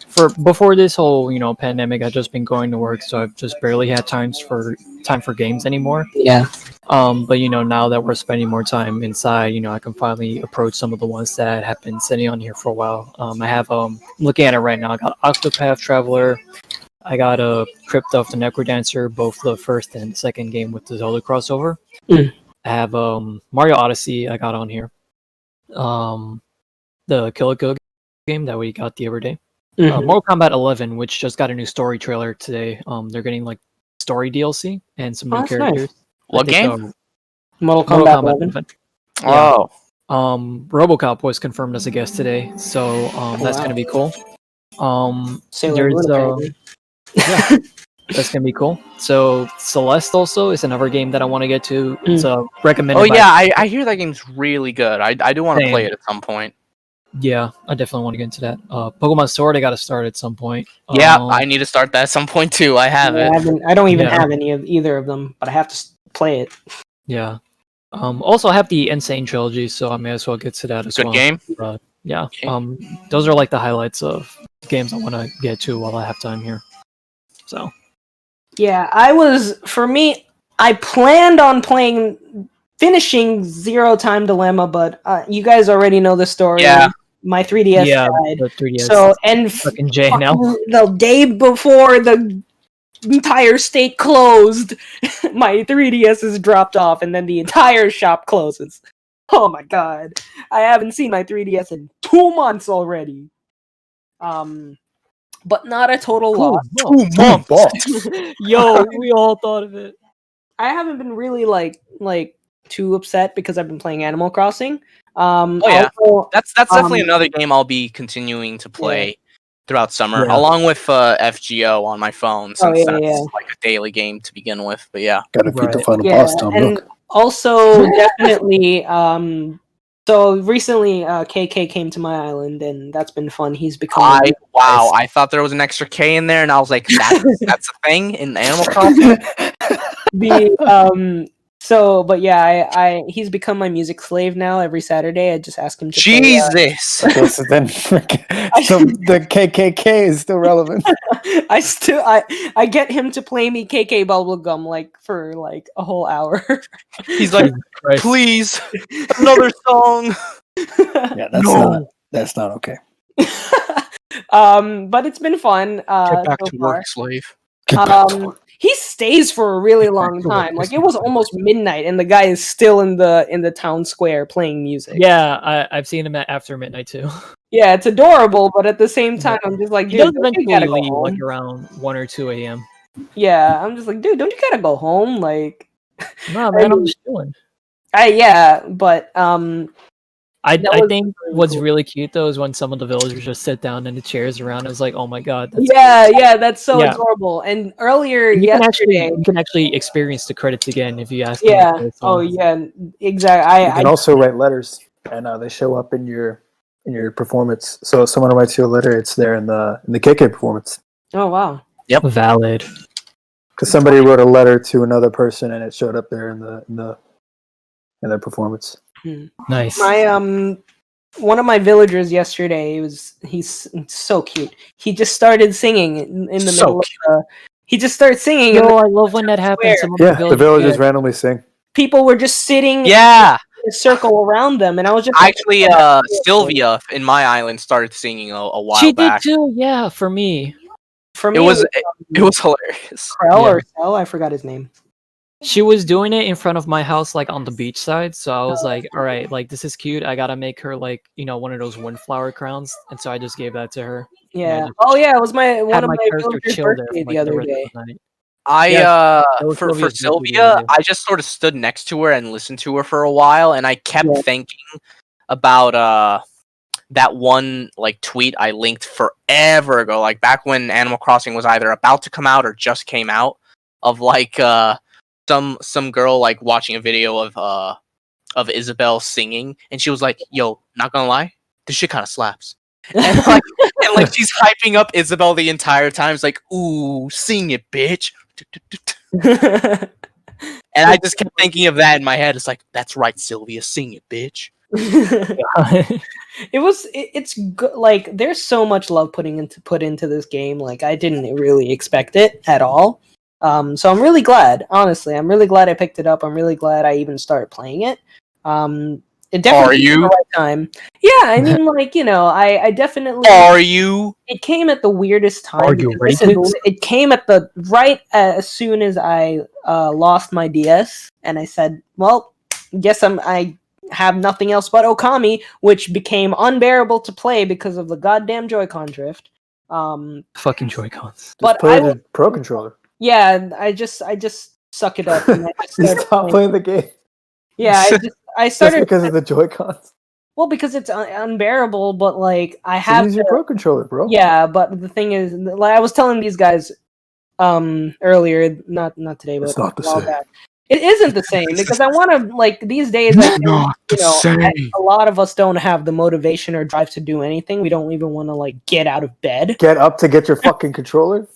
for before this whole pandemic, I've just been going to work, so I've just barely had time for games anymore. Yeah. But now that we're spending more time inside, I can finally approach some of the ones that have been sitting on here for a while. I have looking at it right now. I got Octopath Traveler. I got a Crypt of the Necrodancer, both the first and second game with the Zelda crossover. I have Mario Odyssey I got on here. The Kill It Go game that we got the other day. Mortal Kombat 11, which just got a new story trailer today. They're getting like story DLC and some new characters. Nice. What game? Mortal Kombat 11. Yeah. RoboCop was confirmed as a guest today, so that's gonna be cool. Yeah, that's gonna be cool. So Celeste also is another game that I want to get to. It's recommended. Oh yeah, I hear that game's really good. I do want to play it at some point. Yeah, I definitely want to get into that. Pokemon Sword, I got to start at some point. Yeah, I need to start that at some point too. I have it. I don't even have any of either of them, but I have to play it. Yeah. Also, I have the Insane trilogy, so I may as well get to that as well. Good game. Yeah. Those are like the highlights of games I want to get to while I have time here. So. Yeah, I planned on finishing Zero Time Dilemma, but you guys already know the story. Yeah. My 3DS died. The 3DS. So, and fucking J now. The day before the entire state closed, my 3DS is dropped off, and then the entire shop closes. Oh my god. I haven't seen my 3DS in 2 months already. But not a total loss. 2 months. Yo, we all thought of it. I haven't been really like too upset because I've been playing Animal Crossing. Also, that's definitely another game I'll be continuing to play throughout summer, along with FGO on my phone, since that's like a daily game to begin with. But yeah, gotta beat the final boss, Tom. And look. Also, definitely some So recently, KK came to my island, and that's been fun. He's become I thought there was an extra K in there, and I was like, that's a thing in Animal Crossing. But yeah, he's become my music slave now. Every Saturday, I just ask him to Jesus. Okay, so then, so the KKK is still relevant. I get him to play me KK Bubblegum like for like a whole hour. He's like, please, another song. Yeah, that's not okay. But it's been fun. Get back so to far. work, slave. He stays for a really long time. Like it was almost midnight, and the guy is still in the town square playing music. Yeah, I've seen him after midnight too. Yeah, it's adorable, but at the same time, I'm just like, dude, he does don't you gotta go eventually leave home? like around 1 or 2 a.m. Yeah, I'm just like, dude, don't you gotta go home? Like, no, man, I'm just chilling. But I think what's really cute though is when some of the villagers just sit down in the chairs around. It was like, oh my god, that's yeah, that's so adorable. And earlier yesterday, you can actually experience the credits again if you ask. Yeah. Them Oh yeah. Exactly. You can also write letters, and they show up in your performance. So if someone writes you a letter, it's there in the KK performance. Oh wow. Yep. Valid. Because somebody wrote a letter to another person, and it showed up there in their performance. Nice. My one of my villagers yesterday he's so cute. He just started singing in the middle of he just started singing. No, I love when that happens. The villagers randomly sing. People were just sitting in a circle around them, and I was just actually Sylvia in my island started singing a while back. She did too, yeah, for me. It was hilarious. Krell or Cell, I forgot his name. She was doing it in front of my house, like on the beach side. So I was like, all right, like this is cute. I gotta make her like, one of those windflower crowns. And so I just gave that to her. Yeah. It was one of my villagers' birthday the other day. For Sylvia, I just sort of stood next to her and listened to her for a while, and I kept thinking about that one like tweet I linked forever ago, like back when Animal Crossing was either about to come out or just came out, of like some girl like watching a video of Isabelle singing, and she was like, "Yo, not gonna lie, this shit kind of slaps." And like she's hyping up Isabelle the entire time. It's like, "Ooh, sing it, bitch." And I just kept thinking of that in my head. It's like, that's right, Sylvia, sing it, bitch. It's good. Like there's so much love put into this game. Like I didn't really expect it at all. So I'm really glad. Honestly, I'm really glad I picked it up. I'm really glad I even started playing it. It definitely came at the right time. Yeah, I mean, like I definitely. Are you? It came at the weirdest time. Are you ready? It came at the as soon as I lost my DS, and I said, "Well, guess I have nothing else but Okami," which became unbearable to play because of the goddamn Joy-Con drift. Fucking Joy-Cons. But play the Pro Controller. Yeah, I just suck it up and I just stop playing the game. Yeah, I started just because of the Joy-Cons. Well, because it's unbearable, but like I have use your Pro Controller, bro. Yeah, but the thing is, like I was telling these guys earlier, not today, but it's not the same. Back. It isn't the same because I want to like these days. I think, a lot of us don't have the motivation or drive to do anything. We don't even want to like get out of bed. Get up to get your fucking controller.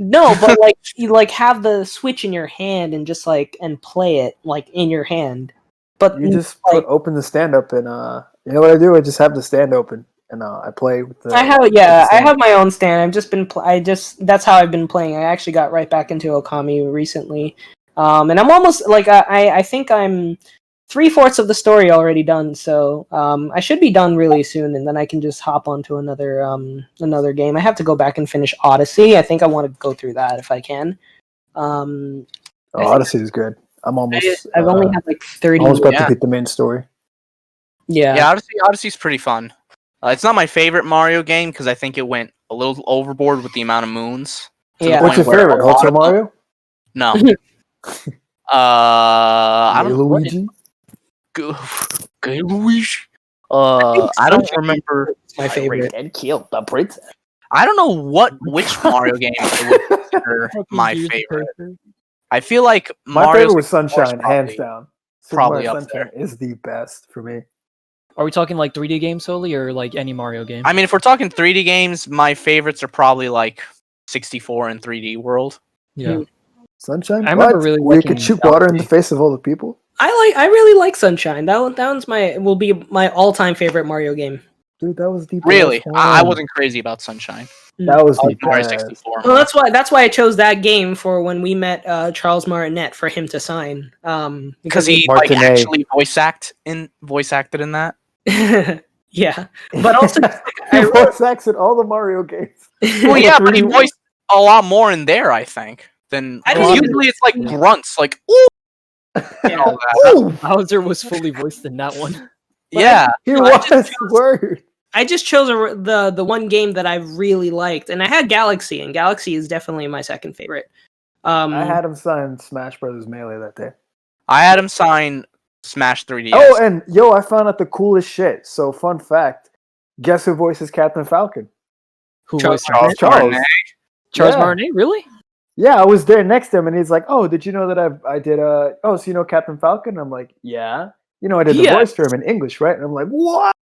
No, but like you like have the Switch in your hand and just like and play it like in your hand. But you just open the stand up and you know what I do? I just have the stand open and I play with the. I have my own stand. I've just been that's how I've been playing. I actually got right back into Okami recently, and I'm almost like I think I'm 3/4 of the story already done. So I should be done really soon, and then I can just hop onto another game. I have to go back and finish Odyssey. I think I want to go through that if I can. Odyssey is good. I'm almost. I've only had like 30. Almost about to hit the main story. Yeah. Odyssey's pretty fun. It's not my favorite Mario game because I think it went a little overboard with the amount of moons. Yeah. What's your favorite? Hotel Mario? No. I don't know. Luigi. Good Luigi. I don't remember. My favorite. And killed the princess. I don't know which Mario game I would consider my favorite. I feel like my Mario's favorite was Sunshine, hands down. Probably Super up Mario Sunshine there. is the best for me. Are we talking like 3D games solely, or like any Mario game? I mean, if we're talking 3D games, my favorites are probably like 64 and 3D World. Yeah. Sunshine. I remember really where you liking could shoot water in the face of all the people. I really like Sunshine. That one's will be my all-time favorite Mario game. Dude, that was deep. Really, I wasn't crazy about Sunshine. That was deep. Mario 64. Well, that's why I chose that game for when we met Charles Martinet for him to sign. Because he like actually voice acted in that. Yeah, but also he voice acts in all the Mario games. Well, yeah, but he voiced a lot more in there, I think. Than usually it's like grunts, like ooh. And all that. Bowser was fully voiced in that one. Yeah, he was. Word. I just chose the one game that I really liked, and I had Galaxy, and Galaxy is definitely my second favorite. I had him sign Smash Brothers Melee that day. I had him sign Smash 3DS. Oh, and I found out the coolest shit. So, fun fact: guess who voices Captain Falcon? Who Charles Martinet? Charles Martinet, really? Yeah, I was there next to him, and he's like, "Oh, did you know that I did so you know Captain Falcon?" I'm like, "Yeah." You know, I did the voice for him in English, right? And I'm like, "What?"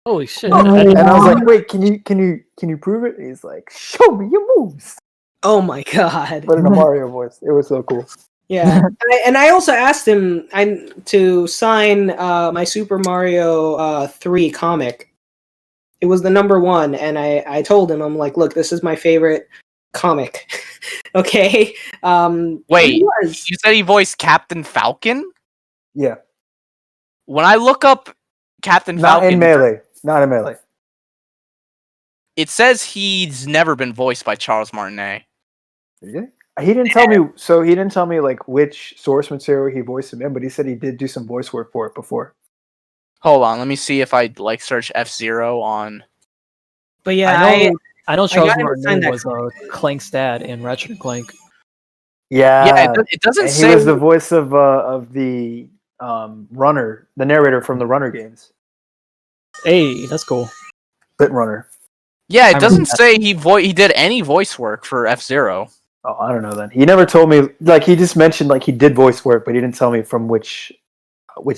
Holy shit! And I was like, "Wait, can you prove it?" And he's like, "Show me your moves." Oh my god! But in a Mario voice, it was so cool. Yeah, and I also asked him to sign my Super Mario 3 comic. It was the #1, and I told him, I'm like, look, this is my favorite comic. Okay. Wait, you said he voiced Captain Falcon? Yeah. When I look up Captain Falcon, not in Melee. It says he's never been voiced by Charles Martinet. Yeah. He didn't tell me. So he didn't tell me like which source material he voiced him in, but he said he did do some voice work for it before. Hold on, let me see if I like search F-Zero on. But yeah, I know Charles Martinet was Clank's dad in Ratchet and Clank. Yeah, it doesn't say he was the voice of the runner, the narrator from the Runner games. Hey, that's cool. Bit Runner. Yeah, it doesn't say he did any voice work for F-Zero. Oh, I don't know then. He never told me. Like he just mentioned like he did voice work, but he didn't tell me from which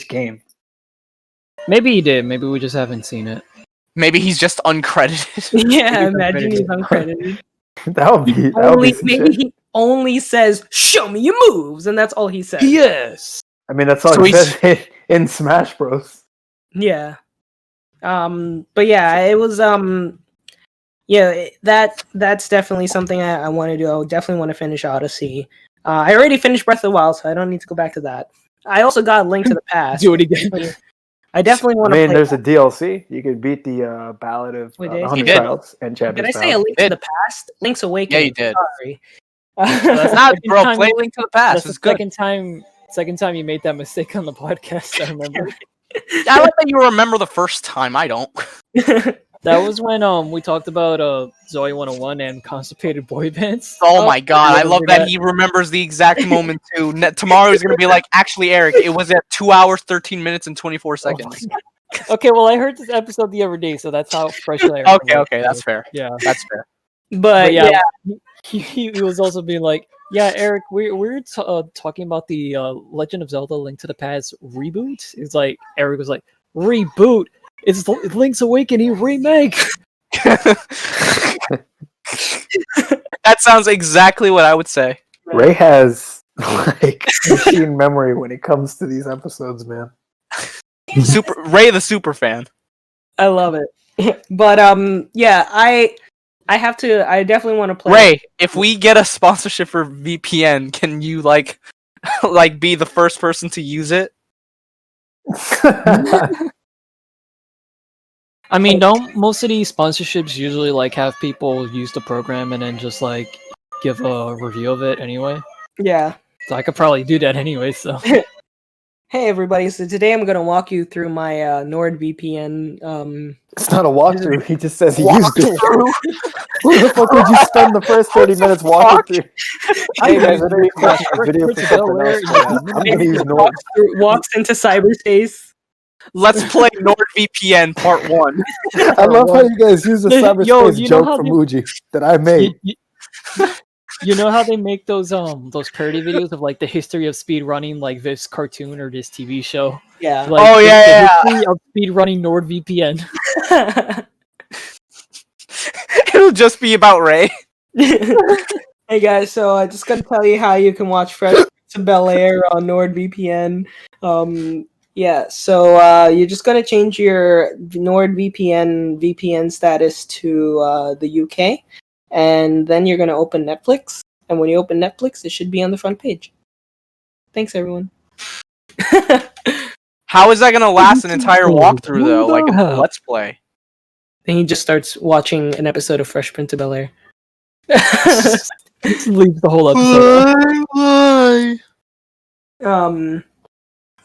game. Maybe he did. Maybe we just haven't seen it. Maybe he's just uncredited. Yeah, imagine he's uncredited. That would be maybe he only says, "Show me your moves," and that's all he says. Yes. I mean, that's all he says in Smash Bros. Yeah. But yeah, it was yeah, that's definitely something I want to do. I definitely want to finish Odyssey. I already finished Breath of the Wild, so I don't need to go back to that. I also got Link to the Past. Do it again. I definitely want to. I mean, there's a DLC. You could beat the Ballad of 100 Trials and Chapters. Did I say a Link to the Past? Link's Awakening. Yeah, you did. Sorry. That's not, bro. Play Link to the Past. That's the second time you made that mistake on the podcast. I remember. I like that you remember the first time. I don't. That was when we talked about Zoe 101 and constipated boy bands. Oh my god, I love that he remembers the exact moment too. Tomorrow he's gonna be like, actually, Eric, it was at 2 hours, 13 minutes, and 24 seconds. Okay, well, I heard this episode the other day, so that's how fresh I am. Okay, that's fair. Yeah, that's fair. But yeah, he was also being like, yeah, Eric, we're talking about the Legend of Zelda: Link to the Past reboot. It's like Eric was like, reboot. It's Link's Awakening remake. That sounds exactly what I would say. Ray has like machine memory when it comes to these episodes, man. Ray the super fan. I love it. But yeah, I definitely want to play. Ray, if we get a sponsorship for VPN, can you like be the first person to use it? I mean, don't most of these sponsorships usually like have people use the program and then just like give a review of it anyway? Yeah. So I could probably do that anyway, so. Hey everybody, so today I'm going to walk you through my NordVPN. It's not a walkthrough, he just says he used it. Who the fuck would you spend the first 30 minutes walking through? Hey guys, I know you watched the video for something else. I'm going to use Nord. Walks into cyberspace. Let's play NordVPN Part 1. I love how you guys use the cyberspace joke from Muji that I made. You know how they make those parody videos of like the history of speed running, like this cartoon or this TV show? Yeah. Like, Oh, yeah. the history of speed running NordVPN. It'll just be about Ray. Hey guys, so I just gotta tell you how you can watch Fresh Prince of Bel-Air on NordVPN. Yeah, so you're just gonna change your NordVPN VPN status to the UK, and then you're gonna open Netflix. And when you open Netflix, it should be on the front page. Thanks, everyone. How is that gonna last an entire walkthrough though, like a Let's Play? Then he just starts watching an episode of Fresh Prince of Bel-Air. Leaves the whole episode.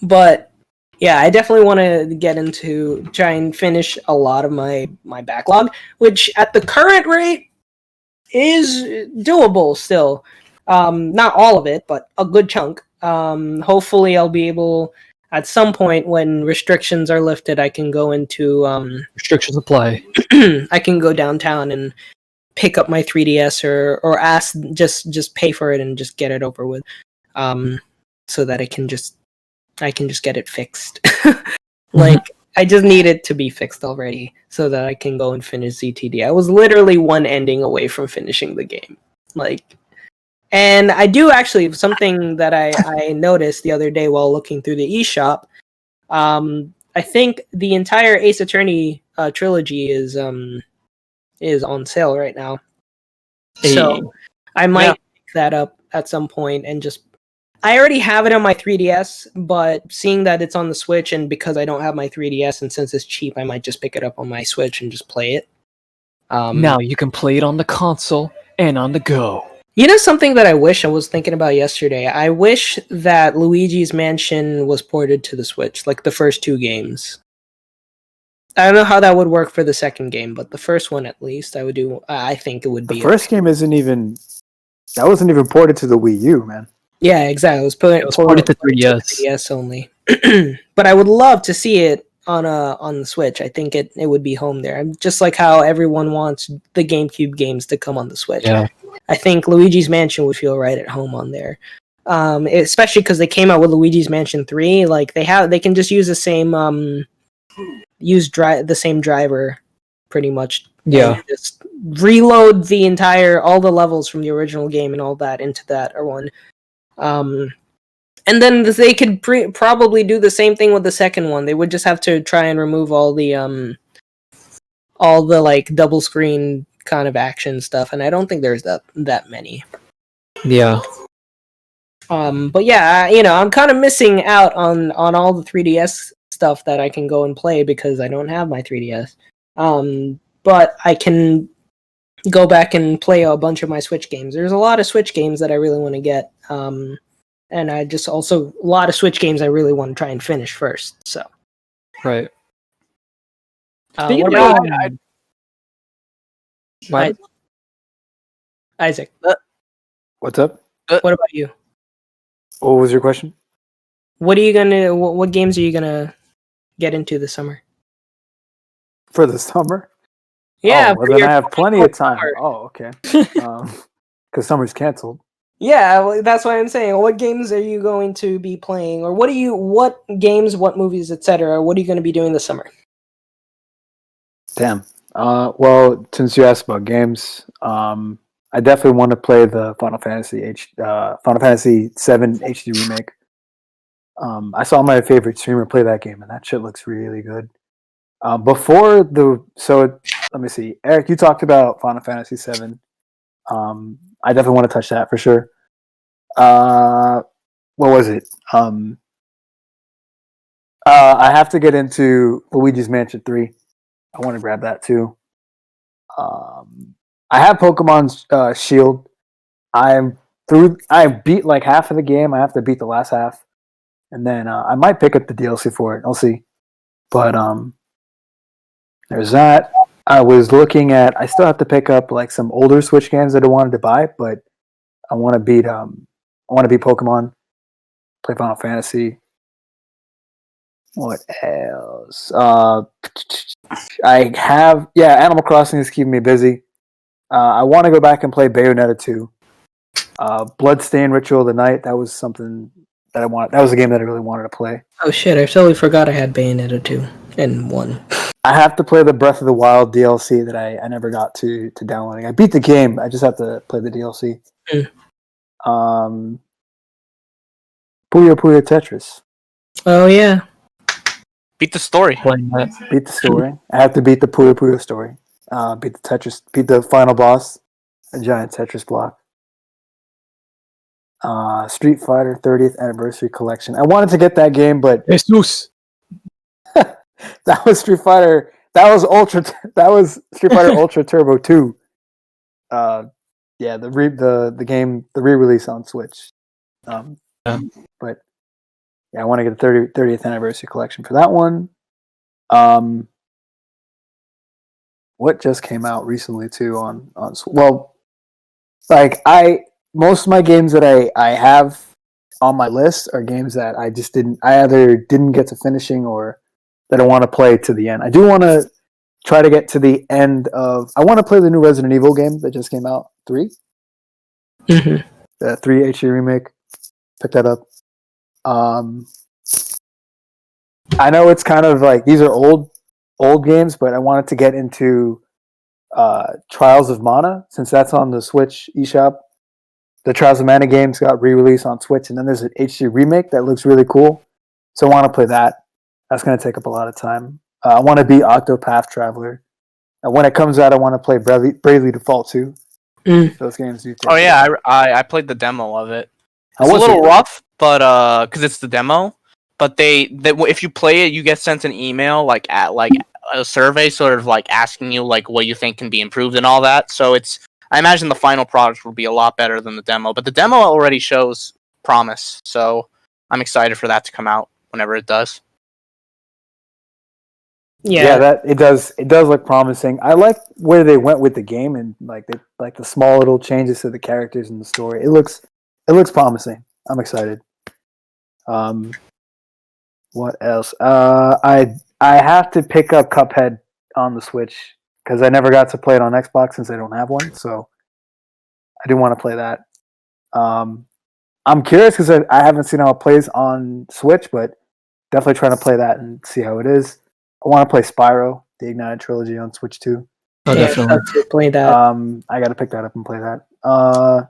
But yeah, I definitely want to try and finish a lot of my backlog, which at the current rate is doable still. Not all of it, but a good chunk. Hopefully I'll be able at some point when restrictions are lifted, I can go into restrictions apply. I can go downtown and pick up my 3DS or ask just pay for it and just get it over with, so that I can just get it fixed. Like I just need it to be fixed already so that I can go and finish ZTD. I was literally one ending away from finishing the game. And I do actually something that I noticed the other day while looking through the eShop. I think the entire Ace Attorney trilogy is on sale right now. So I might pick that up at some point and just. I already have it on my 3DS, but seeing that it's on the Switch and because I don't have my 3DS and since it's cheap, I might just pick it up on my Switch and just play it. Now you can play it on the console and on the go. You know something that I wish I was thinking about yesterday? I wish that Luigi's Mansion was ported to the Switch, like the first 2 games. I don't know how that would work for the second game, but the first one at least, I think it would be. The first game wasn't even ported to the Wii U, man. Yeah, exactly. It was ported to 3DS only. But I would love to see it on the Switch. I think it would be home there. Just like how everyone wants the GameCube games to come on the Switch. Yeah. I think Luigi's Mansion would feel right at home on there. Especially because they came out with Luigi's Mansion 3. Like they can just use the same the same driver pretty much. Yeah. Just reload all the levels from the original game and all that into that one. And then they could probably do the same thing with the second one. They would just have to try and remove all the like double screen kind of action stuff, and I don't think there's that many. Yeah. But yeah, I'm kind of missing out on all the 3DS stuff that I can go and play because I don't have my 3DS. But I can go back and play a bunch of my Switch games. There's a lot of Switch games that I really want to get. And I just also a lot of Switch games I really want to try and finish first. So, right. What about Isaac? What's up? What about you? What was your question? What games are you gonna get into this summer? For the summer? Yeah. Well, then I have plenty of time. Oh, okay. Because summer's canceled. Yeah, well, that's what I'm saying. What games are you going to be playing, or what games, what movies, etc.? What are you going to be doing this summer? Damn. Well, since you asked about games, I definitely want to play the Final Fantasy VII HD remake. I saw my favorite streamer play that game, and that shit looks really good. Let me see. Eric, you talked about Final Fantasy VII. I definitely want to touch that for sure. What was it? I have to get into Luigi's Mansion 3. I want to grab that too. I have Pokemon Shield. I beat like half of the game. I have to beat the last half, and then I might pick up the DLC for it. I'll see. But there's that. I was looking at. I still have to pick up like some older Switch games that I wanted to buy, but I want to beat. I want to beat Pokemon. Play Final Fantasy. What else? I have Animal Crossing is keeping me busy. I want to go back and play Bayonetta 2. Bloodstained Ritual of the Night. That was something that I wanted. That was a game that I really wanted to play. Oh shit! I totally forgot I had Bayonetta 2 and 1. I have to play the Breath of the Wild DLC that I never got to downloading. I beat the game. I just have to play the DLC. Puyo Puyo Tetris. Oh yeah. Beat the story. Beat the story. I have to beat the Puyo Puyo story. Beat the Tetris. Beat the final boss. A giant Tetris block. Street Fighter 30th Anniversary Collection. I wanted to get that game, but Jesus. that was Street Fighter. That was Ultra. That was Street Fighter Ultra Turbo 2. Yeah, the game, the re-release on Switch. But yeah, I want to get the 30th Anniversary Collection for that one. What just came out recently too on well, like most of my games that I have on my list are games that I either didn't get to finishing or that I want to play to the end. I do want to try to get to the end of. I want to play the new Resident Evil game that just came out, 3. Mm-hmm. The 3 HD remake. Pick that up. I know it's kind of like these are old games, but I wanted to get into Trials of Mana since that's on the Switch eShop. The Trials of Mana games got re-released on Switch, and then there's an HD remake that looks really cool. So I want to play that. That's going to take up a lot of time. I want to beat Octopath Traveler. And when it comes out, I want to play Bravely Default 2. Those games do. Oh yeah, I played the demo of it. It's a was little rough, but because it's the demo. But they if you play it, you get sent an email like a survey, sort of like asking you like what you think can be improved and all that. So I imagine the final product will be a lot better than the demo. But the demo already shows promise, so I'm excited for that to come out whenever it does. Yeah, that it does look promising. I like where they went with the game and like the small little changes to the characters and the story. It looks promising. I'm excited. What else? I have to pick up Cuphead on the Switch because I never got to play it on Xbox since I don't have one. So I do want to play that. I'm curious because I haven't seen how it plays on Switch, but definitely trying to play that and see how it is. I want to play Spyro, the Ignited Trilogy on Switch too. Oh, definitely. Play that. I got to pick that up and play that.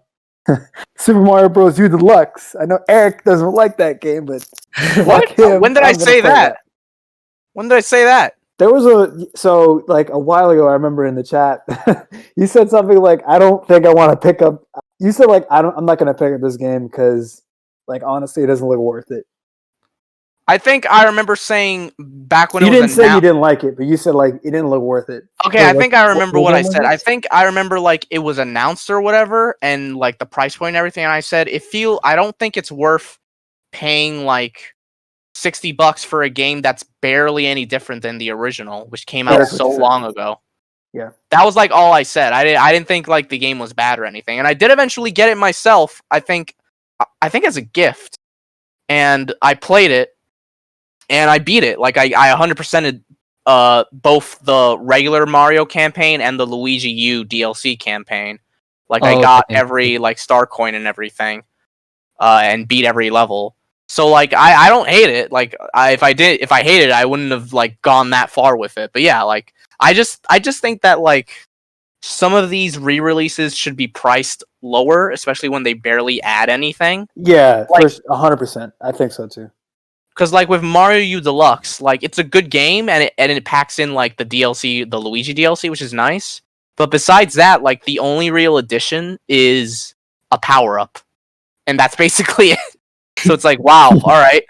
Super Mario Bros. U Deluxe. I know Eric doesn't like that game, but what? When did I say that? When did I say that? There was a while ago. I remember in the chat, you said something like, "I don't think I want to pick up." You said like, I'm not going to pick up this game because, like, honestly, it doesn't look worth it." I think I remember saying back when you didn't say you didn't like it, but you said like it didn't look worth it. Okay, I think I remember what I said. I think I remember like it was announced or whatever, and like the price point and everything. And I said I don't think it's worth paying like $60 for a game that's barely any different than the original, which came out so long ago. Yeah, that was like all I said. I didn't think like the game was bad or anything, and I did eventually get it myself. I think as a gift, and I played it. And I beat it. Like I 100%ed both the regular Mario campaign and the Luigi U DLC campaign. Like I got every like star coin and everything, and beat every level. So like I don't hate it. Like if I hated it, I wouldn't have like gone that far with it. But yeah, like I just think that like some of these re-releases should be priced lower, especially when they barely add anything. Yeah, like 100%. I think so too. Because like with Mario U Deluxe, like it's a good game and it packs in like the DLC, the Luigi DLC, which is nice. But besides that, like the only real addition is a power up, and that's basically it. So it's like, wow, all right,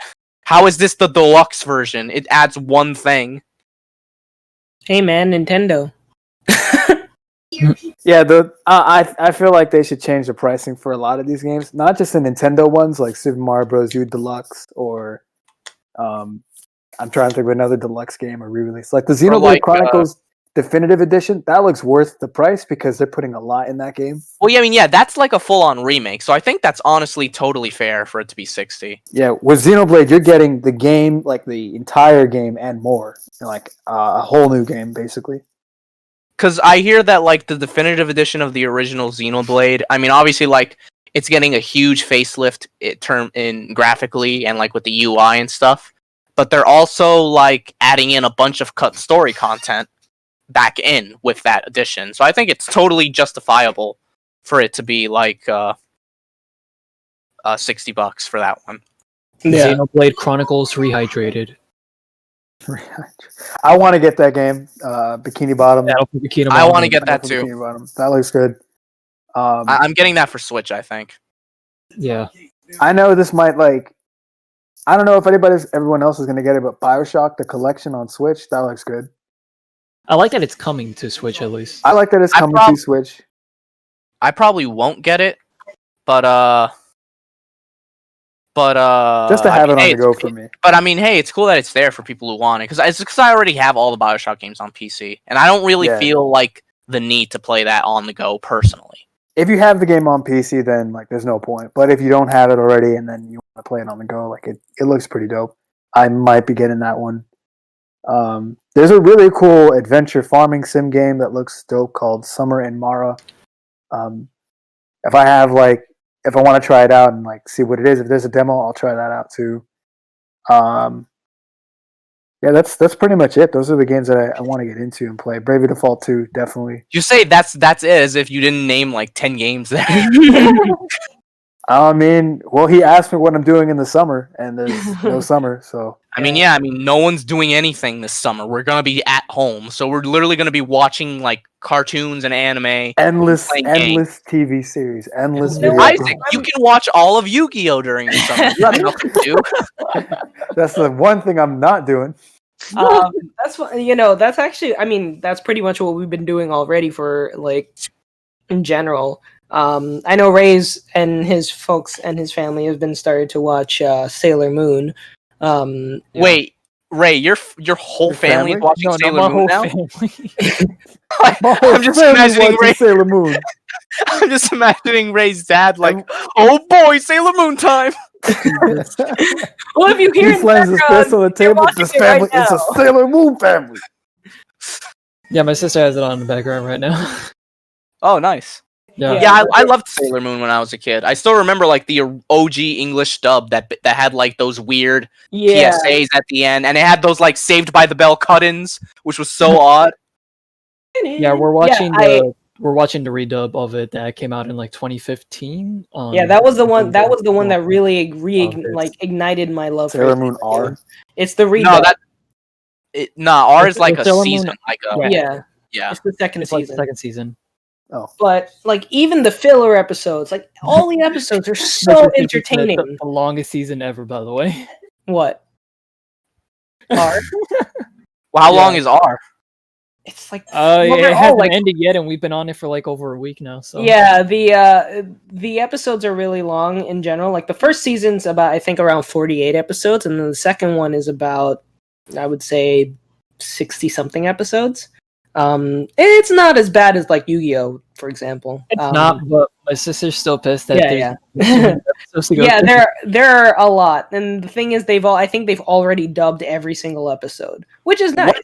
how is this the deluxe version? It adds one thing. Hey man, Nintendo. Yeah, I feel like they should change the pricing for a lot of these games, not just the Nintendo ones like Super Mario Bros. U Deluxe or. I'm trying to think of another deluxe game or re-release, like the Xenoblade Chronicles Definitive Edition. That looks worth the price because they're putting a lot in that game. Well, yeah, I mean, yeah, that's like a full-on remake, so I think that's honestly totally fair for it to be $60. Yeah, with Xenoblade, you're getting the game, like the entire game and more, like a whole new game, basically. Because I hear that like the Definitive Edition of the original Xenoblade, I mean, obviously, like it's getting a huge facelift in graphically and like with the UI and stuff. But they're also like adding in a bunch of cut story content back in with that addition. So I think it's totally justifiable for it to be like $60 for that one. Yeah. Xenoblade Chronicles Rehydrated. I want to get that game. Bikini Bottom. I want to get that too. Bikini Bottom. That looks good. I'm getting that for Switch, I think. Yeah. I know this might like. I don't know if everyone else is going to get it, but BioShock the collection on Switch, that looks good. I like that it's coming to Switch at least. I like that it's coming to Switch. I probably won't get it, but just to have it on the go for me. But I mean, hey, it's cool that it's there for people who want it because I already have all the BioShock games on PC, and I don't really feel like the need to play that on the go personally. If you have the game on PC, then like there's no point. But if you don't have it already and then you want to play it on the go, like it looks pretty dope. I might be getting that one. There's a really cool adventure farming sim game that looks dope called Summer in Mara. If I want to try it out and like see what it is, if there's a demo, I'll try that out too. Yeah, that's pretty much it. Those are the games that I want to get into and play. Bravely Default 2, definitely. You say that's it as if you didn't name like 10 games there. I mean, well, he asked me what I'm doing in the summer, and there's no summer, so. I mean, no one's doing anything this summer. We're gonna be at home, so we're literally gonna be watching like cartoons and anime. Endless TV series, endless video. Isaac, you can watch all of Yu-Gi-Oh during the summer. You have nothing to do. That's the one thing I'm not doing. That's what that's actually. I mean, that's pretty much what we've been doing already for like in general. I know Ray's and his folks and his family have been started to watch Sailor Moon. Wait, Ray, your whole family is watching Sailor Moon now? I'm just imagining Ray Sailor Moon. I'm just imagining Ray's dad like, oh boy, Sailor Moon time. Well, if you hear he slams his fist on the table, this family is a Sailor Moon family. Yeah, my sister has it on in the background right now. Oh, nice. Yeah, I loved Sailor Moon when I was a kid. I still remember like the OG English dub that had like those weird PSAs at the end, and it had those like Saved by the Bell cut-ins, which was so odd. Yeah, we're watching the redub of it that came out in like 2015. Yeah, that was the one. That was the one that really ignited my love Sailor for Moon R. It's the redub. R is like a season, yeah. It's the second season. Like the second season. Oh. But like even the filler episodes, like all the episodes are so entertaining. The longest season ever, by the way. What? R? Well, how long is R? It's like it hasn't ended yet, and we've been on it for like over a week now. So yeah, the episodes are really long in general. Like the first season's about I think around 48 episodes, and then the second one is about I would say 60 something episodes. It's not as bad as like Yu-Gi-Oh, for example. It's not, but my sister's still pissed that there are a lot, and the thing is, I think they've already dubbed every single episode, which is nice.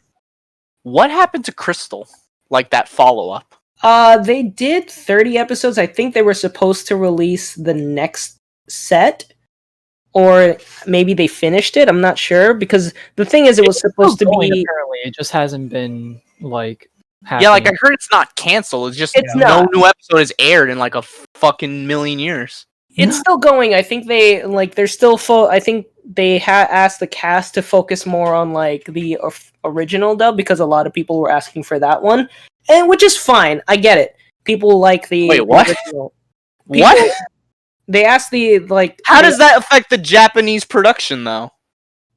What happened to Crystal? Like that follow-up? They did 30 episodes. I think they were supposed to release the next set, or maybe they finished it. I'm not sure because the thing is, it was supposed to be. Apparently, it just hasn't been like. Happening. Yeah, like I heard it's not canceled. It's just no new episode is aired in like a fucking million years. It's still going. I think they're still full. I think they asked the cast to focus more on like the original dub because a lot of people were asking for that one, and which is fine. I get it. People like the original. What? They asked How does that affect the Japanese production though?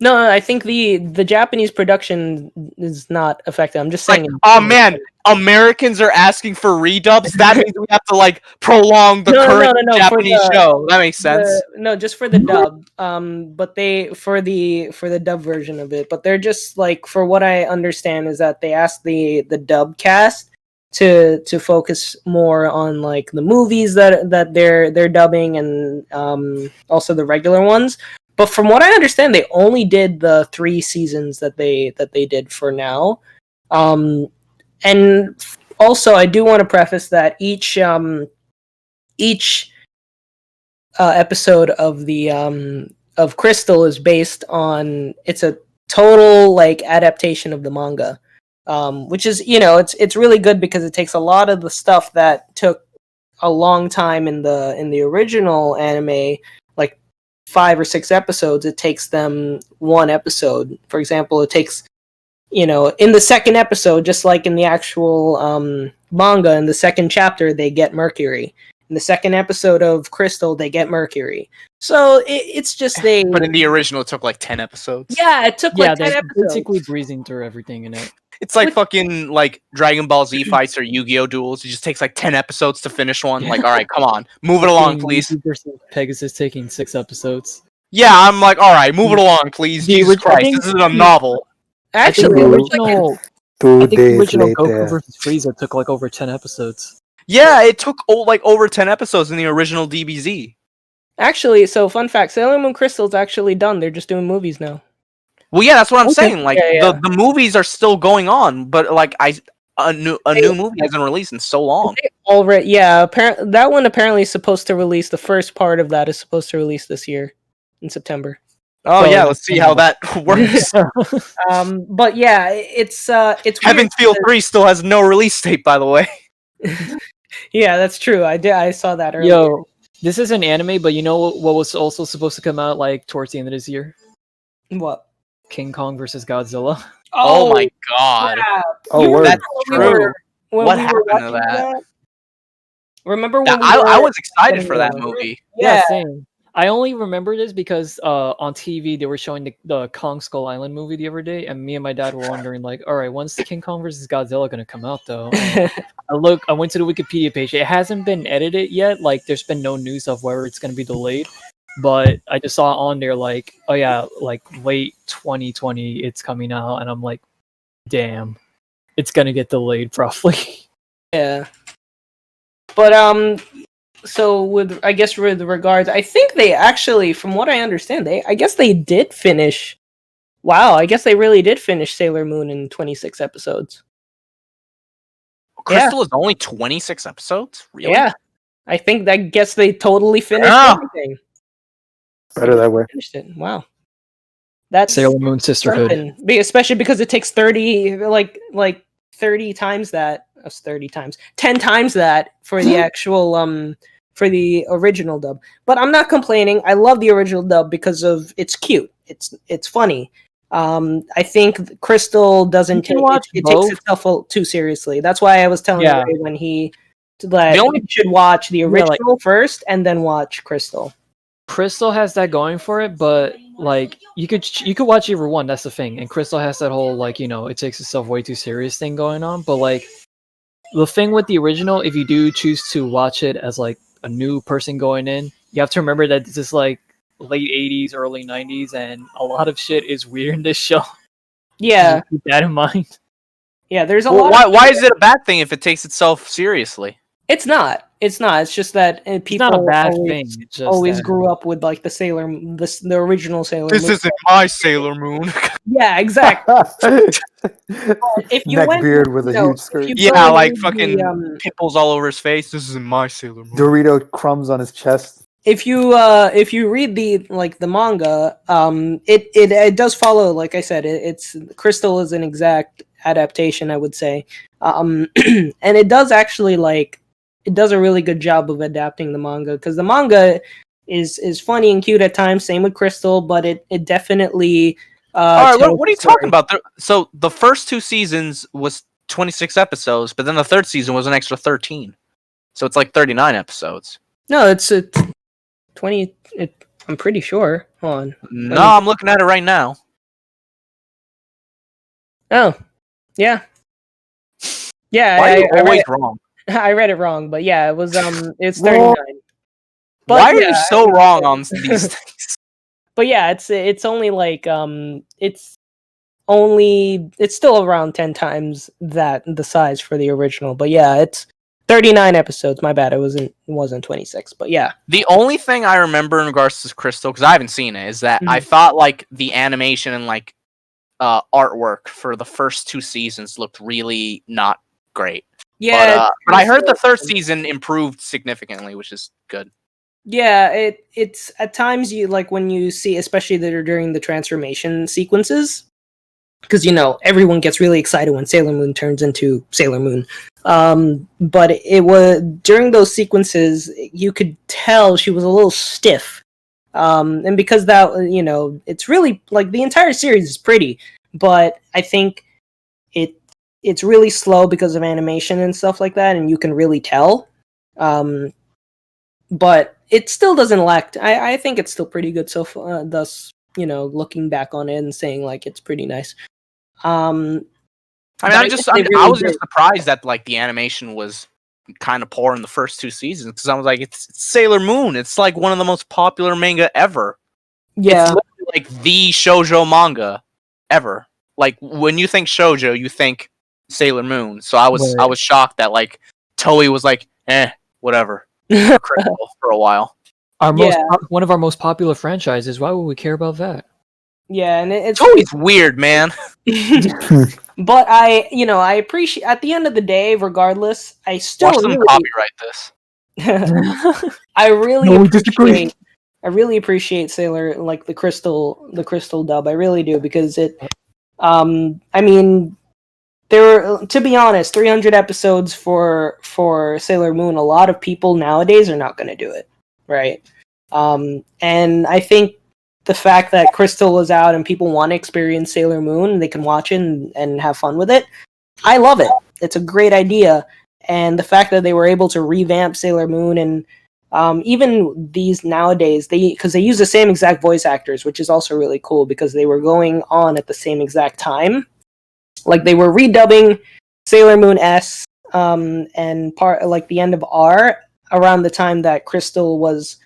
No, I think the Japanese production is not affected. I'm just saying. Oh man, Americans are asking for redubs. That means we have to like prolong the current Japanese show. That makes sense. Just for the dub. But for the dub version of it. But they're just like, for what I understand is that they asked the dub cast to focus more on like the movies that they're dubbing and also the regular ones. But from what I understand, they only did the 3 seasons that they did for now. And also, I do want to preface that each episode of the of Crystal is based on. It's a total like adaptation of the manga, which is it's really good because it takes a lot of the stuff that took a long time in the original anime, like 5 or 6 episodes. It takes them 1 episode. For example, it takes in the second episode, just like in the actual manga, in the second chapter, they get Mercury. In the second episode of Crystal, they get Mercury. So it's just they. But in the original, it took like 10 episodes. Yeah, it took like 10 they're episodes. basically breezing through everything in it. It's like fucking like Dragon Ball Z fights or Yu-Gi-Oh duels. It just takes like 10 episodes to finish one. Like, all right, come on, move it along, please. Versus Pegasus taking 6 episodes. Yeah, I'm like, all right, move it along, please. Jesus Christ, this is a novel. Actually, the original Goku versus Frieza took like over 10 episodes. Yeah, it took like over 10 episodes in the original DBZ. Actually, so fun fact: Sailor Moon Crystal's actually done. They're just doing movies now. Well, yeah, that's what I'm saying. Like the movies are still going on, but like a new movie hasn't released in so long. Already, yeah. That one apparently is supposed to release. The first part of that is supposed to release this year in September. Oh yeah, let's see how that works. But yeah, it's Heaven's Feel 3 still has no release date, by the way. Yeah, that's true. I saw that earlier. Yo, this is an anime, but you know what was also supposed to come out like towards the end of this year? What? King Kong versus Godzilla. Oh my god! Yeah. Oh, that's true. What happened to that? Remember when I was excited for that movie. Yeah, same. I only remember this because on TV they were showing the Kong Skull Island movie the other day, and me and my dad were wondering like, all right, when's the King Kong versus Godzilla gonna come out though? I went to the Wikipedia page. It hasn't been edited yet. Like, there's been no news of whether it's gonna be delayed. But I just saw on there like, oh yeah, like late 2020 it's coming out, and I'm like, damn, it's gonna get delayed probably. Yeah. But so with regards, I think they actually, from what I understand, I guess they did finish. Wow, I guess they really did finish Sailor Moon in 26 episodes. Crystal is only 26 episodes? Really? Yeah. I guess they totally finished everything. Better that way. Finished it. Wow. That's Sailor Moon Sisterhood. Especially because it takes 30 times that. 10 times that for the actual for the original dub. But I'm not complaining. I love the original dub because of it's cute. It's funny. I think Crystal doesn't take it takes itself too seriously. That's why I was telling Ray when you should watch the original first and then watch Crystal. Crystal has that going for it, but like you could watch either one. That's the thing. And Crystal has that whole like it takes itself way too serious thing going on. But like the thing with the original, if you do choose to watch it as like a new person going in, you have to remember that this is like late 80s, early 90s, and a lot of shit is weird in this show. Yeah, keep that in mind. Yeah, there's a lot. Why is it a bad thing if it takes itself seriously? It's not. It's just that people it's not a bad thing. It's just always grew up with like the original Sailor Moon. This isn't my Sailor Moon. Yeah, exactly. If you neckbeard with a huge skirt. Yeah, like fucking pimples all over his face. This isn't my Sailor Moon. Dorito crumbs on his chest. If you read the manga, it does follow. Like I said, it's Crystal is an exact adaptation, I would say, and it does actually it does a really good job of adapting the manga because the manga is funny and cute at times. Same with Crystal, but it definitely. All right, what are you talking about? So the first 2 seasons was 26 episodes, but then the third season was an extra 13. So it's like 39 episodes. No, it's 20. I'm pretty sure. Hold on. No, I'm looking at it right now. Oh, yeah. Yeah, Why are you always wrong? I read it wrong, but yeah, it was it's 39. But why are you so wrong on these things? But yeah, it's only like it's still around 10 times the size for the original. But yeah, it's 39 episodes. My bad. It wasn't 26, but yeah. The only thing I remember in regards to Crystal, because I haven't seen it, is that I thought like the animation and like artwork for the first 2 seasons looked really not great. Yeah, but I heard the third season improved significantly, which is good. Yeah, it's at times you like when you see, especially that are during the transformation sequences, because everyone gets really excited when Sailor Moon turns into Sailor Moon. But it was during those sequences you could tell she was a little stiff, and because that it's really like the entire series is pretty, but I think it's really slow because of animation and stuff like that, and you can really tell. But it still doesn't lack. I think it's still pretty good so far. Thus, looking back on it and saying like it's pretty nice. I mean, really I was just surprised that like the animation was kind of poor in the first 2 seasons because I was like, it's Sailor Moon. It's like one of the most popular manga ever. Yeah, it's literally like the shoujo manga ever. Like when you think shoujo, you think Sailor Moon. So I was shocked that like Toei was like, whatever, for a while. One of our most popular franchises. Why would we care about that? Yeah, and it's Toei's weird, man. But I appreciate at the end of the day, regardless, I still Watch them copyright this. I really appreciate Sailor, like the Crystal dub. I really do, because it I mean, to be honest, 300 episodes for Sailor Moon, a lot of people nowadays are not going to do it, right? And I think the fact that Crystal is out and people want to experience Sailor Moon, they can watch it and have fun with it. I love it. It's a great idea. And the fact that they were able to revamp Sailor Moon, and even these nowadays, because they use the same exact voice actors, which is also really cool because they were going on at the same exact time. Like they were redubbing Sailor Moon S and part like the end of R around the time that Crystal was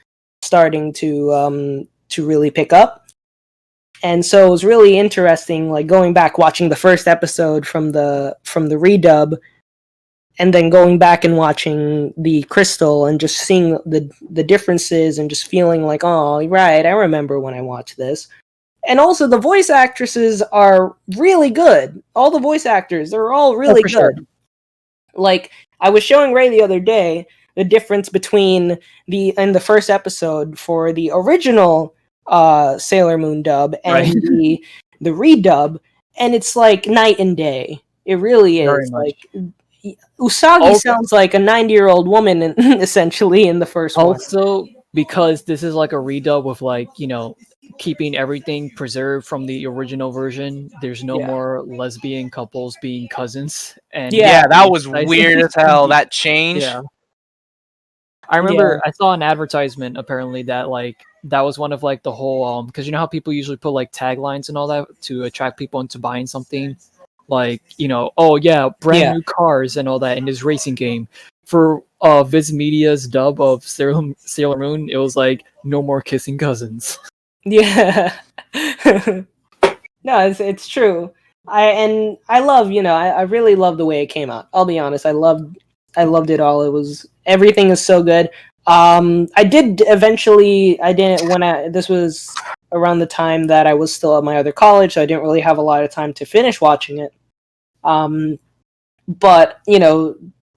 starting to really pick up. And so it was really interesting, like going back watching the first episode from the redub, and then going back and watching the Crystal and just seeing the differences and just feeling like, oh, right, I remember when I watched this. And also the voice actresses are really good. All the voice actors, they're all really good. Sure. Like I was showing Ray the other day the difference between in the first episode for the original Sailor Moon dub and the redub, and it's like night and day. It really is. Like Usagi sounds like a 90-year-old woman essentially in the first one. Also, because this is like a redub with like, keeping everything preserved from the original version. There's no more lesbian couples being cousins. And that was weird as hell. That change. Yeah. I remember I saw an advertisement apparently that like that was one of like the whole because you know how people usually put like taglines and all that to attract people into buying something, like brand new cars and all that in this racing game. For Viz Media's dub of Sailor Moon, it was like no more kissing cousins. Yeah. No, it's true. I love, I really love the way it came out. I'll be honest, I loved it all. Everything is so good. I didn't when this was around the time that I was still at my other college, so I didn't really have a lot of time to finish watching it. But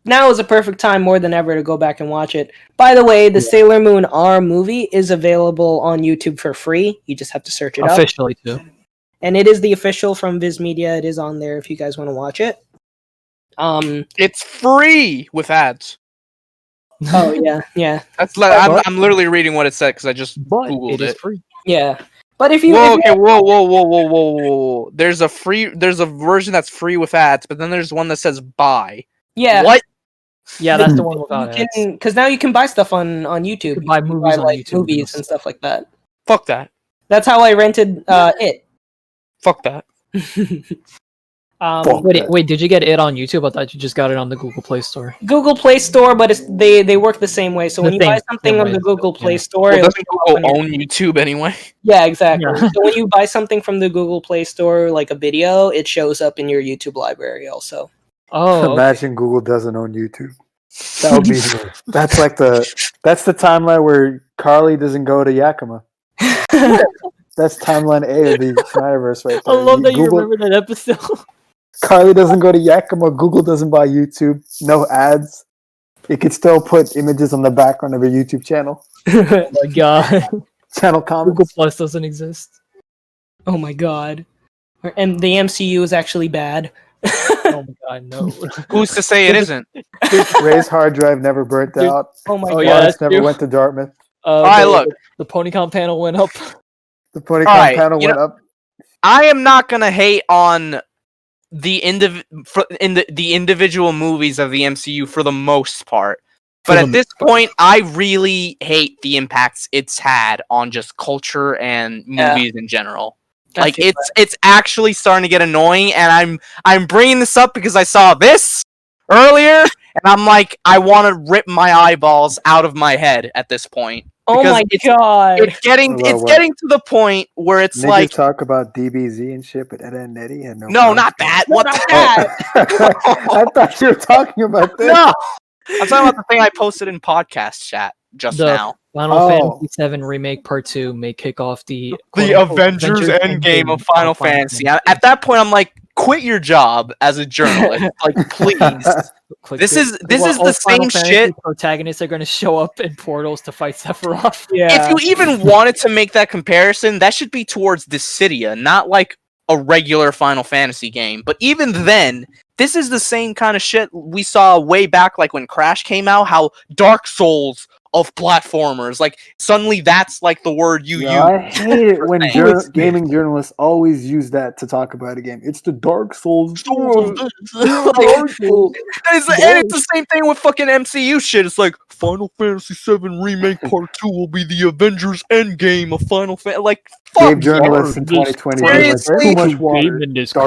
now is a perfect time more than ever to go back and watch it. By the way, the Sailor Moon R movie is available on YouTube for free. You just have to search it up. Officially, too. And it is the official from Viz Media. It is on there if you guys want to watch it. It's free with ads. Oh yeah. That's like I'm literally reading what it said because I just googled it. It is free. Yeah, but if you whoa. There's a version that's free with ads, but then there's one that says buy. Yeah. What? Yeah, that's the one without ads. Because now you can buy stuff on YouTube. You can buy movies on YouTube. Movies and stuff like that. Fuck that. That's how I rented it. Fuck that. Wait, did you get it on YouTube? I thought you just got it on the Google Play Store. Google Play Store, but they work the same way. So when you buy something on the Google Play Store, doesn't Google own YouTube anyway? Yeah, exactly. Yeah. So when you buy something from the Google Play Store, like a video, it shows up in your YouTube library also. Oh, imagine Google doesn't own YouTube. That would be that's the timeline where Carly doesn't go to Yakima. That's timeline A of the Snyderverse right there. I love that you remember that episode. Carly doesn't go to Yakima. Google doesn't buy YouTube. No ads. It could still put images on the background of a YouTube channel. Oh my god. Channel Google comments. Plus doesn't exist. Oh my god. And the MCU is actually bad. Oh my god, no. Who's to say it isn't? Ray's hard drive never burnt Dude. out. Oh my Oh, god. yeah, Lawrence that's never true. went to Dartmouth. Alright, look. The PonyCon panel went up. The PonyCon Alright, panel you went up. I am not gonna hate on the individual movies of the MCU for the most part. But at this point, I really hate the impacts it's had on just culture and movies in general. Like it's actually starting to get annoying, and I'm bringing this up because I saw this earlier, and I'm like, I want to rip my eyeballs out of my head at this point. Oh my god. It's getting to the point where it's Niggas like talk about DBZ and shit, but Ed and Eddie and no, not that. No, What not the that. I thought you were talking about this. No, I'm talking about the thing I posted in podcast chat just now. Final Fantasy VII Remake Part 2 may kick off the Avengers Endgame of Final Fantasy. At that point, I'm like, quit your job as a journalist. Like, please. This is the same shit. Protagonists are going to show up in portals to fight Sephiroth. Yeah. If you even wanted to make that comparison, that should be towards Dissidia, not like a regular Final Fantasy game. But even then, this is the same kind of shit we saw way back, like when Crash came out. How Dark Souls of platformers, like suddenly that's like the word you use. I hate it when gaming journalists always use that to talk about a game. It's the Dark Souls. And it's the same thing with fucking MCU shit. It's like Final Fantasy VII Remake Part 2 will be the Avengers Endgame of Final Fantasy. Like, fuck Game journalists in 2020 seriously, too much water.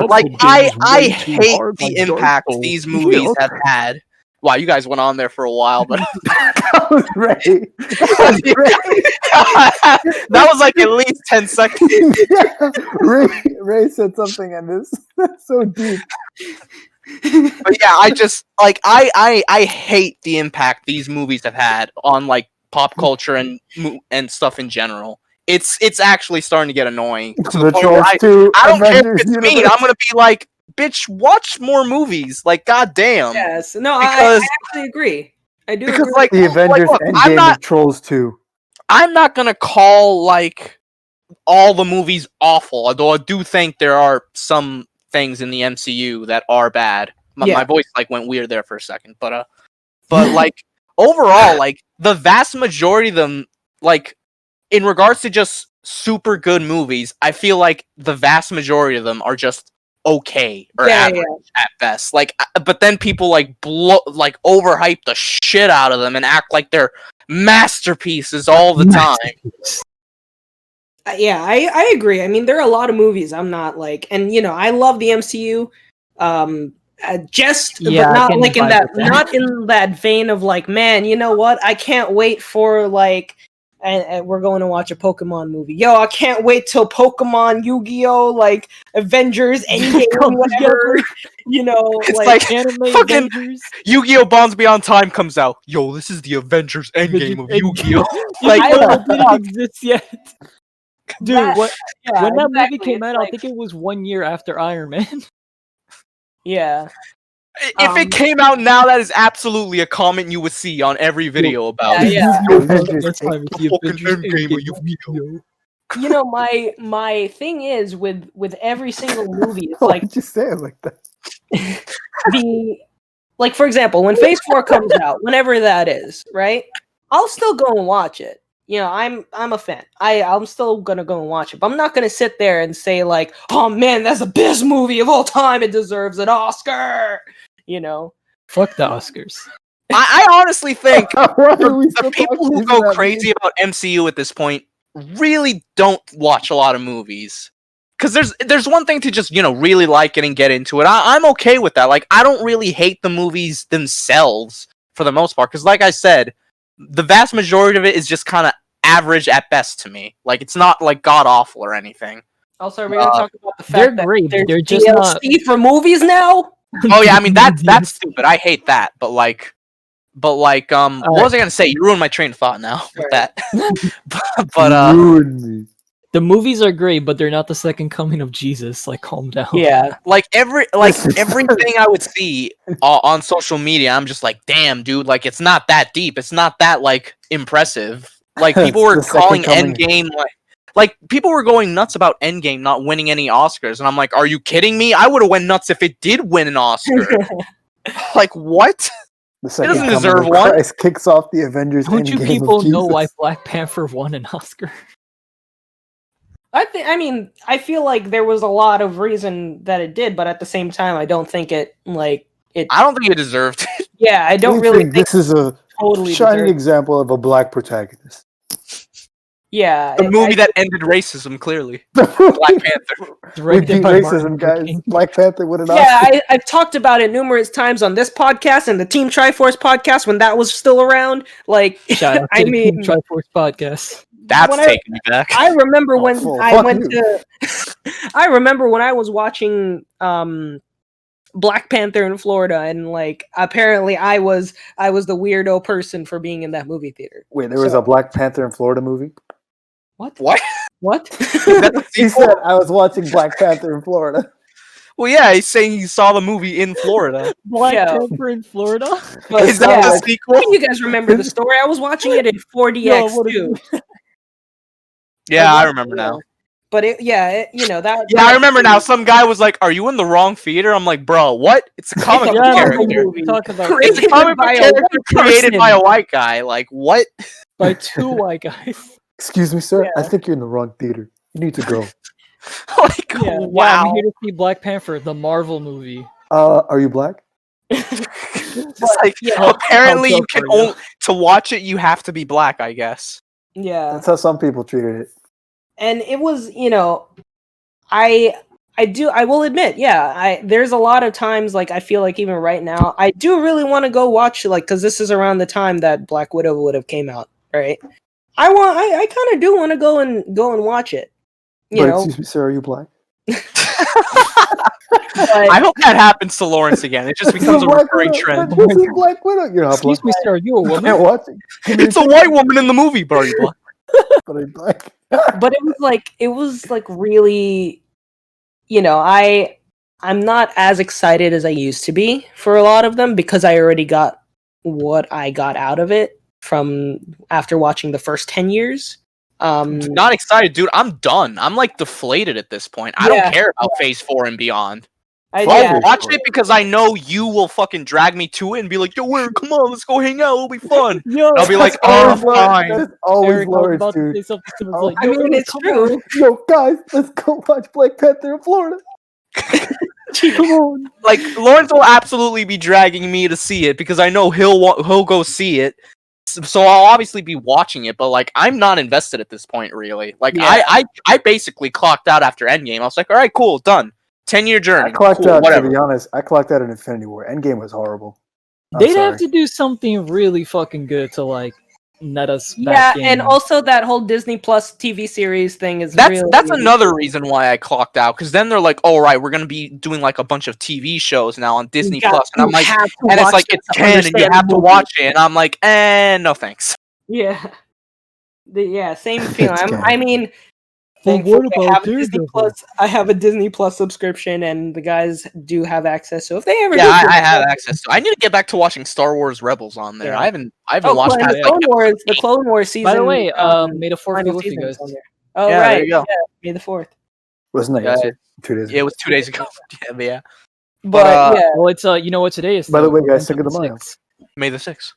Like, I hate the impact these movies have had. Wow, you guys went on there for a while, but That was Ray. that was like at least 10 seconds. Yeah. Ray said something and this that's so deep. But yeah, I just like I hate the impact these movies have had on like pop culture and stuff in general. It's actually starting to get annoying. To the point where I don't care if it's me. I'm gonna be like, bitch, watch more movies. Like, goddamn. Yes. No, I actually agree. I do because agree. like the Avengers Endgame of Trolls 2. I'm not gonna call like all the movies awful, although I do think there are some things in the MCU that are bad. My voice like went weird there for a second, but like overall, like the vast majority of them, like in regards to just super good movies, I feel like the vast majority of them are just okay or average at best. Like, but then people like overhype the shit out of them and act like they're masterpieces all the time. Yeah, I agree. I mean, there are a lot of movies I'm not like, and you know, I love the MCU. But not like in that, not in that vein of like, man, you know what? I can't wait for like, and we're going to watch a Pokemon movie. Yo, I can't wait till Pokemon, Yu-Gi-Oh, like Avengers, Endgame, whatever. You know, it's like anime fucking Avengers. Yu-Gi-Oh! Bonds Beyond Time comes out. Yo, this is the Avengers Endgame of Yu-Gi-Oh! Like, it didn't exist yet. Dude, when that movie came out, like, I think it was 1 year after Iron Man. Yeah. If it came out now, that is absolutely a comment you would see on every video about it. Yeah. You know, my thing is with every single movie, it's Why like did you say it like that? like for example, when Phase 4 comes out, whenever that is, right? I'll still go and watch it. You know, I'm a fan. I'm still gonna go and watch it, but I'm not gonna sit there and say like, "Oh man, that's the best movie of all time. It deserves an Oscar." You know, fuck the Oscars. I honestly think the people who go crazy about MCU at this point really don't watch a lot of movies. Because there's one thing to just, you know, really like it and get into it. I'm okay with that. Like, I don't really hate the movies themselves for the most part. Because like I said, the vast majority of it is just kind of average at best to me. Like, it's not like god awful or anything. Also, we're gonna talk about the fact they're that great. there's They're just DLC for movies now. Oh yeah, I mean that's stupid. I hate that. But like, what was I gonna say? You ruined my train of thought now with that. but ruined me. The movies are great, but they're not the second coming of Jesus. Like, calm down. Yeah, like everything I would see on social media, I'm just like, damn, dude. Like, it's not that deep. It's not that like impressive. Like people were The second calling coming. Endgame like people were going nuts about Endgame not winning any Oscars, and I'm like, are you kidding me? I would have went nuts if it did win an Oscar. Like what? The second doesn't coming deserve of one. Christ kicks off the Avengers Don't you Endgame people of know why Jesus. Black Panther won an Oscar? I mean, I feel like there was a lot of reason that it did, but at the same time, I don't think it I don't think it deserved it. Yeah, I don't We really think this is a totally shining deserved. example of a black protagonist. Yeah, The movie that ended racism, clearly. Black Panther. We Directed beat by Martin racism, Luther guys. King. Black Panther would have Yeah, I've talked about it numerous times on this podcast and the Team Triforce podcast when that was still around. Like, Shout out to I the mean, Team Triforce podcast. That's when taking me back. I remember when I fuck went you. to. I remember when I was watching Black Panther in Florida, and like apparently I was the weirdo person for being in that movie theater. Wait, there was a Black Panther in Florida movie? What? What? What? He said, I was watching Black Panther in Florida. Well, yeah, he's saying he saw the movie in Florida. Black Yeah. Panther in Florida? But, Is that the sequel? You guys remember the story? I was watching it in 4DX what too. Yeah, I remember now. But it, you know that. Yeah, I remember now. Some guy was like, "Are you in the wrong theater?" I'm like, "Bro, what? It's a comic book Yeah, character. movie. Talk about It's a comic book character created by a white guy. Like, what?" by two white guys. Excuse me, sir. Yeah. I think you're in the wrong theater. You need to go. Like, Yeah, wow. I'm here to see Black Panther, the Marvel movie. Are you black? It's like yeah. apparently I'll you go can for you. only to watch it. You have to be black, I guess. Yeah, That's how some people treated it. and it was, you know, I will admit, yeah, there's a lot of times like I feel like even right now I do really want to go watch, like, because this is around the time that Black Widow would have came out, right? I kind of do want to go and watch it, you But know. excuse me, sir. Are you black? I hope that happens to Lawrence again. It just becomes a recurring trend. This is Black Widow. You're not Excuse black. me, sir, are you a I woman? can't watch it. It's a white woman in the movie, but are you black? But I'm black. But it was like really, you know, I'm not as excited as I used to be for a lot of them because I already got what I got out of it from after watching the first 10 years. Not excited, dude. I'm done. I'm like deflated at this point. I don't care about Phase 4 and beyond. I'll watch it because I know you will fucking drag me to it and be like, "Yo, come on, let's go hang out. It'll be fun." Yo, And I'll be like, Always "Oh, Lawrence. fine." That's always Eric, I was Lawrence, about to dude. say something to him. Oh, Like, I mean, it's come true. on. Yo, guys, let's go watch Black Panther in Florida. Come on. Like Lawrence will absolutely be dragging me to see it because I know he'll go see it. So I'll obviously be watching it, but like I'm not invested at this point, really. Like Yeah. I basically clocked out after Endgame. I was like, all right, cool, done. 10-year journey. I clocked cool, out, whatever. to be honest. I clocked out in Infinity War. Endgame was horrible. I'm They'd sorry. have to do something really fucking good to like net us Yeah, back in. and also that whole Disney Plus TV series thing is That's another reason why I clocked out, because then they're like, all right, we're gonna be doing like a bunch of TV shows now on Disney Plus, and I'm like, and it's like it's canon, and you have to watch it, and I'm like, no thanks. Yeah. Same feeling. It's I mean, But thankfully, what about Daredevil? I have a Disney Plus subscription, and the guys do have access. So if they ever, Yeah, I have access to. I need to get back to watching Star Wars Rebels on there. Yeah. I haven't watched and past the Clone Wars season. By the way, May the 4th be final with you season's guys. on there. Oh Yeah, right, there you go. Yeah, May the 4th. Wasn't that Yeah, yesterday? 2 days ago. It was 2 days ago. Yeah. But yeah, Well, it's you know what today is. By the though? way, guys, November Cinco de Mayo. 6th. May the 6th.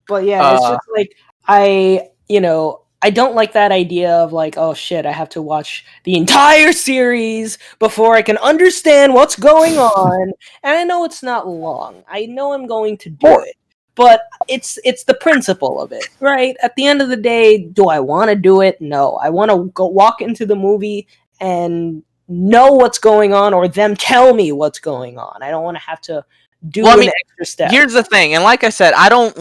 but yeah, it's just like I don't like that idea of like, oh shit, I have to watch the entire series before I can understand what's going on. And I know it's not long. I know I'm going to do it. But it's the principle of it, right? At the end of the day, do I want to do it? No. I want to go walk into the movie and know what's going on, or them tell me what's going on. I don't want to have to do an extra step. Here's the thing, and like I said, I don't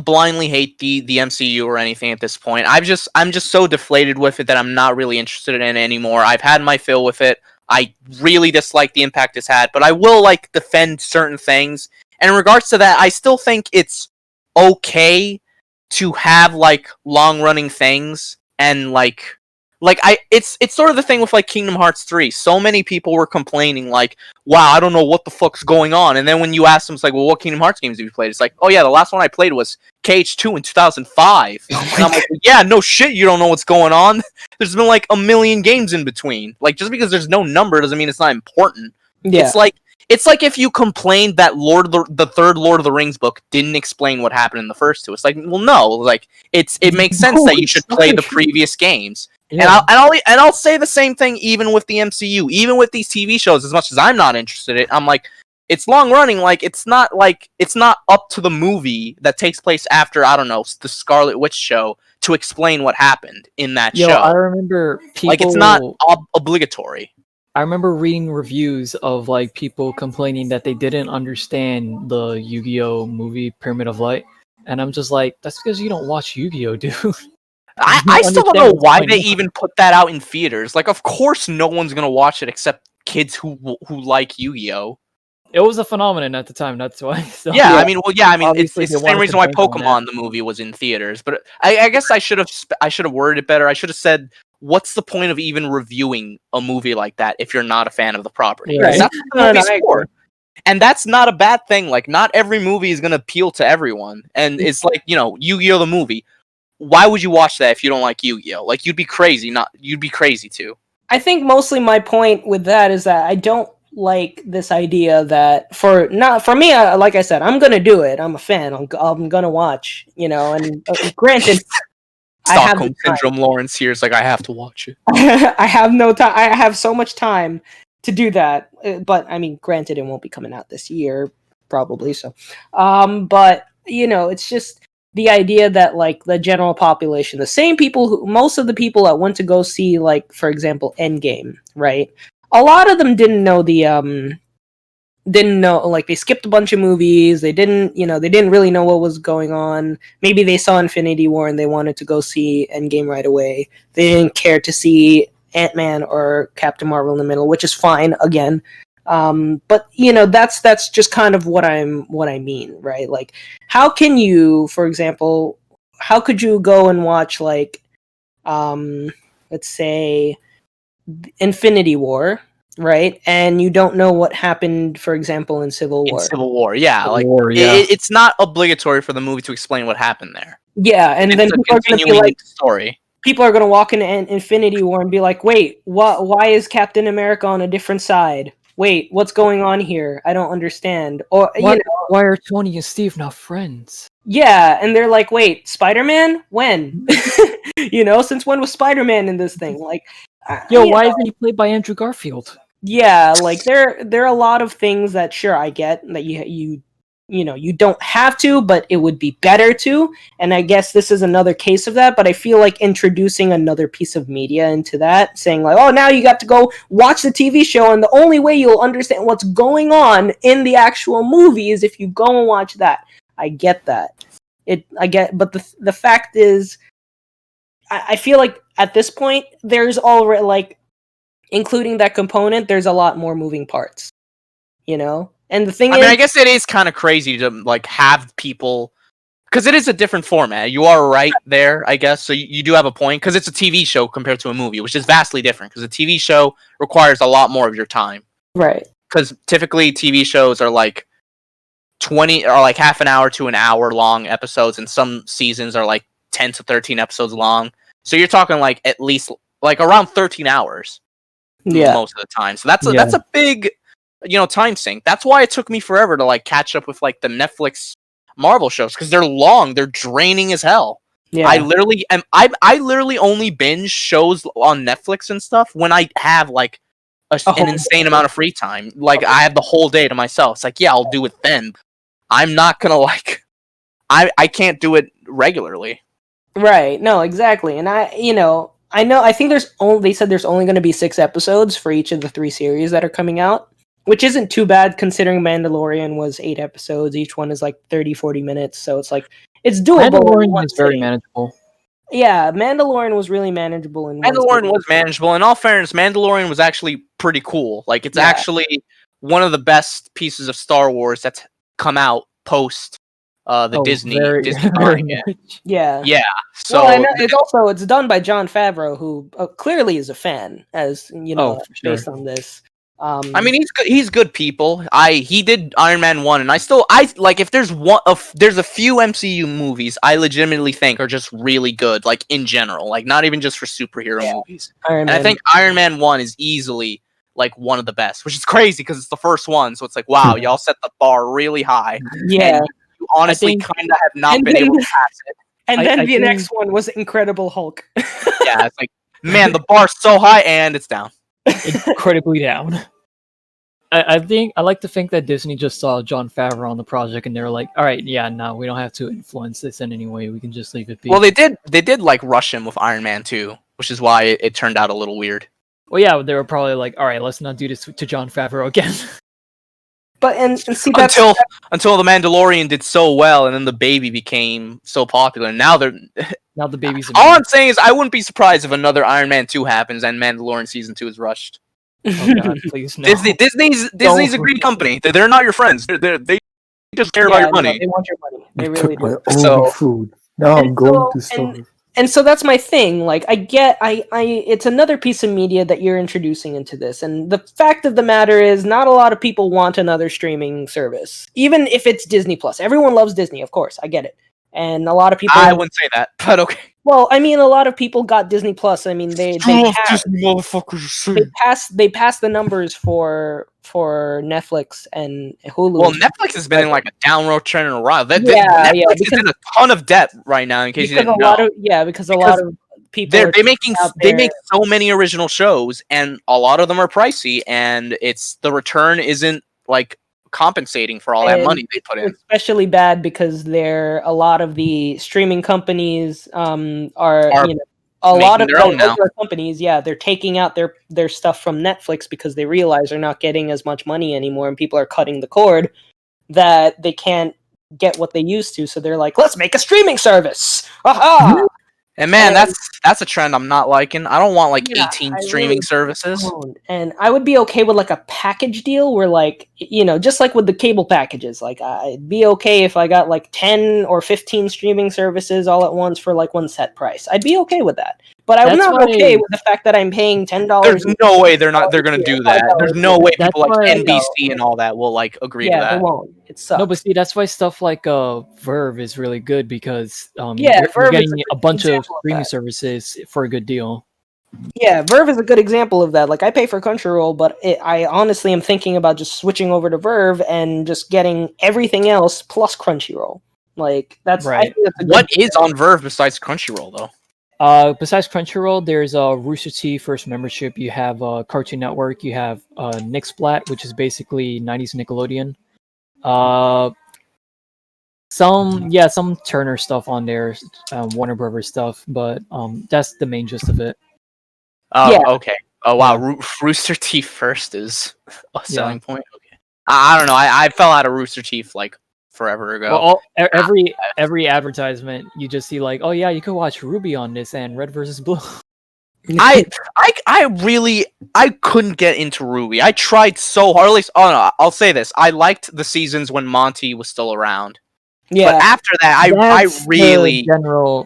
blindly hate the MCU or anything at this point. I'm just so deflated with it that I'm not really interested in it anymore. I've had my fill with it. I really dislike the impact it's had, but I will like defend certain things. And in regards to that, I still think it's okay to have like long running things and like like it's sort of the thing with like Kingdom Hearts 3. So many people were complaining like, wow, I don't know what the fuck's going on. And then when you ask them, it's like, well, what Kingdom Hearts games have you played? It's like, oh yeah, the last one I played was KH2 in 2005. And I'm like, yeah, no shit, you don't know what's going on. There's been like a million games in between. Like, just because there's no number doesn't mean it's not important. Yeah. It's like if you complained that the third Lord of the Rings book didn't explain what happened in the first two. It's like, well, no, like it makes sense that you should play the previous games. Yeah. And I'll say the same thing even with the MCU, even with these TV shows. As much as I'm not interested in it, I'm like, it's long running. Like it's not up to the movie that takes place after, I don't know, the Scarlet Witch show to explain what happened in that show. I remember people like it's not obligatory. I remember reading reviews of like people complaining that they didn't understand the Yu-Gi-Oh movie Pyramid of Light, and I'm just like, that's because you don't watch Yu-Gi-Oh, dude. I still don't know why they even put that out in theaters. Like, of course, no one's gonna watch it except kids who like Yu-Gi-Oh. It was a phenomenon at the time. That's why. So. Yeah, I mean, it's the same reason why Pokemon the movie was in theaters. But I guess I should have worded it better. I should have said, what's the point of even reviewing a movie like that if you're not a fan of the property? Right. That's what the movie's for. And that's not a bad thing. Like, not every movie is gonna appeal to everyone. And it's like, Yu-Gi-Oh the movie. Why would you watch that if you don't like Yu-Gi-Oh? Like, you'd be crazy. You'd be crazy too. I think mostly my point with that is that I don't like this idea that for me, like I said, I'm gonna do it. I'm a fan. I'm gonna watch. And granted, Stockholm Syndrome Lawrence here is like, I have to watch it. I have no time. I have so much time to do that. But I mean, granted, it won't be coming out this year, probably. So, but it's just the idea that like the general population, the same people most of the people that went to go see, like, for example, Endgame, right? A lot of them didn't know like, they skipped a bunch of movies. They didn't really know what was going on. Maybe they saw Infinity War and they wanted to go see Endgame right away. They didn't care to see Ant-Man or Captain Marvel in the middle, which is fine again. But that's just kind of what I mean, right? Like, how can you, for example, how could you go and watch, like, let's say Infinity War, right? And you don't know what happened, for example, in Civil War. It's not obligatory for the movie to explain what happened there. Yeah, and then people are going to be like, story. People are going to walk into Infinity War and be like, wait, why is Captain America on a different side? Wait, what's going on here? I don't understand. Or why are Tony and Steve not friends? Yeah, and they're like, wait, Spider-Man? When? Since when was Spider-Man in this thing? Like, why isn't he played by Andrew Garfield? Yeah, like there are a lot of things that, sure, I get that you don't have to, but it would be better to. And I guess this is another case of that, but I feel like introducing another piece of media into that, saying like, oh, now you got to go watch the TV show, and the only way you'll understand what's going on in the actual movie is if you go and watch that. I get that. But the fact is, I feel like at this point, there's already, like, including that component, there's a lot more moving parts, And the thing I guess it is kind of crazy to like have people, because it is a different format. You are right there, I guess. So you do have a point, because it's a TV show compared to a movie, which is vastly different. Because a TV show requires a lot more of your time, right? Because typically TV shows are like 20 or like half an hour to an hour long episodes, and some seasons are like 10 to 13 episodes long. So you're talking like at least like around 13 hours. Yeah, most of the time. So that's a big, time sink. That's why it took me forever to like catch up with like the Netflix Marvel shows, because they're long, they're draining as hell. Yeah, I literally only binge shows on Netflix and stuff when I have like an insane amount of free time. Like I have the whole day to myself. It's like, yeah, I'll do it then. I'm not gonna like. I can't do it regularly. Right. No, exactly. And I think they said there's only going to be 6 episodes for each of the 3 series that are coming out, which isn't too bad considering Mandalorian was 8 episodes. Each one is like 30-40 minutes. So it's like, it's doable. Mandalorian is very manageable. Yeah, Mandalorian was really manageable. Mandalorian was manageable. In all fairness, Mandalorian was actually pretty cool. Like, it's actually one of the best pieces of Star Wars that's come out post the Disney very buying it. much. Yeah. Yeah. So Well, and it's done by Jon Favreau, who clearly is a fan, as you know, for sure. based on this. I mean, he's good people. He did Iron Man 1, and I like if there's there's a few MCU movies I legitimately think are just really good, like in general, like not even just for superhero movies. I think Iron Man 1 is easily like one of the best, which is crazy because it's the first one, so it's like, wow, y'all set the bar really high. Yeah, and you honestly kind of have not been able to pass it. And then the next one was Incredible Hulk. Yeah, it's like, man, the bar's so high and it's down. Incredibly down. I like to think that Disney just saw Jon Favreau on the project and they were like, all right, yeah, no, we don't have to influence this in any way. We can just leave it be. Well, they did like rush him with Iron Man 2, which is why it turned out a little weird. Well, yeah, they were probably like, all right, let's not do this to Jon Favreau again. But and see until the Mandalorian did so well, and then the baby became so popular. And now now the baby's. All I'm saying is, I wouldn't be surprised if another Iron Man 2 happens and Mandalorian season 2 is rushed. Oh God, please no. Disney's a greedy company. They're not your friends. They just care about your money. They want your money. They really do. So food. Now I'm going to starve. And so that's my thing. Like, it's another piece of media that you're introducing into this. And the fact of the matter is, not a lot of people want another streaming service, even if it's Disney Plus. Everyone loves Disney, of course. I get it. And a lot of people. I wouldn't say that, but okay. Well, I mean, a lot of people got Disney Plus. I mean, they passed the numbers for Netflix and Hulu. Well, Netflix has been in like a downward trend in a while. Netflix is in a ton of debt right now. In case you didn't know, because a lot of people they make so many original shows, and a lot of them are pricey, and the return isn't like compensating for all that money they put in. Especially bad because a lot of the streaming companies are you know, a lot of the companies, they're taking out their stuff from Netflix because they realize they're not getting as much money anymore, and people are cutting the cord that they can't get what they used to. So they're like, let's make a streaming service. Aha! And man, that's a trend I'm not liking. I don't want like 18 streaming services. And I would be okay with like a package deal where, like, you know, just like with the cable packages, like I'd be okay if I got like 10 or 15 streaming services all at once for like one set price. I'd be okay with that. But I'm not okay with the fact that I'm paying $10. There's no way they're going to do that. There's no way people like NBC and all that will like agree to that. Yeah, they won't. It sucks. No, but see, that's why stuff like Verve is really good because Verve you're getting a bunch of streaming services for a good deal. Yeah, Verve is a good example of that. Like, I pay for Crunchyroll, but I honestly am thinking about just switching over to Verve and just getting everything else plus Crunchyroll. Like, that's right. I think that's what is on Verve besides Crunchyroll, though? Besides Crunchyroll, there's Rooster Teeth first membership. You have Cartoon Network. You have Nixplat, which is basically 90s Nickelodeon. Some Turner stuff on there, Warner Brothers stuff, but that's the main gist of it. Okay. Oh wow, Rooster Teeth first is a selling point. Okay. I don't know. I fell out of Rooster Teeth like forever ago. Well, every advertisement you just see like, oh yeah, you could watch Ruby on this and Red versus Blue. I couldn't get into Ruby. I tried so hard. At least, I'll say this: I liked the seasons when Monty was still around. Yeah. But after that,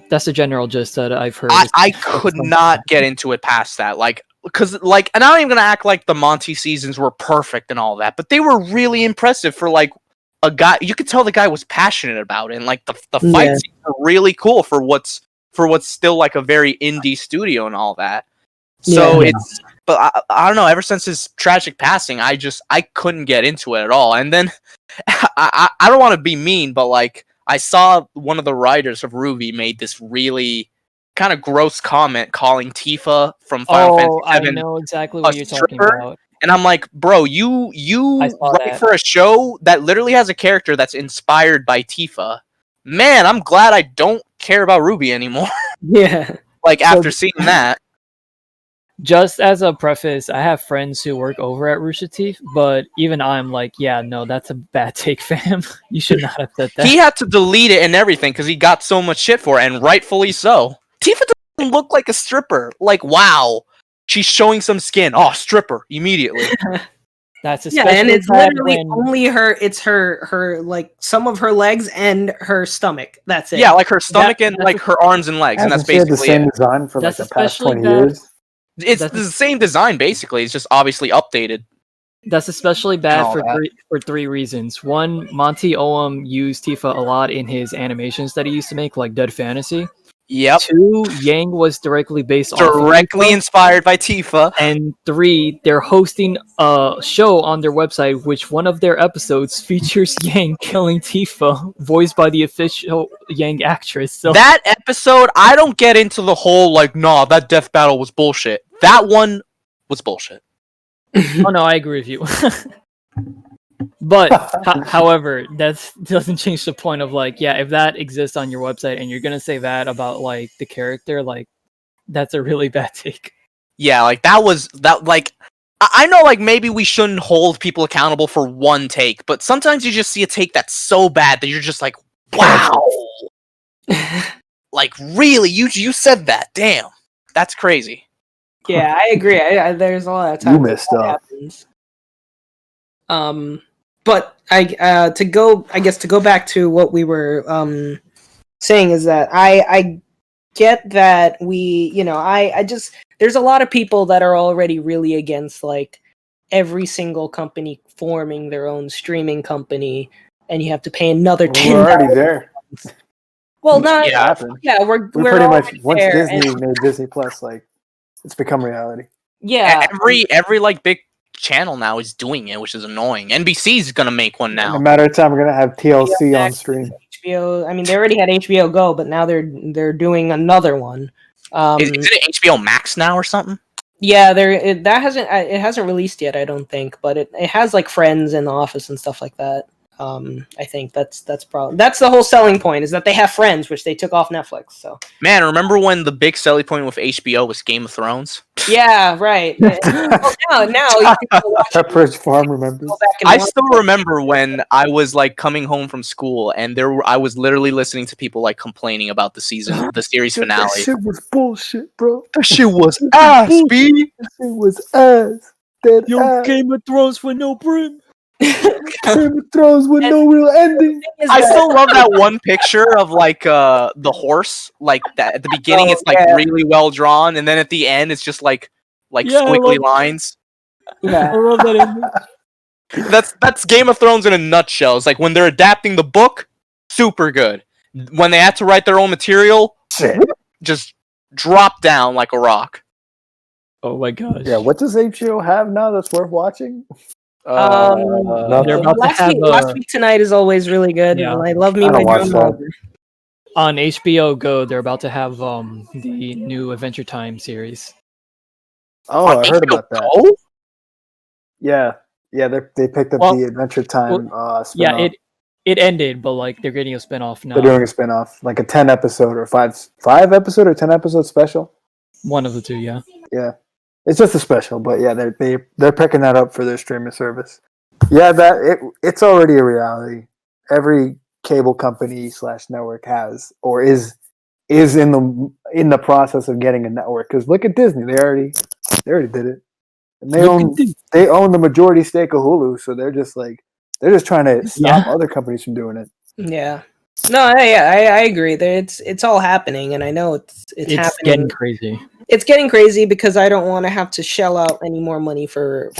that's the general gist that I've heard. I could not get into it past that, and I'm not even gonna act like the Monty seasons were perfect and all that, but they were really impressive for like a guy. You could tell the guy was passionate about it, and like the fights were really cool for what's still like a very indie studio and all that. So but I don't know. Ever since his tragic passing, I couldn't get into it at all. And then I don't want to be mean, but like I saw one of the writers of Ruby made this really kind of gross comment calling Tifa from Final Fantasy VII I know exactly what you're talking about. And I'm like, bro, you write for a show that literally has a character that's inspired by Tifa. Man, I'm glad I don't care about Ruby anymore. Yeah. Like after seeing that. Just as a preface, I have friends who work over at Rooster Teeth, but even I'm like, yeah, no, that's a bad take, fam. You should not have said that. He had to delete it and everything because he got so much shit for it, and rightfully so. Tifa doesn't look like a stripper. Like, wow. She's showing some skin. Oh, stripper, immediately. That's and it's bad literally when only her. It's her like some of her legs and her stomach. That's it. Yeah, like her stomach and that's like her arms and legs, and that's Hasn't she had the basically same it. design for like That's the past especially 20 bad. years? It's That's- the same design basically. It's just obviously updated. That's especially And bad all for that. three reasons. One, Monty Oum used Tifa a lot in his animations that he used to make, like Dead Fantasy. Yep. 2, Yang was directly based off of Directly Tifa. inspired by Tifa. And 3, they're hosting a show on their website, which one of their episodes features Yang killing Tifa, voiced by the official Yang actress. So That episode, I don't get into the whole like, nah, that death battle was bullshit. That one was bullshit. oh no, I agree with you. But however, that doesn't change the point of like, yeah, if that exists on your website and you're gonna say that about like the character, like that's a really bad take. Yeah, like that was that like I know like maybe we shouldn't hold people accountable for one take, but sometimes you just see a take that's so bad that you're just like, wow. Like really, you said that. Damn. That's crazy. Yeah, I agree. There's a lot of times You messed that up. happens. But to go back to what we were saying is that I get that I just there's a lot of people that are already really against like every single company forming their own streaming company, and you have to pay another $10. We're already there. Well, not Yeah. Happened. yeah, we're Pretty much already once there, Disney and- made Disney Plus, like it's become reality. yeah, Every like big channel now is doing it, which is annoying. NBC's gonna make one In a now. matter of time, we're gonna have TLC on stream. HBO. I mean, they already had HBO Go, but now they're doing another one. Is it HBO Max now or something? Yeah, it hasn't released yet, I don't think, but it has like Friends and The Office and stuff like that. I think that's that's the whole selling point is that they have Friends, which they took off Netflix. So Man, remember when the big selling point with HBO was Game of Thrones? yeah, right. Well, now you can go watch it, Pepperidge Farm, remember? go back and I watch still it. remember when I was like coming home from school and I was literally listening to people like complaining about the series That finale. shit was bullshit, bro. That shit was ass, B. That shit was ass. Dead ass. Game of Thrones for no brim. Game of Thrones with no real ending. I still love that one picture of like the horse, like that at the beginning it's like yeah. really well drawn, and then at the end it's just like Yeah, I squiggly love- lines. I Yeah. love that ending. That's Game of Thrones in a nutshell. It's like when they're adapting the book, super good. When they had to write their own material, Shit. just drop down like a rock. Oh my gosh. Yeah, what does HBO have now that's worth watching? they're Nothing. about to have Last Week Tonight is always really good. Yeah. I love me I my don't watch John that. Oliver. on HBO Go. They're about to have the new Adventure Time series. Oh, On I heard HBO about that. Go? Yeah, they picked up Well, the Adventure Time Yeah, spin-off. it ended, but like they're getting a spinoff now. They're doing a spin-off, like a 10 episode or 5 episode or 10 episode special. One of the two, yeah. Yeah, it's just a special, but yeah, they're picking that up for their streaming service. Yeah, it's already a reality. Every cable company / network has or is in the process of getting a network. Because look at Disney, they already did it, and they own the majority stake of Hulu, so they're just trying to stop other companies from doing it. Yeah. No, I agree. It's all happening, and I know it's happening. Getting crazy. It's getting crazy because I don't want to have to shell out any more money for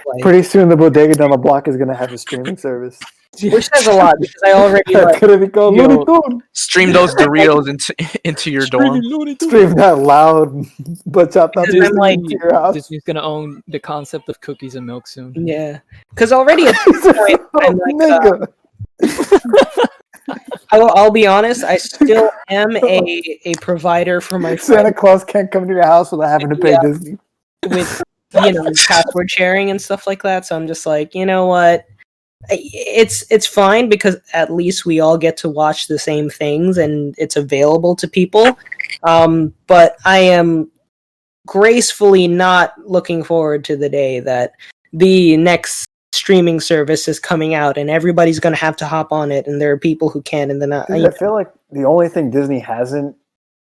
like, Pretty soon, the bodega down the block is going to have a streaming service. which says a lot because I already That's like, going to be called Yo. Looney Tunes. Stream those Doritos into your dorm. Stream that loud, but chopped up Because I'm like, to your house. Disney's gonna own the concept of cookies and milk soon. yeah, because already at this point I'm like, Nigga. I'll be honest, I still am a provider for my Santa friends Claus can't come to your house without having to pay Yeah. Disney. with password sharing and stuff like that. So I'm just like, you know what? It's fine because at least we all get to watch the same things and it's available to people. But I am gracefully not looking forward to the day that the next streaming service is coming out and everybody's going to have to hop on it, and there are people who can and then Dude, I feel like the only thing Disney hasn't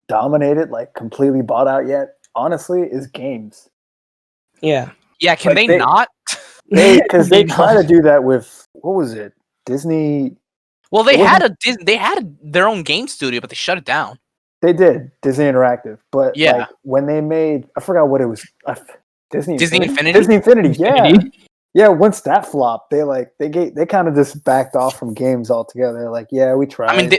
dominated, like completely bought out yet, honestly, is games. yeah. Yeah, can Like they not? Because they try to do that with, what was it? Disney. Well, they had their own game studio, but they shut it down. They did Disney Interactive, but Yeah. like when they made, I forgot what it was. Disney Infinity. Disney Infinity, yeah, yeah. Once that flopped, they kind of just backed off from games altogether. They're like, yeah, we tried. I mean,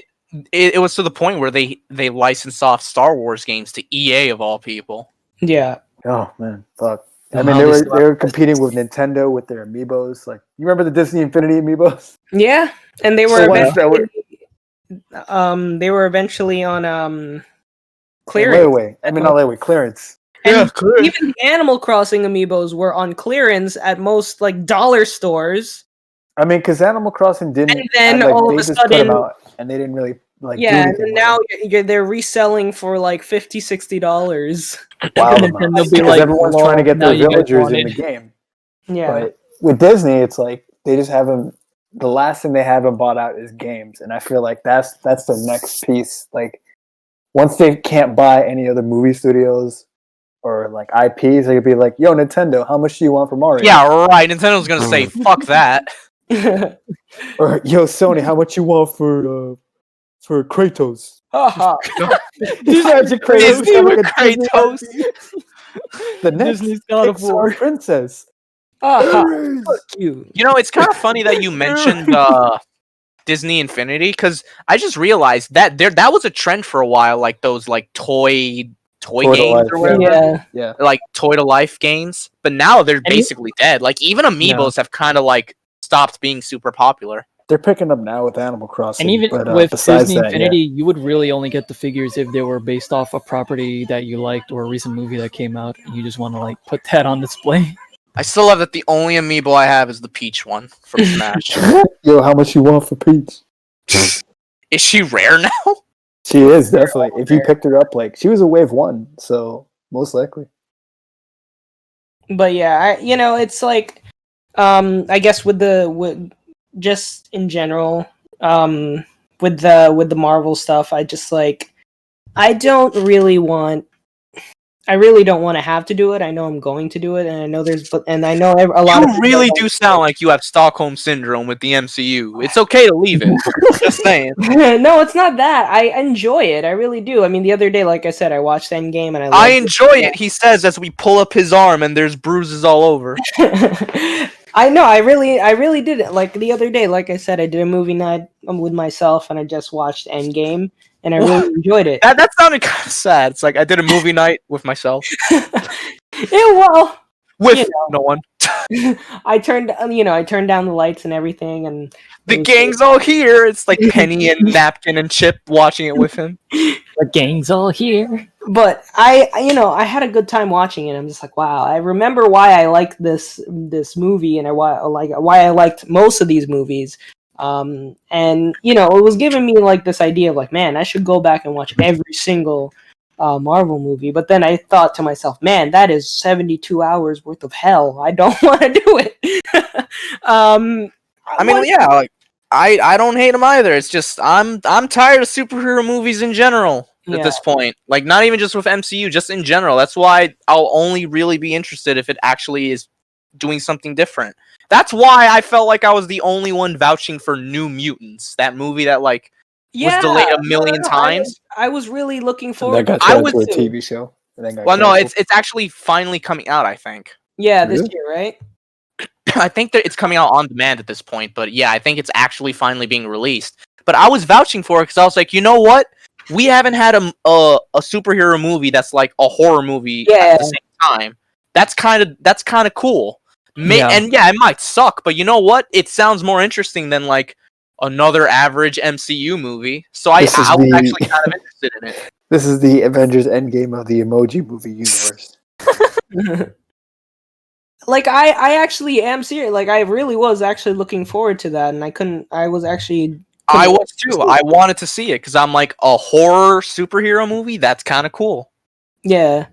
it was to the point where they licensed off Star Wars games to EA of all people. Yeah. Oh man, fuck. I mean, they were competing with Nintendo with their amiibos. Like, you remember the Disney Infinity amiibos? Yeah, and they were they were eventually on clearance. Layaway. I mean, not layaway, clearance. And even the Animal Crossing amiibos were on clearance at most like dollar stores. I mean, because Animal Crossing didn't. And then all of a sudden, put them out, and they didn't really like. Yeah, and now they're reselling for like $50-$60. Wow, and they'll be like, everyone's trying to get their villagers in the game. Yeah, but with Disney, it's like they just haven't. The last thing they haven't bought out is games, and I feel like that's the next piece. Like, once they can't buy any other movie studios or like IPs, they could be like, "Yo, Nintendo, how much do you want for Mario?" Yeah, right. Nintendo's gonna say, "Fuck that." Or, "Yo, Sony, how much you want for Kratos?" These are Kratos. The next Disney's God of War princess. Fuck you. You know, it's kind of funny that you mentioned Disney Infinity, because I just realized that that was a trend for a while, like those like toy games or whatever. Yeah. Like toy to life games. But now they're basically dead. Like even amiibos have kind of like stopped being super popular. They're picking up now with Animal Crossing. And even with Disney Infinity, you would really only get the figures if they were based off a property that you liked or a recent movie that came out, and you just want to like put that on display. I still love that the only amiibo I have is the Peach one from Smash. Yo, how much you want for Peach? Is she rare now? She is, definitely. If you picked her up, like, she was a wave 1, so most likely. But yeah, it's like, I guess with just in general, with the Marvel stuff, I just like, I really don't want to have to do it. I know I'm going to do it, and I know a lot of. You really do sound like you have Stockholm syndrome with the MCU. It's okay to leave it. Just saying. No, it's not that. I enjoy it. I really do. I mean, the other day, like I said, I watched Endgame, and I enjoy it. He says as we pull up his arm, and there's bruises all over. I know. I really did it. Like the other day, like I said, I did a movie night with myself, and I just watched Endgame. And I really enjoyed it. That sounded kind of sad. It's like I did a movie night with myself. With no one. I turned down the lights and everything, and the gang's all here. It's like Penny and Napkin and Chip watching it with him. The gang's all here. But I had a good time watching it. I'm just like, wow. I remember why I liked this movie, and why I liked most of these movies. And it was giving me like this idea of like, man, I should go back and watch every single Marvel movie. But then I thought to myself, man, that is 72 hours worth of hell. I don't want to do it. I don't hate them either. It's just I'm tired of superhero movies in general at this point. Like, not even just with MCU, just in general. That's why I'll only really be interested if it actually is doing something different. That's why I felt like I was the only one vouching for New Mutants, that movie that was delayed a million times. I was really looking forward. That got turned into a TV show. No, it's actually finally coming out, I think. Yeah, this year, right? I think that it's coming out on demand at this point, but yeah, I think it's actually finally being released. But I was vouching for it because I was like, you know what? We haven't had a superhero movie that's like a horror movie at the same time. That's kind of cool. And yeah, it might suck, but you know what? It sounds more interesting than like another average MCU movie. So I was actually kind of interested in it. This is the Avengers Endgame of the emoji movie universe. Like I actually am serious. Like I really was actually looking forward to that, and I was too. I wanted to see it because I'm like, a horror superhero movie. That's kind of cool. Yeah,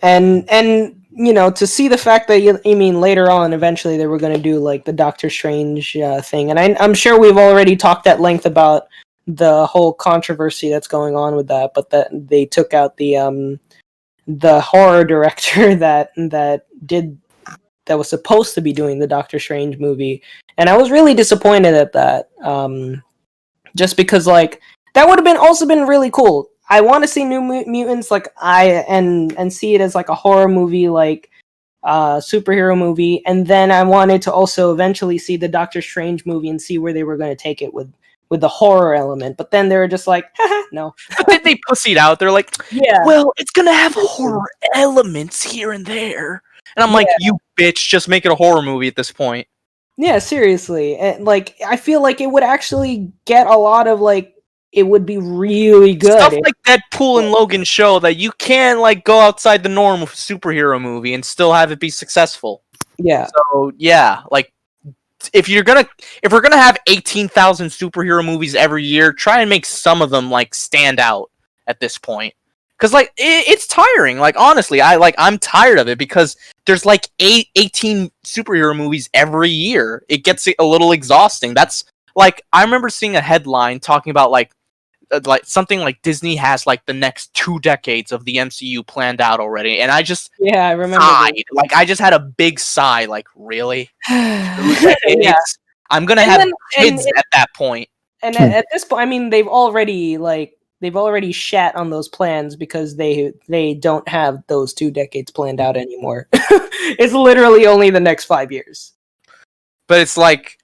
and to see the fact that later on, eventually they were going to do like the Doctor Strange thing, and I'm sure we've already talked at length about the whole controversy that's going on with that, but that they took out the horror director that did that was supposed to be doing the Doctor Strange movie, and I was really disappointed at that. Just because like that would have also been really cool. I want to see New Mutants and see it as like a horror movie, like superhero movie, and then I wanted to also eventually see the Doctor Strange movie and see where they were going to take it with the horror element. But then they were just like, haha, no. But then they pussied out. They're like, yeah, well, it's gonna have horror elements here and there, and I'm like, you bitch, just make it a horror movie at this point. Yeah, seriously. And, like, I feel like it would actually get a lot of like, it would be really good. Stuff like Deadpool and Logan show that you can like go outside the norm with a superhero movie and still have it be successful. Yeah. So yeah, like if we're gonna have 18,000 superhero movies every year, try and make some of them like stand out at this point. Because like it's tiring. Like honestly, I'm tired of it because there's like 18 superhero movies every year. It gets a little exhausting. That's like I remember seeing a headline talking about like something like Disney has like the next 2 decades of the MCU planned out already, and I just I remember sighed. Like I just had a big sigh. Like really, 2 decades? Yeah. I'm gonna have kids at that point. And at this point, I mean, they've already shat on those plans because they don't have those 2 decades planned out anymore. It's literally only the next 5 years. But it's like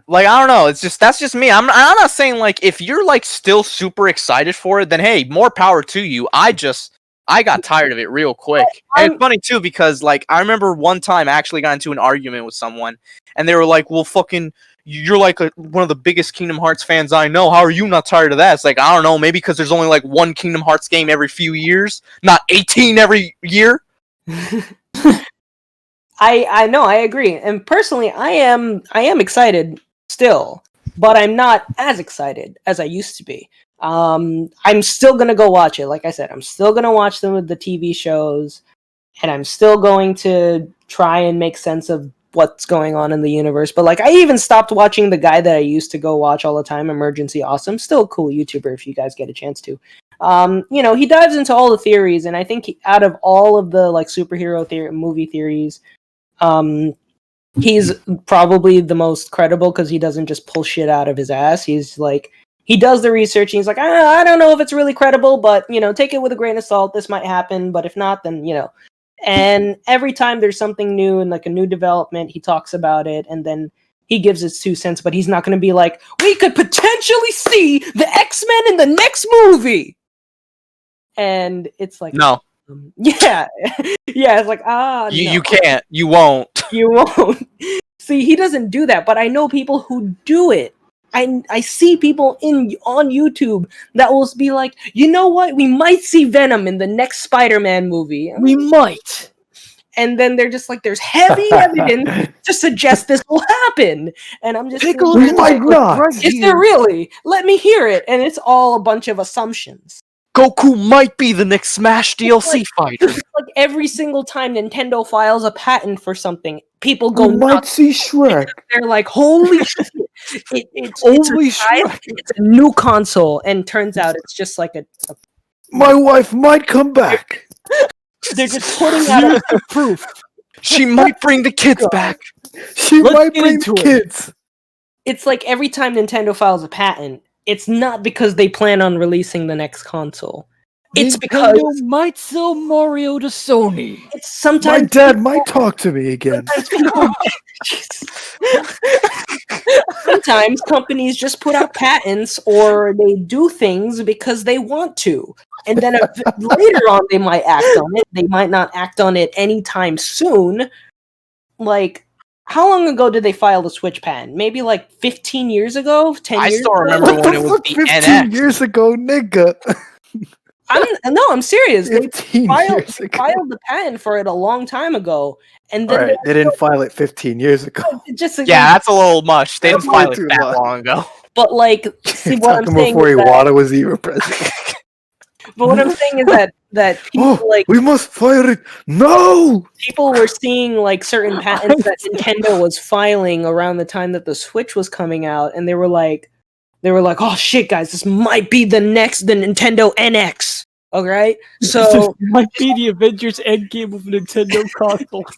I don't know. It's just that's just me. I'm not saying like if you're like still super excited for it, then hey, more power to you. I got tired of it real quick. And it's funny too because like I remember one time I actually got into an argument with someone, and they were like, "Well, fucking, you're like one of the biggest Kingdom Hearts fans I know. How are you not tired of that?" It's like I don't know, maybe because there's only like one Kingdom Hearts game every few years, not 18 every year. I know, I agree. And personally, I am excited still, but I'm not as excited as I used to be. I'm still going to go watch it. Like I said, I'm still going to watch them with the TV shows, and I'm still going to try and make sense of what's going on in the universe. But like I even stopped watching the guy that I used to go watch all the time, Emergency Awesome. Still a cool YouTuber if you guys get a chance to. He dives into all the theories, and I think out of all of the like superhero movie theories, he's probably the most credible because he doesn't just pull shit out of his ass. He's like, he does the research and he's like, I don't know if it's really credible, but take it with a grain of salt. This might happen, but if not, then and every time there's something new and like a new development, he talks about it and then he gives his 2 cents, but he's not going to be like, we could potentially see the X-Men in the next movie. And it's like, no. Yeah, it's like you can't, you won't. See, he doesn't do that, but I know people who do it. I see people on YouTube that will be like, you know what? We might see Venom in the next Spider-Man movie. We might. And then they're just like, there's heavy evidence to suggest this will happen. And I'm just take a look. We might not. Is there really? Let me hear it. And it's all a bunch of assumptions. Goku might be the next Smash DLC fighter. Like every single time Nintendo files a patent for something, people go We might see Shrek. They're like, holy shit. It's a new console. And turns out it's just like a My wife might come back. They're just putting out a proof. She might bring the kids back. She might bring the kids. It's like every time Nintendo files a patent, it's not because they plan on releasing the next console. It's because Nintendo might sell Mario to Sony. It's sometimes my dad might talk to me again. Sometimes companies just put out patents or they do things because they want to. And then later on they might act on it. They might not act on it anytime soon. Like, how long ago did they file the Switch patent? Maybe like 15 years ago? 10 years ago? I still remember when it was the 15 NX. years ago, nigga. I'm serious. They 15 years ago. filed the patent for it a long time ago. And then Right, they didn't file it 15 years ago. That's a little much. They didn't file it that long ago. But like, see what I'm saying before is Iwata was even president. But what I'm saying is that people we must fire it. No! People were seeing like certain patents that Nintendo was filing around the time that the Switch was coming out, and they were like, oh shit, guys, this might be the Nintendo NX. All right, so might be the Avengers Endgame of Nintendo consoles.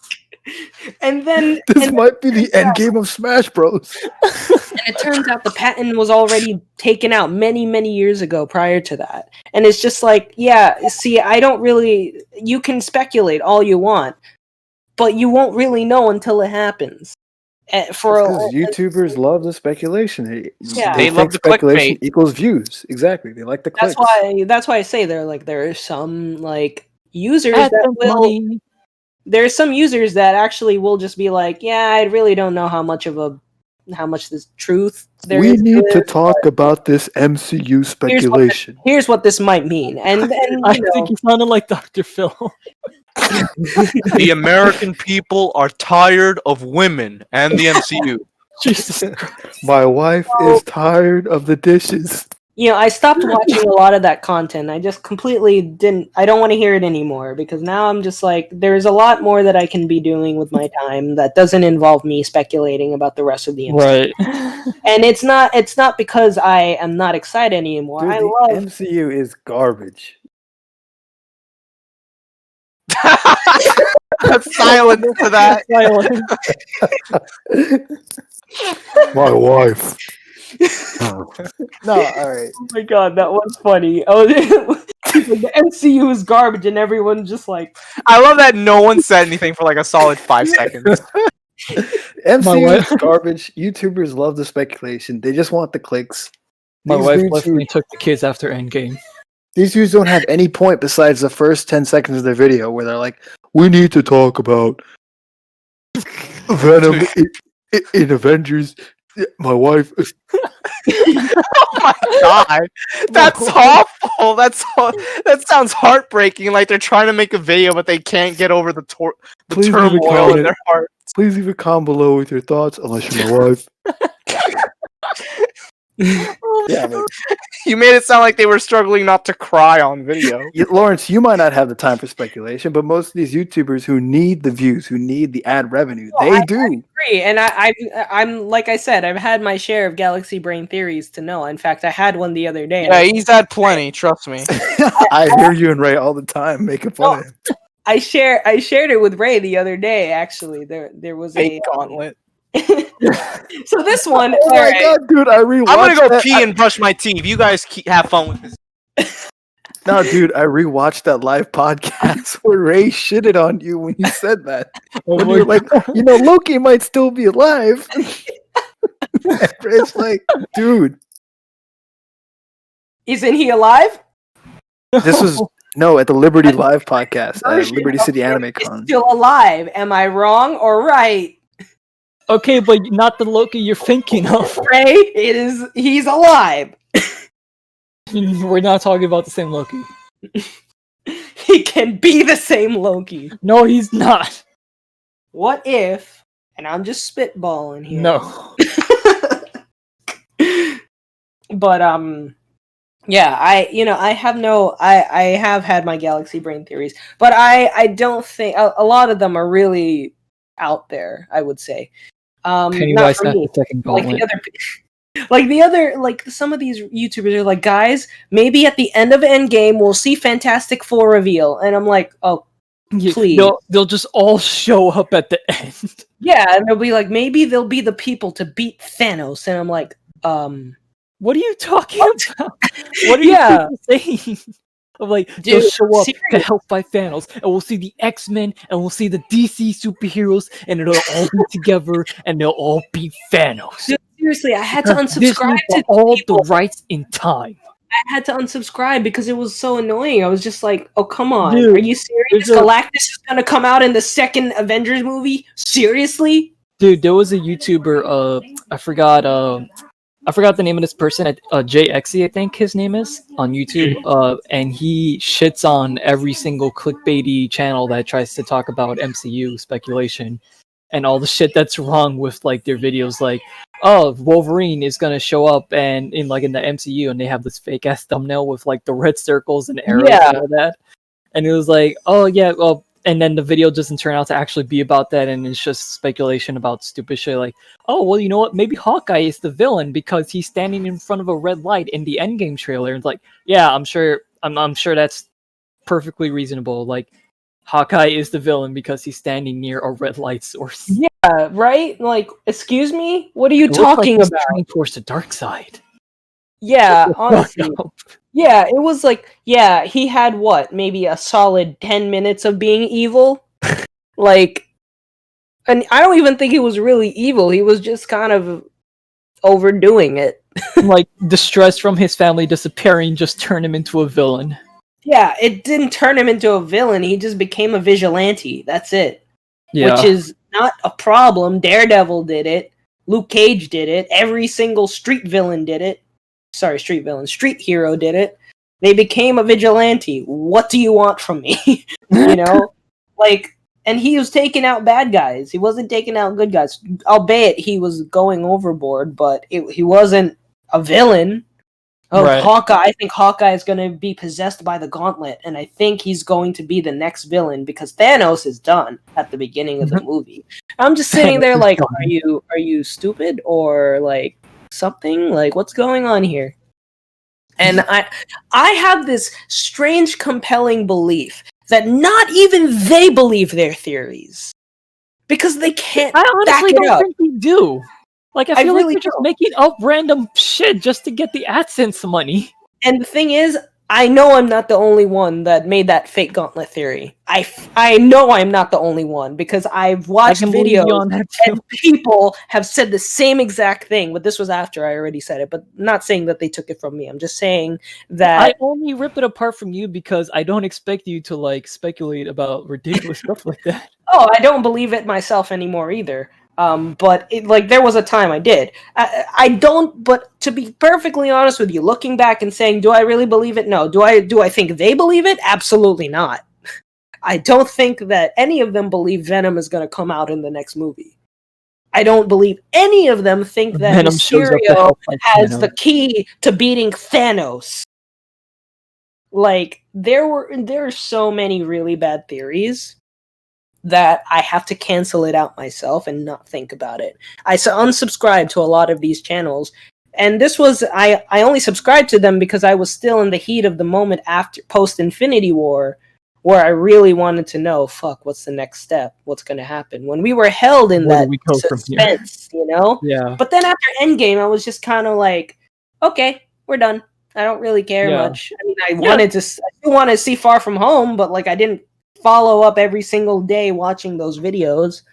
And then This might be the end game of Smash Bros. And it turns out the patent was already taken out many, many years ago prior to that. And it's just like, yeah, see, I don't really... You can speculate all you want, but you won't really know until it happens. Because YouTubers love the speculation. Yeah. They love the speculation clickbait. equals views. Exactly. They like the clicks. That's why I say there are some like users Add that some will... money. There's some users that actually will just be like, yeah, I really don't know how much this truth there we is. need to talk about this MCU speculation. Here's what this might mean. And I think you sounded like Dr. Phil. The American people are tired of women and the MCU. Jesus Christ. My wife is tired of the dishes. I stopped watching a lot of that content. I just completely I don't want to hear it anymore because now I'm just like, there's a lot more that I can be doing with my time that doesn't involve me speculating about the rest of the MCU. Right. And it's not because I am not excited anymore. Dude, the MCU is garbage. Silence to that. My wife. No, alright. Oh my god, that was funny. Oh, the MCU is garbage, and everyone's just like... I love that no one said anything for like a solid 5 seconds. MCU is garbage. YouTubers love the speculation. They just want the clicks. My wife definitely took the kids after Endgame. These dudes don't have any point besides the first 10 seconds of their video where they're like, we need to talk about Venom in Avengers. My wife... Oh my god, that's awful. That sounds heartbreaking. Like they're trying to make a video, but they can't get over the turmoil in their heart. Please leave a comment below with your thoughts, unless you're my wife. Yeah, but you made it sound like they were struggling not to cry on video. Lawrence, you might not have the time for speculation, but most of these YouTubers who need the views, who need the ad revenue, they do. I agree, and I'm like I said, I've had my share of galaxy brain theories to know. In fact, I had one the other day. Yeah, he's had plenty. Trust me. I hear you and Ray all the time making fun of him. I shared it with Ray the other day. Actually, there was a gauntlet. So this one, oh my god, dude! I'm gonna go pee and brush my teeth. You guys have fun with this. No, dude, I rewatched that live podcast where Ray shitted on you when you said that. When you were like, Loki might still be alive. And Ray's like, dude, isn't he alive? This was at the Liberty Live podcast at Liberty City Anime Con. Still alive? Am I wrong or right? Okay, but not the Loki you're thinking of. Ray, he's alive. We're not talking about the same Loki. He can be the same Loki. No, he's not. What if, and I'm just spitballing here. No. But yeah, I have had my galaxy brain theories, but I don't think a lot of them are really out there, I would say. Pennywise not the second gauntlet. Like some of these YouTubers are like, guys, maybe at the end of Endgame we'll see Fantastic Four reveal, and I'm like, oh, please. They'll just all show up at the end. Yeah, and they'll be like, maybe they'll be the people to beat Thanos, and I'm like, what are you talking about? What are you saying? Of like, they'll show up to help fight Thanos, and we'll see the X-Men, and we'll see the DC superheroes, and it'll all be together, and they'll all beat Thanos. Dude, seriously, I had to unsubscribe to all the rights in time. I had to unsubscribe because it was so annoying. I was just like, oh, come on. Dude, are you serious? Galactus is going to come out in the second Avengers movie? Seriously? Dude, there was a YouTuber, I forgot the name of this person, JXE, I think his name is, on YouTube, and he shits on every single clickbaity channel that tries to talk about MCU speculation and all the shit that's wrong with like their videos, like, oh, Wolverine is gonna show up and in the MCU, and they have this fake ass thumbnail with like the red circles and arrows and all that, and it was like, oh yeah, well. And then the video doesn't turn out to actually be about that, and it's just speculation about stupid shit like, oh, well, you know what? Maybe Hawkeye is the villain because he's standing in front of a red light in the Endgame trailer. And it's like, yeah, I'm sure that's perfectly reasonable. Like, Hawkeye is the villain because he's standing near a red light source. Yeah, right? Like, excuse me? What are you It looks like talking he's about? turning towards the dark side. Yeah, Fuck honestly. no. Yeah, it was like, yeah, he had what? Maybe a solid 10 minutes of being evil? Like, and I don't even think he was really evil. He was just kind of overdoing it. Like, the stress from his family disappearing just turned him into a villain. Yeah, it didn't turn him into a villain. He just became a vigilante. That's it. Yeah. Which is not a problem. Daredevil did it. Luke Cage did it. Every single street villain did it. Sorry, street villain. Street hero did it. They became a vigilante. What do you want from me? You know? Like, and he was taking out bad guys. He wasn't taking out good guys. Albeit he was going overboard, but he wasn't a villain. Oh, Right. Hawkeye. I think Hawkeye is going to be possessed by the Gauntlet, and I think he's going to be the next villain because Thanos is done at the beginning of the movie. I'm just sitting there like, are you stupid or like something? Like, what's going on here? And I have this strange, compelling belief that not even they believe their theories because they can't. I honestly back it don't up. think they do. Like, I feel like really they're just don't. making up random shit just to get the AdSense money. And the thing is, I know I'm not the only one that made that fake gauntlet theory. I know I'm not the only one because I've watched videos and people have said the same exact thing. But this was after I already said it. But not saying that they took it from me. I'm just saying that I only rip it apart from you because I don't expect you to like speculate about ridiculous stuff like that. Oh, I don't believe it myself anymore either. But it, like there was a time I did. I don't. But to be perfectly honest with you, looking back and saying, do I really believe it? No. Do I think they believe it? Absolutely not. I don't think that any of them believe Venom is going to come out in the next movie. I don't believe any of them think that Venom shows up to Mysterio help fight has Venom. the key to beating Thanos. Like there are so many really bad theories that I have to cancel it out myself and not think about it. I unsubscribed to a lot of these channels, and this was I only subscribed to them because I was still in the heat of the moment after post Infinity War, where I really wanted to know, what's the next step? What's going to happen? When we were held in Where that do we go from here? suspense, you know? Yeah. But then after Endgame, I was just kind of like, okay, we're done. I don't really care much. I mean, I still want to see Far From Home, but like I didn't follow up every single day watching those videos.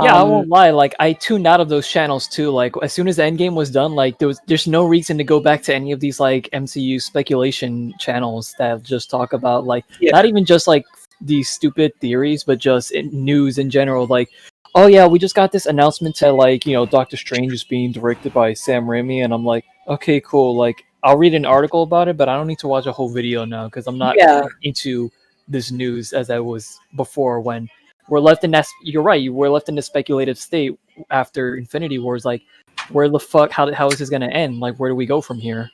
Yeah, I won't lie. Like, I tuned out of those channels too. Like, as soon as Endgame was done, like, there's no reason to go back to any of these like MCU speculation channels that just talk about like not even just like these stupid theories, but just news in general. Like, oh yeah, we just got this announcement to like Doctor Strange is being directed by Sam Raimi, and I'm like, okay, cool. Like, I'll read an article about it, but I don't need to watch a whole video now because I'm not into this news as I was before when we're left in that. You're right. We're left in the speculative state after Infinity Wars. Like, where the fuck? How is this gonna end? Like, where do we go from here?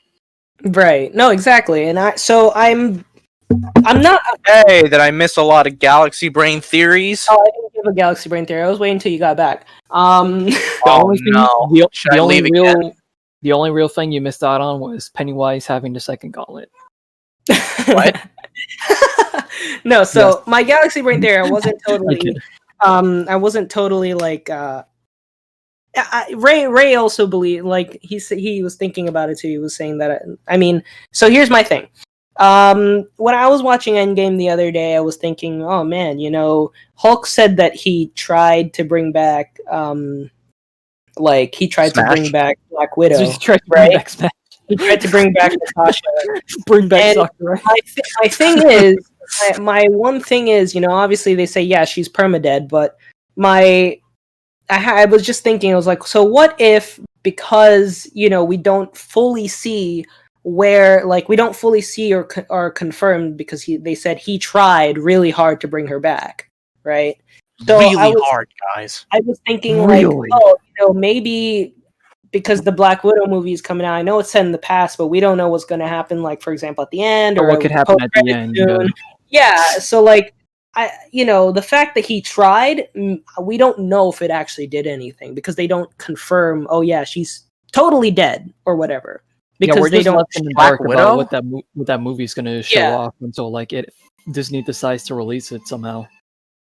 Right. No, exactly. And I'm not. Hey, did I miss a lot of galaxy brain theories? Oh, I didn't give a galaxy brain theory. I was waiting until you got back. The only real thing you missed out on was Pennywise having the second gauntlet. What? No, so my galaxy brain theory, I wasn't totally I wasn't totally like Ray also believed, like he was thinking about it too. He was saying that I mean, so here's my thing. When I was watching Endgame the other day, I was thinking, oh man, Hulk said that he tried to bring back to bring back Black Widow. So he tried to bring back Smash. He tried to bring back Natasha. Bring back Sakura. My thing is, my one thing is, obviously they say, yeah, she's permadead, but I was just thinking, I was like, so what if, because, we don't fully see where, like, we don't fully see or confirmed because they said he tried really hard to bring her back, right? So really hard, guys. I was thinking, really? Maybe because the Black Widow movie is coming out, I know it's set in the past, but we don't know what's going to happen, like, for example, at the end. Or what could happen at the end. Yeah, so, like, the fact that he tried, we don't know if it actually did anything, because they don't confirm, oh yeah, she's totally dead, or whatever. Because we're they just don't left in the dark about what that movie's going to show off until, like, Disney decides to release it somehow.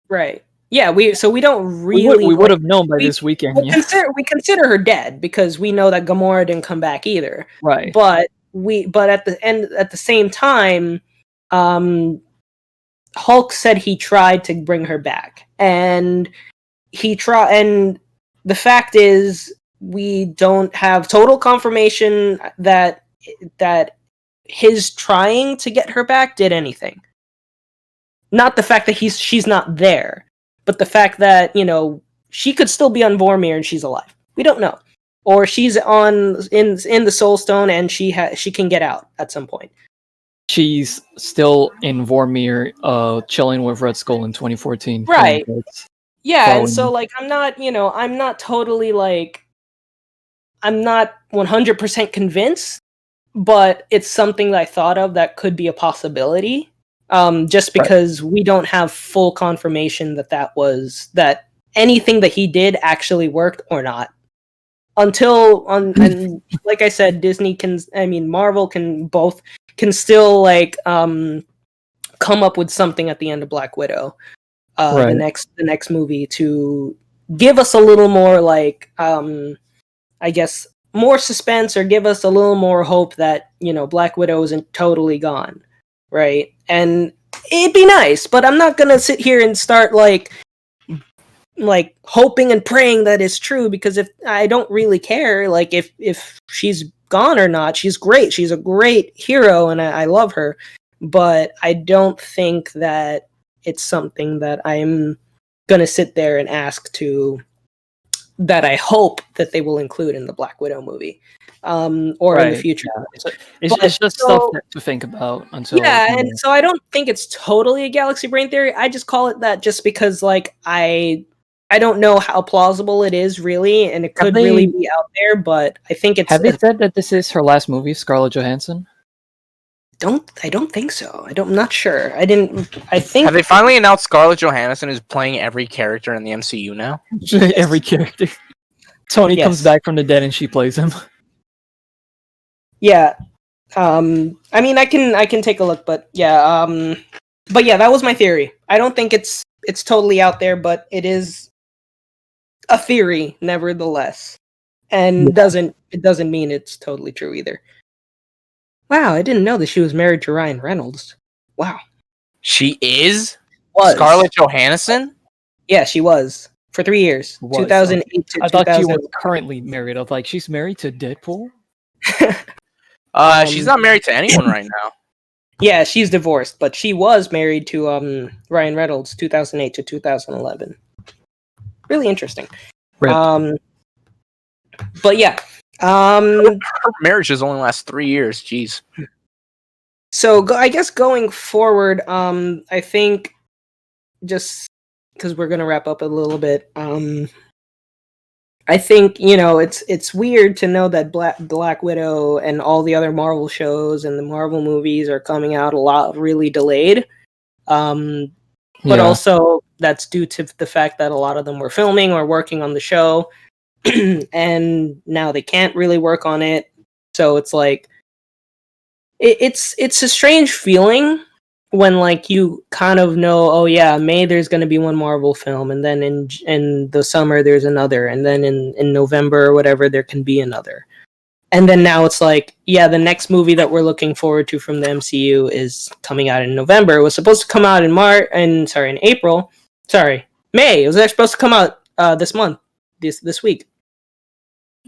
Right. Yeah, we don't really we would have known by this weekend. We consider her dead because we know that Gamora didn't come back either. Right. But at the same time, Hulk said he tried to bring her back, and and the fact is we don't have total confirmation that his trying to get her back did anything. Not the fact that she's not there, but the fact that, she could still be on Vormir and she's alive. We don't know. Or she's in the Soul Stone and she can get out at some point. She's still in Vormir, chilling with Red Skull in 2014. Right. Yeah, and so I'm not totally I'm not 100% convinced, but it's something that I thought of that could be a possibility. Just because we don't have full confirmation that anything that he did actually worked or not. And like I said, Marvel can still come up with something at the end of Black Widow, the next movie, to give us a little more I guess more suspense, or give us a little more hope that Black Widow isn't totally gone, right? And it'd be nice, but I'm not gonna sit here and start hoping and praying that it's true, because if I don't really care, if she's gone or not. She's great. She's a great hero, and I love her. But I don't think that it's something that I'm gonna sit there and that I hope that they will include in the Black Widow movie, or in the future. Yeah. It's just stuff to think about until. Yeah, and so I don't think it's totally a galaxy brain theory. I just call it that just because, I don't know how plausible it is really, and it could really be out there. But I think it's. Have they said that this is her last movie, Scarlett Johansson? I don't think so. I'm not sure. I think. Have they finally announced Scarlett Johansson is playing every character in the MCU now? Every character. Tony comes back from the dead and she plays him. Yeah. I can take a look, but yeah. But yeah, that was my theory. I don't think it's totally out there, but it is a theory nevertheless, and it doesn't mean it's totally true either. Wow, I didn't know that she was married to Ryan Reynolds. Wow. She is? Scarlett Johansson? Yeah, she was. For 3 years. 2008 to I thought she was currently married. I was like, she's married to Deadpool? She's not married to anyone right now. Yeah, she's divorced, but she was married to Ryan Reynolds 2008 to 2011. Really interesting. Right. But yeah. Her marriages only last 3 years. Jeez. So I guess going forward, I think just because we're gonna wrap up a little bit, I think it's weird to know that Black Widow and all the other Marvel shows and the Marvel movies are coming out a lot really delayed. But also that's due to the fact that a lot of them were filming or working on the show. And now they can't really work on it, so it's it's a strange feeling when you kind of know, oh yeah, May there's going to be one Marvel film, and then in the summer there's another, and then in November or whatever there can be another, and then now it's the next movie that we're looking forward to from the MCU is coming out in November. It was supposed to come out in April. May. It was actually supposed to come out this month, this week.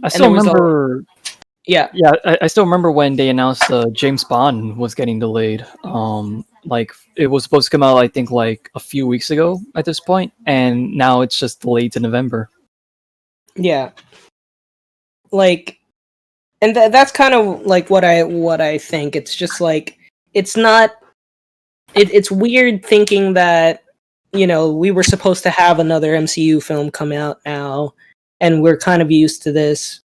I still remember. I still remember when they announced James Bond was getting delayed. It was supposed to come out, I think, a few weeks ago at this point, and now it's just delayed to November. Yeah, and that's kind of what I think. It's just it's not. It's weird thinking that we were supposed to have another MCU film come out now. And we're kind of used to this,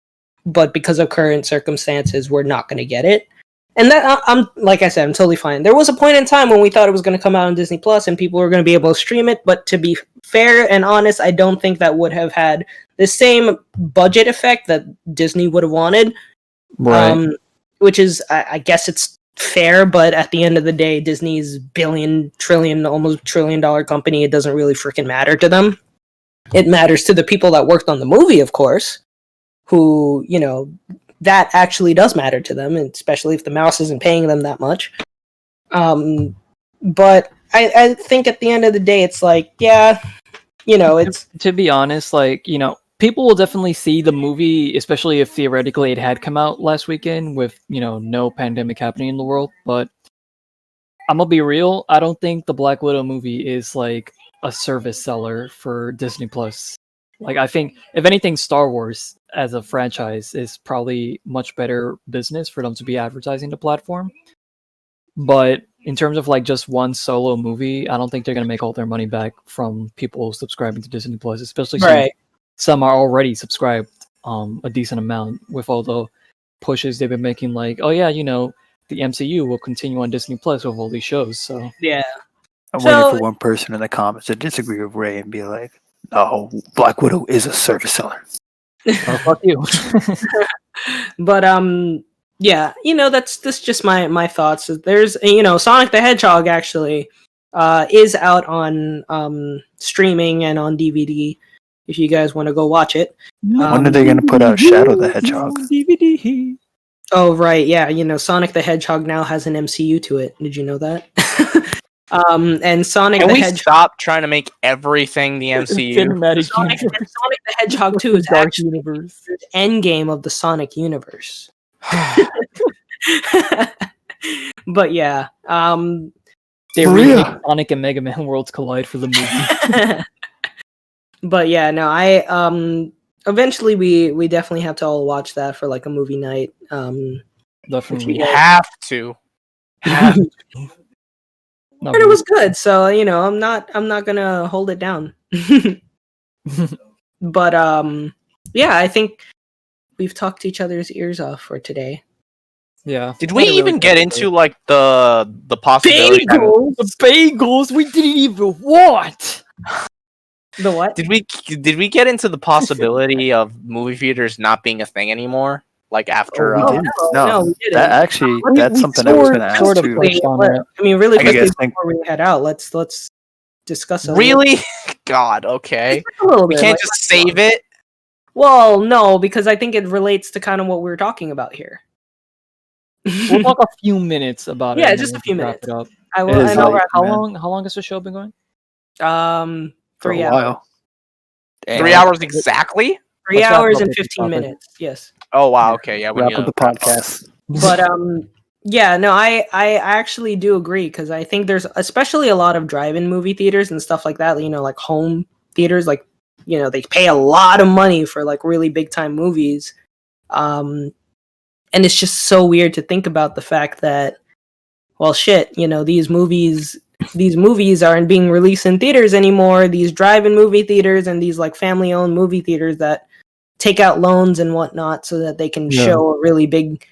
but because of current circumstances, we're not going to get it. And that I'm like I said, I'm totally fine. There was a point in time when we thought it was going to come out on Disney Plus and people were going to be able to stream it. But to be fair and honest, I don't think that would have had the same budget effect that Disney would have wanted. Right. Which is, I guess it's fair, but at the end of the day, Disney's billion, trillion, almost $1 trillion company, it doesn't really freaking matter to them. It matters to the people that worked on the movie, of course, who, you know, that actually does matter to them, and especially if the mouse isn't paying them that much. But I think at the end of the day, it's like, yeah, you know, it's... To be honest, like, you know, people will definitely see the movie, especially if theoretically it had come out last weekend with, you know, no pandemic happening in the world. But I'm gonna be real, I don't think the Black Widow movie is like a service seller for Disney Plus. Like, I think if anything, Star Wars as a franchise is probably much better business for them to be advertising the platform. But in terms of like just one solo movie, I don't think they're gonna make all their money back from people subscribing to Disney Plus, especially since some are already subscribed a decent amount with all the pushes they've been making. Like, oh yeah, you know, the MCU will continue on Disney Plus with all these shows. So yeah, I'm waiting for one person in the comments to disagree with Ray and be like, "Oh, Black Widow is a service seller." Oh, fuck you. But yeah, you know, that's just my thoughts. There's, you know, Sonic the Hedgehog actually is out on streaming and on DVD if you guys want to go watch it. When are they going to put out Shadow the Hedgehog? DVD. Oh right, yeah, you know, Sonic the Hedgehog now has an MCU to it. Did you know that? And Sonic Can the we Hedgehog stop trying to make everything the MCU? Cinematic Sonic universe. the Hedgehog 2 is Dark actually universe. the Endgame of the Sonic universe. But yeah, They Maria. remake Sonic and Mega Man Worlds Collide for the movie. but yeah, no, I eventually we definitely have to all watch that for like a movie night. Definitely. We have to. And it was good, so you know, I'm not gonna hold it down. But yeah, I think we've talked each other's ears off for today. Yeah. Did we even get into like the possibility? The bagels we didn't even want. The what? Did we get into the possibility of movie theaters not being a thing anymore? Like after we didn't. No, we didn't. that actually, We that's something I was going to ask sort of too. touched on it. I mean, really How do you quickly guys think- before we head out, let's discuss. Really? God, okay. A little We bit, can't like, just save it. Well, no, because I think it relates to kind of what we were talking about here. We'll talk a few minutes about it. Yeah, and just then a few wrap minutes. it up. I will. It is And I'll late, wrap- How man. long has the show been going? For 3 a hours. while. 3 hours exactly? 3 Let's wrap hours up and with the 15 topic. minutes. Yes. Oh wow, okay, yeah. We Wrap need up to the podcast. But yeah, no, I actually do agree because I think there's especially a lot of drive-in movie theaters and stuff like that. You know, like home theaters, like, you know, they pay a lot of money for like really big time movies. And it's just so weird to think about the fact that, well, shit, you know, these movies aren't being released in theaters anymore. These drive-in movie theaters and these like family-owned movie theaters that take out loans and whatnot so that they can show a really big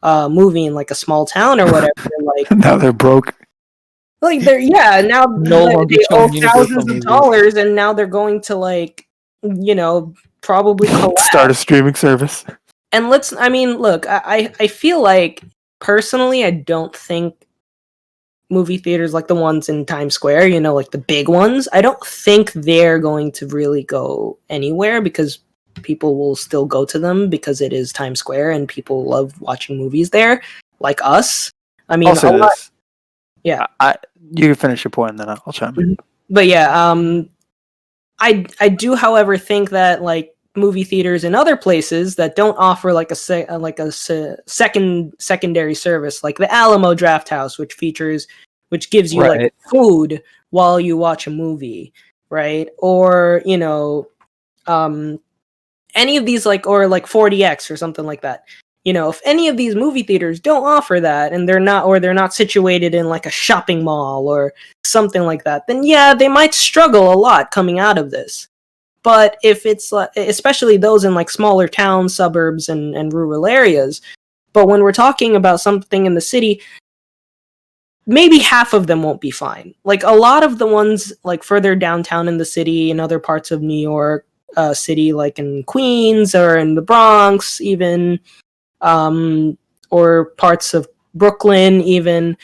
movie in like a small town or whatever. Like Now they're broke. Like they're now No longer they owe showing Universal thousands of movies. dollars, and now they're going to like, you know, probably collapse. Start a streaming service. And I mean, look, I feel like personally, I don't think movie theaters like the ones in Times Square, you know, like the big ones, I don't think they're going to really go anywhere because people will still go to them because it is Times Square and people love watching movies there, like us. I mean, yeah. You can finish your point and then I'll chime in. But yeah, I do, however, think that like movie theaters in other places that don't offer like a secondary service, like the Alamo Drafthouse, which gives you like food while you watch a movie, right? Or, you know, any of these like 4DX or something like that. You know, if any of these movie theaters don't offer that and they're not situated in like a shopping mall or something like that, then yeah, they might struggle a lot coming out of this. But if it's like, especially those in like smaller towns, suburbs, and rural areas, but when we're talking about something in the city, maybe half of them won't be fine. Like a lot of the ones like further downtown in the city, in other parts of New York City, like in Queens or in the Bronx even, or parts of Brooklyn, even.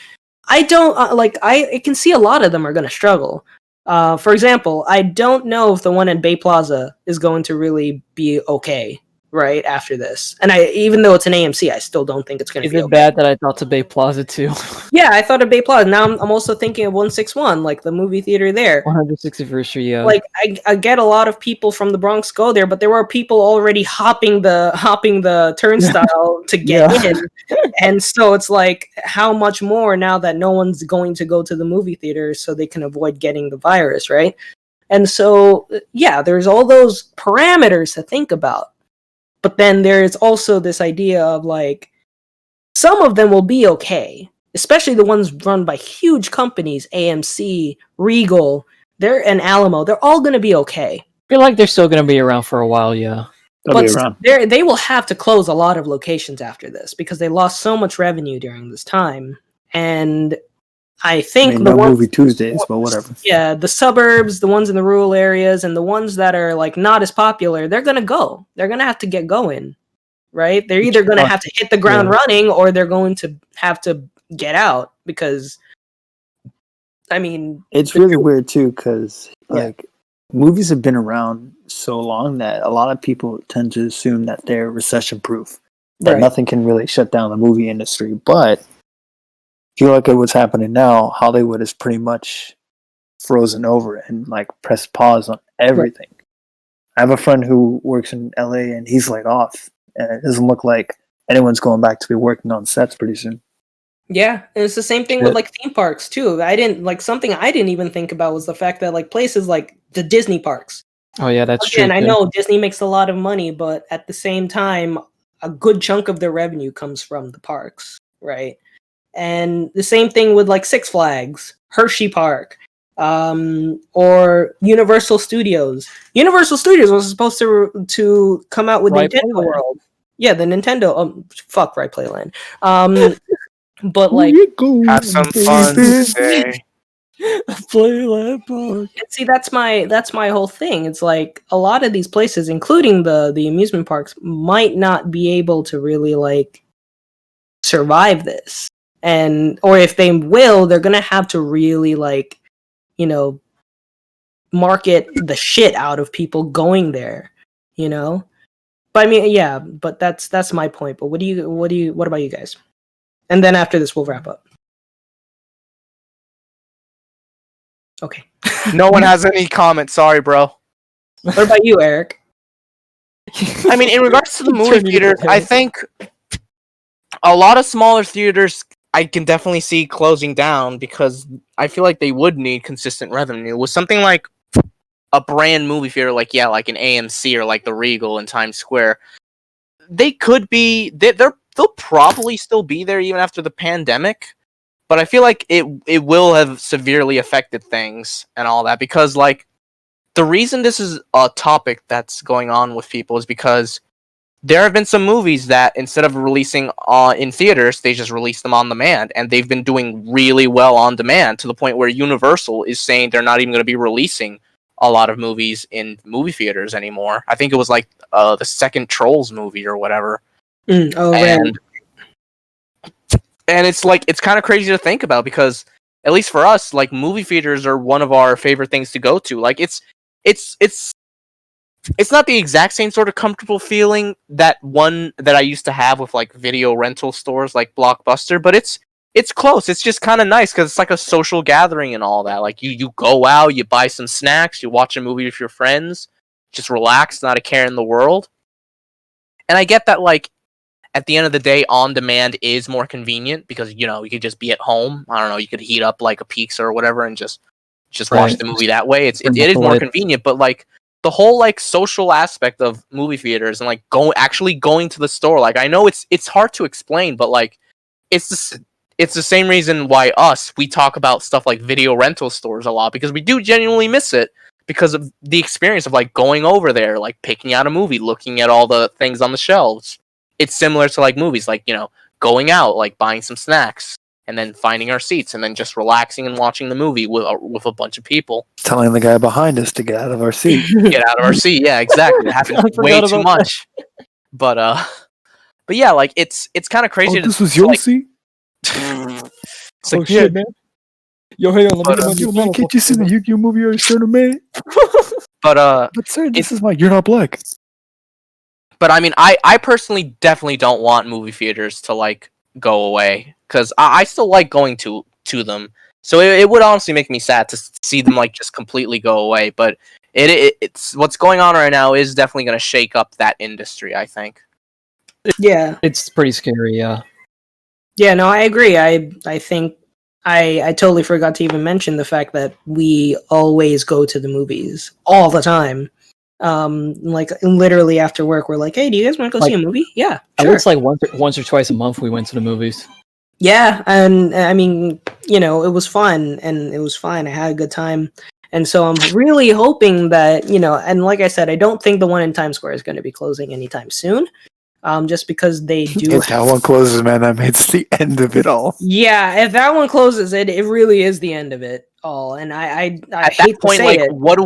I don't I can see a lot of them are going to struggle. For example, I don't know if the one in Bay Plaza is going to really be okay right after this. And even though it's an AMC, I still don't think it's going to be okay. Is it bad that I thought to Bay Plaza too? Yeah, I thought of Bay Plaza. Now I'm also thinking of 161, like the movie theater there. 161st Street, yeah. Like I get a lot of people from the Bronx go there, but there were people already hopping the turnstile to get in. And so it's like, how much more now that no one's going to go to the movie theater so they can avoid getting the virus, right? And so yeah, there's all those parameters to think about. But then there's also this idea of like, some of them will be okay, especially the ones run by huge companies, AMC, Regal, and Alamo. They're all going to be okay. I feel like they're still going to be around for a while, yeah. But they will have to close a lot of locations after this because they lost so much revenue during this time. And I think no movie Tuesdays, but whatever. Yeah, the suburbs, the ones in the rural areas, and the ones that are like not as popular, they're gonna go. They're gonna have to get going, right? They're either gonna have to hit the ground running, or they're going to have to get out because, I mean, it's really weird too because like movies have been around so long that a lot of people tend to assume that they're recession proof, that nothing can really shut down the movie industry, but. If you look at what's happening now, Hollywood is pretty much frozen over and like pressed pause on everything. I have a friend who works in LA and he's laid off, and it doesn't look like anyone's going back to be working on sets pretty soon. Yeah, and it's the same thing with like theme parks too. Something I didn't even think about was the fact that like places like the Disney parks. Oh yeah, that's true. And I know Disney makes a lot of money, but at the same time, a good chunk of their revenue comes from the parks, right? And the same thing with like Six Flags, Hershey Park, or Universal Studios. Universal Studios was supposed to come out with Nintendo World. Yeah, the Nintendo. Fuck Right Play Land. But like, have some fun today. Playland Park. See, that's my whole thing. It's like a lot of these places, including the amusement parks, might not be able to really like survive this. Or if they will, they're gonna have to really like, market the shit out of people going there, But I mean, yeah, but that's my point. But what about you guys? And then after this, we'll wrap up. Okay. No one has any comments. Sorry, bro. What about you, Eric? I mean, in regards to the movie theaters, I think a lot of smaller theaters I can definitely see closing down because I feel like they would need consistent revenue. With something like a brand movie theater, like an AMC or like the Regal in Times Square, they could be. They'll probably still be there even after the pandemic. But I feel like it will have severely affected things and all that because like the reason this is a topic that's going on with people is because there have been some movies that instead of releasing in theaters, they just release them on demand, and they've been doing really well on demand to the point where Universal is saying they're not even going to be releasing a lot of movies in movie theaters anymore. I think it was like the second Trolls movie or whatever. And it's like it's kind of crazy to think about because at least for us, like movie theaters are one of our favorite things to go to. Like it's not the exact same sort of comfortable feeling that I used to have with like video rental stores like Blockbuster, but it's close. It's just kind of nice because it's like a social gathering and all that. Like you go out, you buy some snacks, you watch a movie with your friends, just relax, not a care in the world. And I get that like at the end of the day, on demand is more convenient because you could just be at home. I don't know, you could heat up like a pizza or whatever and just watch the movie that way. It is more convenient, but like the whole like social aspect of movie theaters and like actually going to the store, like I know it's hard to explain, but like it's the same reason why we talk about stuff like video rental stores a lot because we do genuinely miss it because of the experience of like going over there, like picking out a movie, looking at all the things on the shelves. It's similar to like movies, like going out, like buying some snacks and then finding our seats and then just relaxing and watching the movie with a bunch of people. Telling the guy behind us to get out of our seat. Get out of our seat, yeah, exactly. It happens way too much. But yeah, like it's kind of crazy. This was your seat? It's Oh like, shit, man. Yo, hey, let me get my Yo, man, can't you see the Yu-Gi-Oh movie or Stern Man? but But sir, this is You're not black. But I mean, I personally definitely don't want movie theaters to like go away because I still like going to them. So it would honestly make me sad to see them like just completely go away. But it's what's going on right now is definitely going to shake up that industry, I think. Yeah, It's pretty scary, yeah. yeah. No, I agree. I think I totally forgot to even mention the fact that we always go to the movies all the time. Like literally after work, we're like, "Hey, do you guys want to go see a movie?" Yeah, sure. It's like once or twice a month we went to the movies. Yeah, and I mean, it was fun and it was fine. I had a good time. And so I'm really hoping that, and like I said, I don't think the one in Times Square is going to be closing anytime soon. Just because they do. If that one closes, man, that means the end of it all. Yeah, if that one closes, it really is the end of it all. And I At hate that point, to say like, it. what do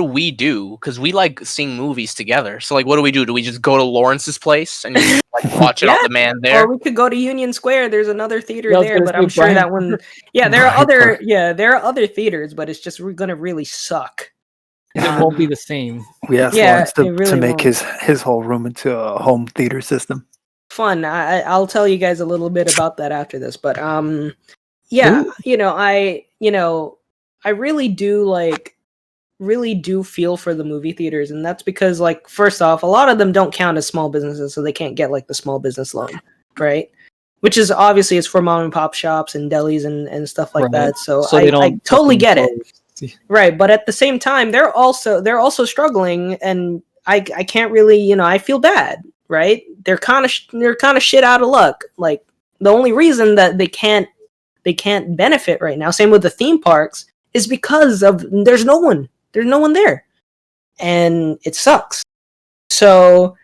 we do? Because we like seeing movies together. So like, what do we do? Do we just go to Lawrence's place and just, like watch it on demand there? Or we could go to Union Square. There's another theater Yeah, I was there, gonna but say I'm sure Brian that one. Yeah, there are Brian there are other theaters, but it's just gonna really suck. It won't be the same. We asked Yeah, Lawrence it to really make won't. his whole room into a home theater system. Fun. I'll tell you guys a little bit about that after this, but yeah, I really do feel for the movie theaters, and that's because, like, first off, a lot of them don't count as small businesses, so they can't get like the small business loan, right? Which is obviously it's for mom and pop shops and delis and stuff like that. So they I don't totally fucking get it. close. Right, but at the same time, they're also struggling, and I can't really, I feel bad, right? They're kind of shit out of luck. Like, the only reason that they can't benefit right now, same with the theme parks, is because of there's no one there, and it sucks. So,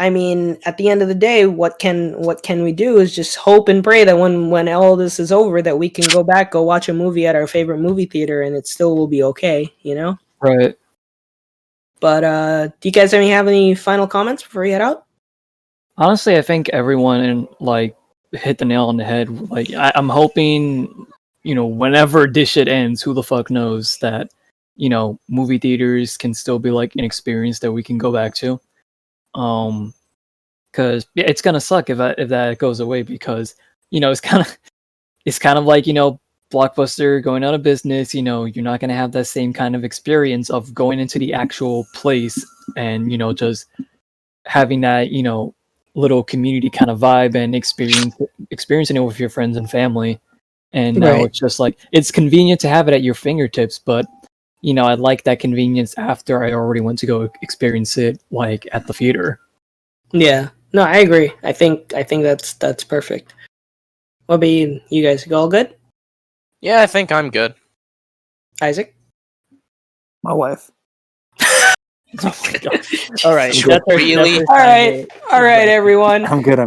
I mean, at the end of the day, what can we do is just hope and pray that when all this is over, that we can go watch a movie at our favorite movie theater, and it still will be okay, Right. But do you guys have any final comments before we head out? Honestly, I think everyone hit the nail on the head. Like, I'm hoping, whenever this shit ends, who the fuck knows that, movie theaters can still be like an experience that we can go back to. Because it's gonna suck if that goes away, because it's kind of like Blockbuster going out of business. You're not gonna have that same kind of experience of going into the actual place and just having that little community kind of vibe and experiencing it with your friends and family. And now it's just like, it's convenient to have it at your fingertips, but I like that convenience after I already went to go experience it, like, at the theater. Yeah, no, I agree. I think that's perfect. What about you guys? You all good? Yeah, I think I'm good. Isaac? My wife. Oh my God. All right. Really? All right, everyone. I'm good.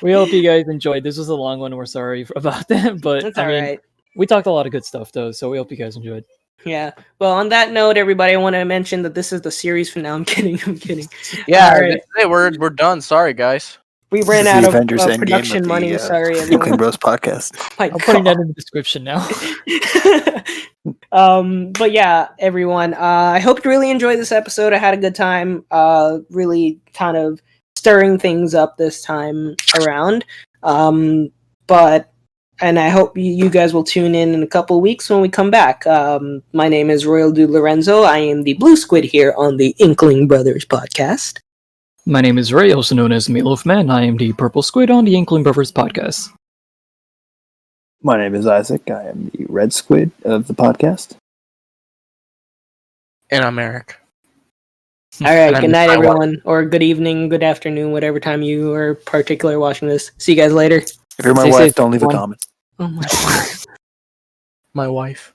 We hope you guys enjoyed. This was a long one. We're sorry about that, but That's all right. we talked a lot of good stuff though, so we hope you guys enjoyed. Yeah. Well, on that note, everybody, I want to mention that this is the series finale. I'm kidding. Yeah, All right. we're done. Sorry, guys. We ran This is out the of Avengers Endgame production of the, money. Sorry, Inkling everyone. Bros podcast. My I'm putting that God. in the description now. But yeah, everyone, I hope you really enjoyed this episode. I had a good time, really kind of stirring things up this time around. And I hope you guys will tune in a couple of weeks when we come back. My name is Royal Dude Lorenzo. I am the Blue Squid here on the Inkling Brothers podcast. My name is Ray, also known as Meatloaf Man. I am the Purple Squid on the Inkling Bros podcast. My name is Isaac. I am the Red Squid of the podcast. And I'm Eric. All right, And good night, my wife. everyone, or good evening, good afternoon, whatever time you are particular watching this. See you guys later. If you're my Stay wife, safe, don't leave a everyone. comment. Oh my God. My wife.